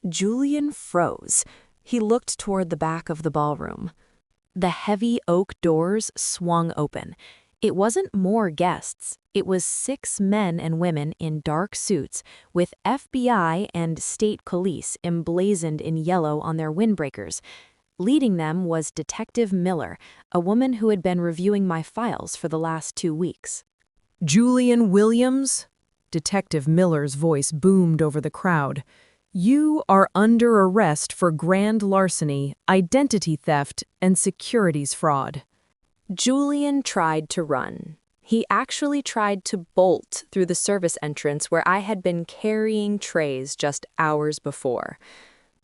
Julian froze. He looked toward the back of the ballroom. The heavy oak doors swung open. It wasn't more guests. It was 6 men and women in dark suits with FBI and state police emblazoned in yellow on their windbreakers. Leading them was Detective Miller, a woman who had been reviewing my files for the last 2 weeks. "Julian Williams?" Detective Miller's voice boomed over the crowd. "You are under arrest for grand larceny, identity theft, and securities fraud." Julian tried to run. He actually tried to bolt through the service entrance where I had been carrying trays just hours before.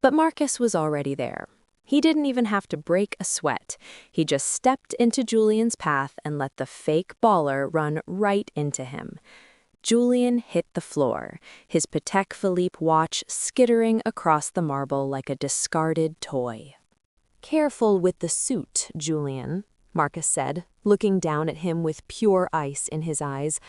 But Marcus was already there. He didn't even have to break a sweat. He just stepped into Julian's path and let the fake baller run right into him. Julian hit the floor, his Patek Philippe watch skittering across the marble like a discarded toy. "Careful with the suit, Julian," Marcus said, looking down at him with pure ice in his eyes.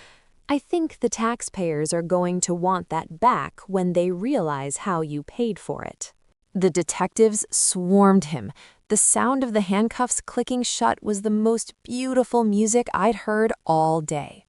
"I think the taxpayers are going to want that back when they realize how you paid for it." The detectives swarmed him. The sound of the handcuffs clicking shut was the most beautiful music I'd heard all day.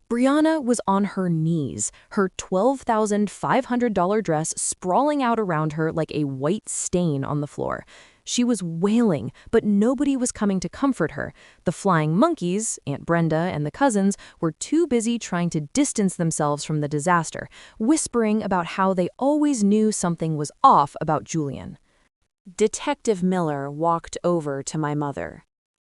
Brianna was on her knees, her $12,500 dress sprawling out around her like a white stain on the floor. She was wailing, but nobody was coming to comfort her. The flying monkeys, Aunt Brenda and the cousins, were too busy trying to distance themselves from the disaster, whispering about how they always knew something was off about Julian. Detective Miller walked over to my mother.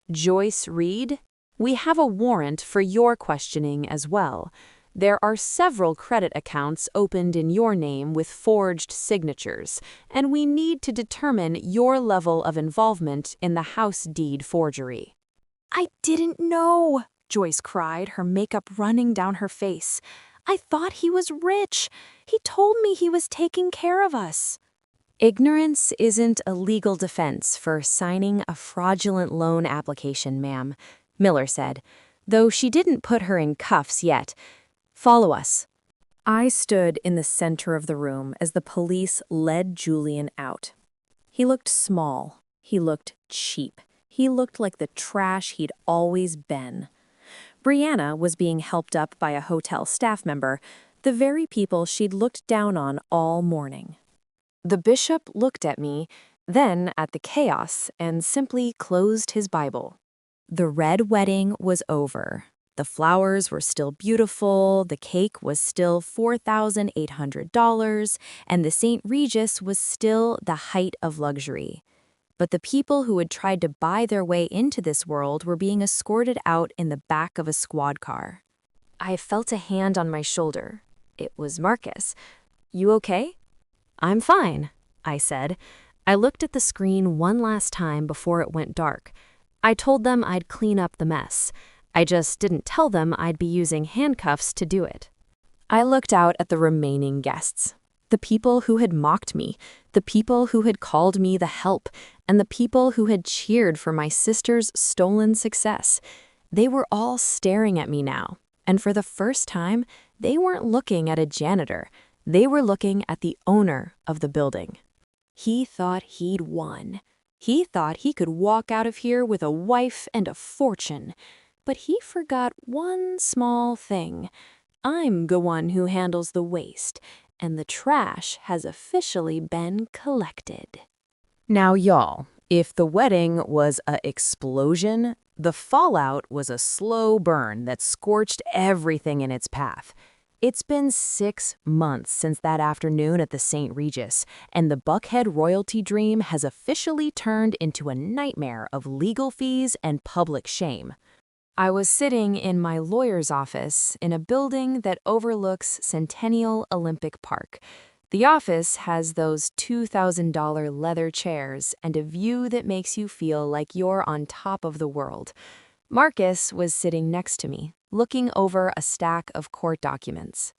"Joyce Reed? We have a warrant for your questioning as well. There are several credit accounts opened in your name with forged signatures, and we need to determine your level of involvement in the house deed forgery." "I didn't know," Joyce cried, her makeup running down her face. "I thought he was rich. He told me he was taking care of us." "Ignorance isn't a legal defense for signing a fraudulent loan application, ma'am," Miller said, though she didn't put her in cuffs yet. "Follow us." I stood in the center of the room as the police led Julian out. He looked small. He looked cheap. He looked like the trash he'd always been. Brianna was being helped up by a hotel staff member, the very people she'd looked down on all morning. The bishop looked at me, then at the chaos, and simply closed his Bible. The red wedding was over. The flowers were still beautiful, the cake was still $4,800, and the St. Regis was still the height of luxury. But the people who had tried to buy their way into this world were being escorted out in the back of a squad car. I felt a hand on my shoulder. It was Marcus. "You okay?" "I'm fine," I said. I looked at the screen one last time before it went dark. I told them I'd clean up the mess. I just didn't tell them I'd be using handcuffs to do it. I looked out at the remaining guests. The people who had mocked me, the people who had called me the help, and the people who had cheered for my sister's stolen success. They were all staring at me now, and for the first time, they weren't looking at a janitor. They were looking at the owner of the building. He thought he'd won. He thought he could walk out of here with a wife and a fortune. But he forgot one small thing. I'm the one who handles the waste, and the trash has officially been collected. Now, y'all, if the wedding was an explosion, the fallout was a slow burn that scorched everything in its path. It's been 6 months since that afternoon at the St. Regis, and the Buckhead royalty dream has officially turned into a nightmare of legal fees and public shame. I was sitting in my lawyer's office in a building that overlooks Centennial Olympic Park. The office has those $2,000 leather chairs and a view that makes you feel like you're on top of the world. Marcus was sitting next to me, looking over a stack of court documents.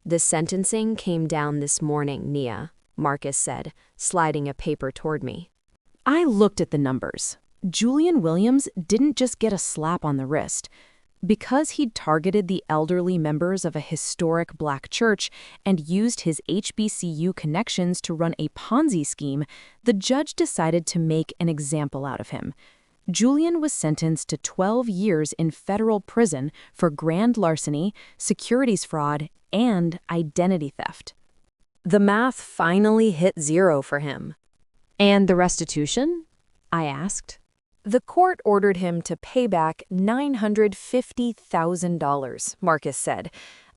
The sentencing came down this morning, Nia, Marcus said, sliding a paper toward me. I looked at the numbers. Julian Williams didn't just get a slap on the wrist. Because he'd targeted the elderly members of a historic black church and used his HBCU connections to run a Ponzi scheme, the judge decided to make an example out of him. Julian was sentenced to 12 years in federal prison for grand larceny, securities fraud, and identity theft. The math finally hit zero for him. And the restitution? I asked. The court ordered him to pay back $950,000, Marcus said.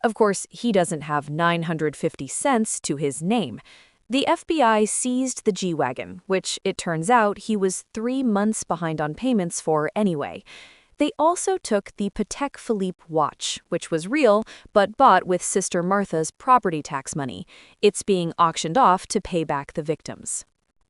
Of course, he doesn't have 950 cents to his name. The FBI seized the G-Wagon, which, it turns out, he was 3 months behind on payments for anyway. They also took the Patek Philippe watch, which was real, but bought with Sister Martha's property tax money. It's being auctioned off to pay back the victims.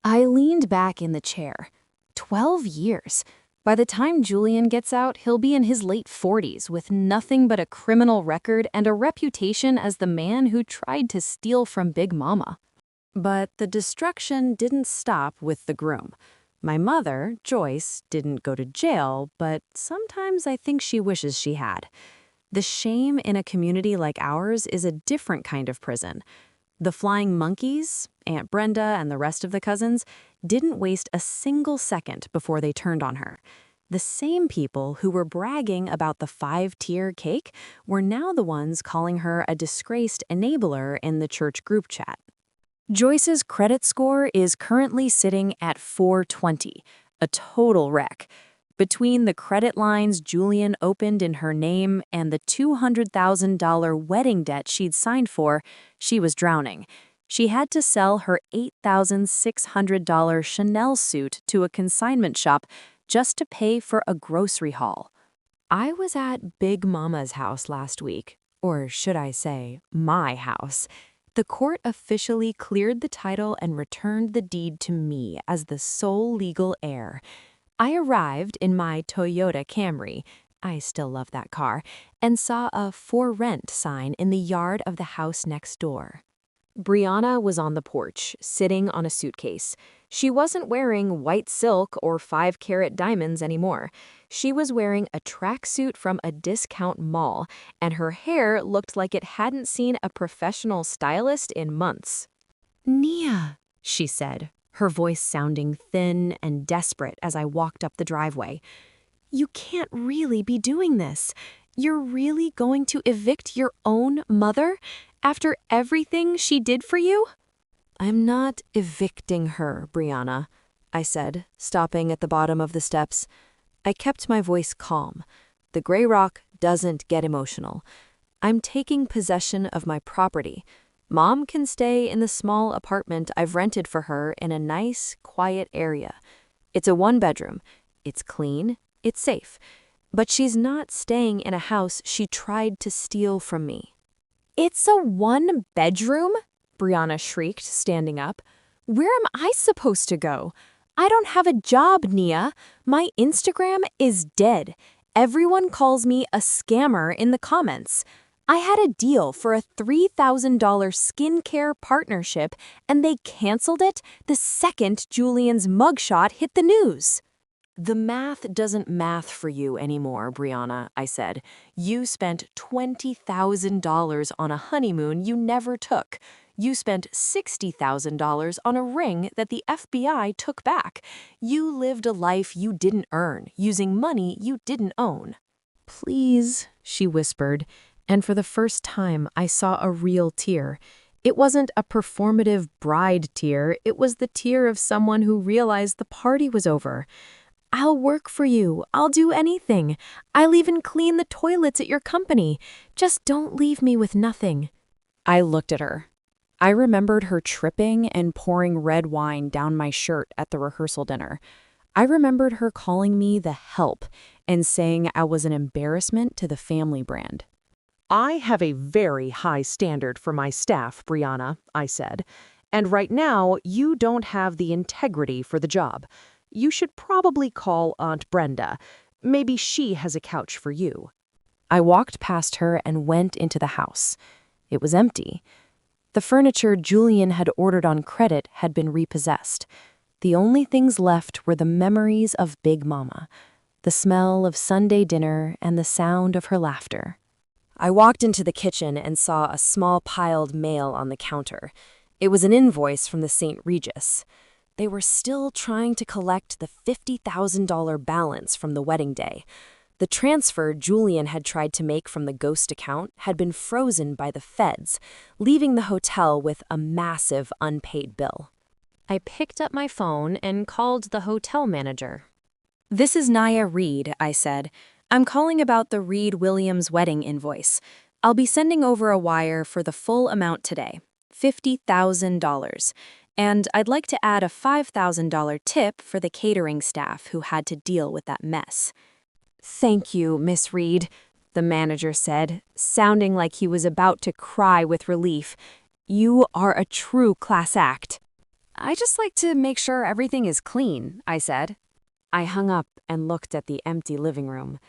I leaned back in the chair. 12 years. By the time Julian gets out, he'll be in his late 40s with nothing but a criminal record and a reputation as the man who tried to steal from Big Mama. But the destruction didn't stop with the groom. My mother, Joyce, didn't go to jail, but sometimes I think she wishes she had. The shame in a community like ours is a different kind of prison. The flying monkeys, Aunt Brenda and the rest of the cousins, didn't waste a single second before they turned on her. The same people who were bragging about the 5-tier cake were now the ones calling her a disgraced enabler in the church group chat. Joyce's credit score is currently sitting at 420, a total wreck. Between the credit lines Julian opened in her name and the $200,000 wedding debt she'd signed for, she was drowning. She had to sell her $8,600 Chanel suit to a consignment shop just to pay for a grocery haul. I was at Big Mama's house last week, or should I say, my house. The court officially cleared the title and returned the deed to me as the sole legal heir. I arrived in my Toyota Camry, I still love that car, and saw a for rent sign in the yard of the house next door. Brianna was on the porch, sitting on a suitcase. She wasn't wearing white silk or 5-carat diamonds anymore. She was wearing a tracksuit from a discount mall, and her hair looked like it hadn't seen a professional stylist in months. "Nia," she said, her voice sounding thin and desperate as I walked up the driveway. "You can't really be doing this. You're really going to evict your own mother after everything she did for you?" "I'm not evicting her, Brianna," I said, stopping at the bottom of the steps. I kept my voice calm. The gray rock doesn't get emotional. I'm taking possession of my property. Mom can stay in the small apartment I've rented for her in a nice, quiet area. It's a 1-bedroom. It's clean. It's safe. But she's not staying in a house she tried to steal from me. "It's a 1-bedroom?" Brianna shrieked, standing up. "Where am I supposed to go? I don't have a job, Nia. My Instagram is dead. Everyone calls me a scammer in the comments. I had a deal for a $3,000 skincare partnership, and they canceled it the second Julian's mugshot hit the news. The math doesn't math for you anymore, Brianna, I said. You spent $20,000 on a honeymoon you never took. You spent $60,000 on a ring that the FBI took back. You lived a life you didn't earn, using money you didn't own. Please, she whispered, and for the first time I saw a real tear. It wasn't a performative bride tear, it was the tear of someone who realized the party was over. I'll work for you. I'll do anything. I'll even clean the toilets at your company. Just don't leave me with nothing. I looked at her. I remembered her tripping and pouring red wine down my shirt at the rehearsal dinner. I remembered her calling me the help and saying I was an embarrassment to the family brand. I have a very high standard for my staff, Brianna, I said. And right now, you don't have the integrity for the job. You should probably call Aunt Brenda. Maybe she has a couch for you. I walked past her and went into the house. It was empty. The furniture Julian had ordered on credit had been repossessed. The only things left were the memories of Big Mama, the smell of Sunday dinner and the sound of her laughter. I walked into the kitchen and saw a small piled mail on the counter. It was an invoice from the St. Regis. They were still trying to collect the $50,000 balance from the wedding day. The transfer Julian had tried to make from the ghost account had been frozen by the feds, leaving the hotel with a massive unpaid bill. I picked up my phone and called the hotel manager. "This is Naya Reed," I said. "I'm calling about the Reed-Williams wedding invoice. I'll be sending over a wire for the full amount today, $50,000. And I'd like to add a $5,000 tip for the catering staff who had to deal with that mess." "Thank you, Miss Reed," the manager said, sounding like he was about to cry with relief. "You are a true class act." "I just like to make sure everything is clean," I said. I hung up and looked at the empty living room.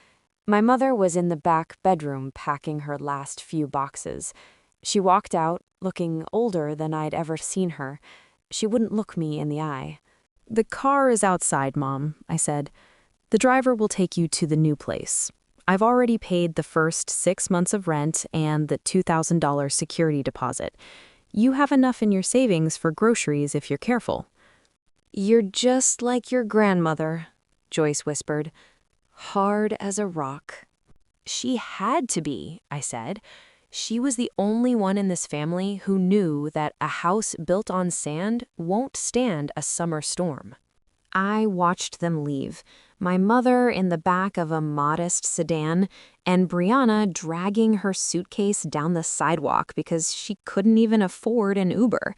My mother was in the back bedroom packing her last few boxes. She walked out, looking older than I'd ever seen her. She wouldn't look me in the eye. "The car is outside, Mom," I said. "The driver will take you to the new place. I've already paid the first 6 months of rent and the $2,000 security deposit. You have enough in your savings for groceries if you're careful." "You're just like your grandmother," Joyce whispered. "Hard as a rock." "She had to be," I said. She was the only one in this family who knew that a house built on sand won't stand a summer storm. I watched them leave, my mother in the back of a modest sedan, and Brianna dragging her suitcase down the sidewalk because she couldn't even afford an Uber.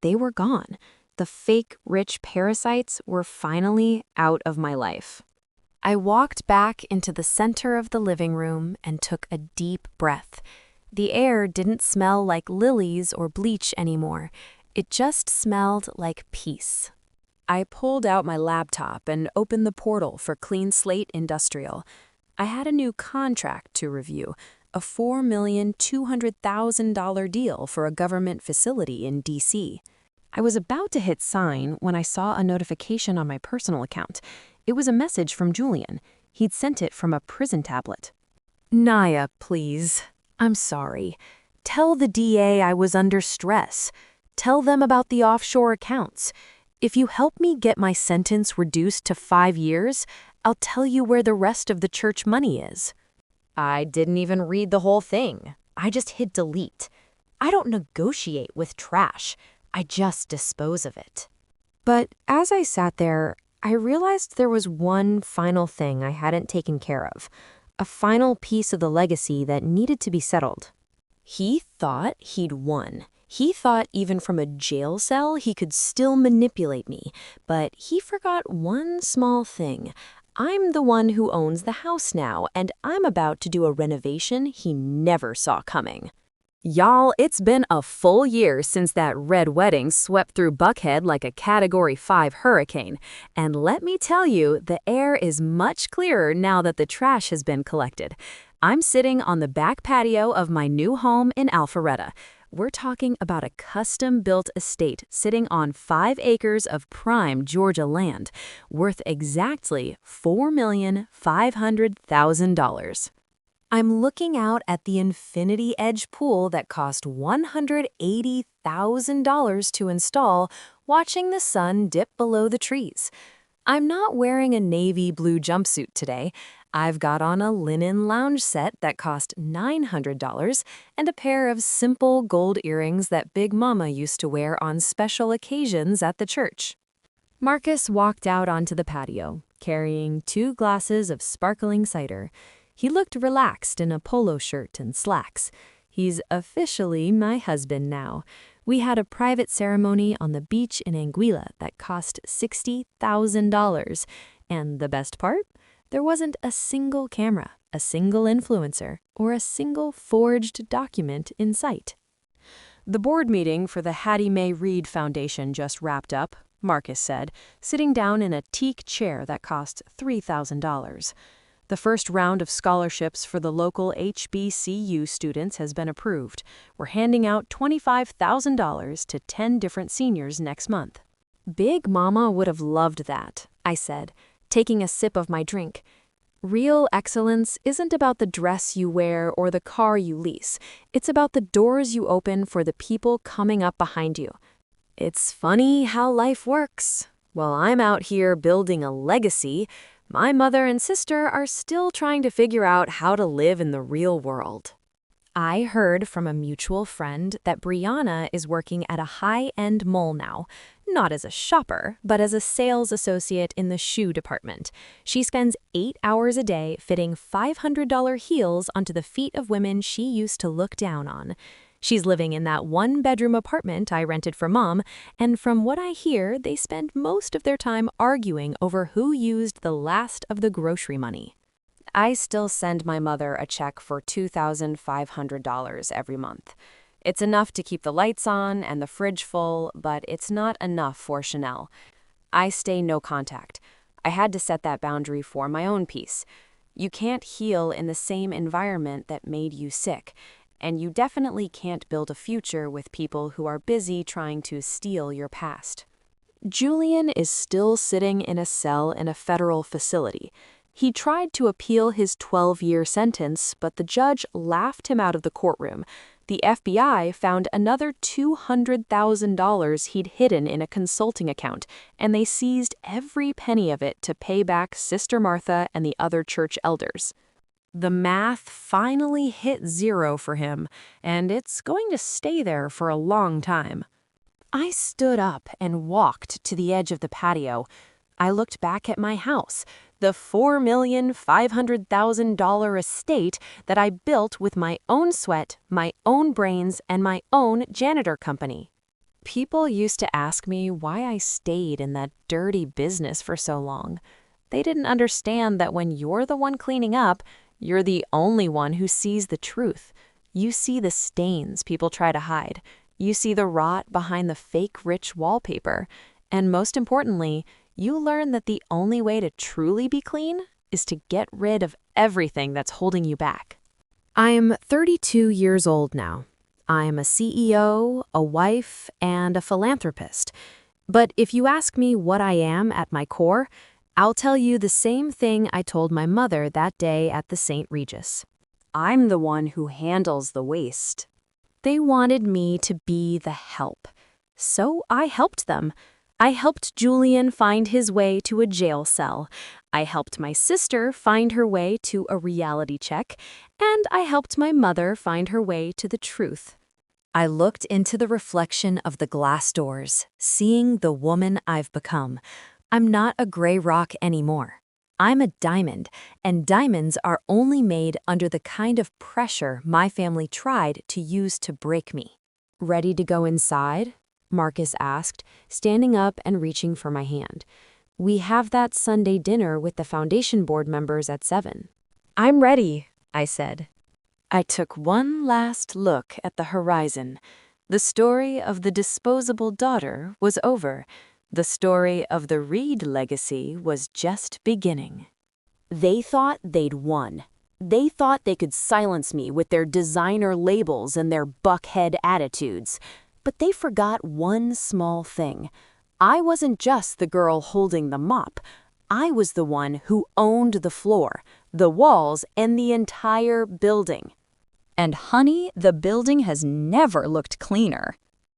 They were gone. The fake rich parasites were finally out of my life. I walked back into the center of the living room and took a deep breath. The air didn't smell like lilies or bleach anymore. It just smelled like peace. I pulled out my laptop and opened the portal for Clean Slate Industrial. I had a new contract to review, a $4,200,000 deal for a government facility in D.C. I was about to hit sign when I saw a notification on my personal account. It was a message from Julian. He'd sent it from a prison tablet. "Naya, please. I'm sorry. Tell the DA I was under stress. Tell them about the offshore accounts. If you help me get my sentence reduced to 5 years, I'll tell you where the rest of the church money is." I didn't even read the whole thing. I just hit delete. I don't negotiate with trash. I just dispose of it. But as I sat there, I realized there was one final thing I hadn't taken care of. A final piece of the legacy that needed to be settled. He thought he'd won. He thought even from a jail cell he could still manipulate me. But he forgot one small thing. I'm the one who owns the house now, and I'm about to do a renovation he never saw coming. Y'all, it's been a full year since that red wedding swept through Buckhead like a Category 5 hurricane. And let me tell you, the air is much clearer now that the trash has been collected. I'm sitting on the back patio of my new home in Alpharetta. We're talking about a custom-built estate sitting on 5 acres of prime Georgia land, worth exactly $4,500,000. I'm looking out at the infinity edge pool that cost $180,000 to install, watching the sun dip below the trees. I'm not wearing a navy blue jumpsuit today. I've got on a linen lounge set that cost $900 and a pair of simple gold earrings that Big Mama used to wear on special occasions at the church. Marcus walked out onto the patio, carrying 2 glasses of sparkling cider. He looked relaxed in a polo shirt and slacks. He's officially my husband now. We had a private ceremony on the beach in Anguilla that cost $60,000. And the best part? There wasn't a single camera, a single influencer, or a single forged document in sight. The board meeting for the Hattie Mae Reid Foundation just wrapped up, Marcus said, sitting down in a teak chair that cost $3,000. The first round of scholarships for the local HBCU students has been approved. We're handing out $25,000 to 10 different seniors next month. Big Mama would have loved that, I said, taking a sip of my drink. Real excellence isn't about the dress you wear or the car you lease. It's about the doors you open for the people coming up behind you. It's funny how life works. While I'm out here building a legacy, my mother and sister are still trying to figure out how to live in the real world. I heard from a mutual friend that Brianna is working at a high-end mall now, not as a shopper, but as a sales associate in the shoe department. She spends 8 hours a day fitting $500 heels onto the feet of women she used to look down on. She's living in that 1-bedroom apartment I rented for Mom, and from what I hear, they spend most of their time arguing over who used the last of the grocery money. I still send my mother a check for $2,500 every month. It's enough to keep the lights on and the fridge full, but it's not enough for Chanel. I stay no contact. I had to set that boundary for my own peace. You can't heal in the same environment that made you sick. And you definitely can't build a future with people who are busy trying to steal your past. Julian is still sitting in a cell in a federal facility. He tried to appeal his 12-year sentence, but the judge laughed him out of the courtroom. The FBI found another $200,000 he'd hidden in a consulting account, and they seized every penny of it to pay back Sister Martha and the other church elders. The math finally hit 0 for him, and it's going to stay there for a long time. I stood up and walked to the edge of the patio. I looked back at my house, the $4,500,000 estate that I built with my own sweat, my own brains, and my own janitor company. People used to ask me why I stayed in that dirty business for so long. They didn't understand that when you're the one cleaning up, you're the only one who sees the truth. You see the stains people try to hide. You see the rot behind the fake rich wallpaper. And most importantly, you learn that the only way to truly be clean is to get rid of everything that's holding you back. I'm 32 years old now. I'm a CEO, a wife, and a philanthropist. But if you ask me what I am at my core, I'll tell you the same thing I told my mother that day at the St. Regis. I'm the one who handles the waste. They wanted me to be the help. So I helped them. I helped Julian find his way to a jail cell. I helped my sister find her way to a reality check. And I helped my mother find her way to the truth. I looked into the reflection of the glass doors, seeing the woman I've become. I'm not a gray rock anymore. I'm a diamond, and diamonds are only made under the kind of pressure my family tried to use to break me. Ready to go inside? Marcus asked, standing up and reaching for my hand. We have that Sunday dinner with the foundation board members at 7. I'm ready, I said. I took one last look at the horizon. The story of the disposable daughter was over. The story of the Reid legacy was just beginning. They thought they'd won. They thought they could silence me with their designer labels and their buckhead attitudes. But they forgot one small thing. I wasn't just the girl holding the mop. I was the one who owned the floor, the walls, and the entire building. And honey, the building has never looked cleaner.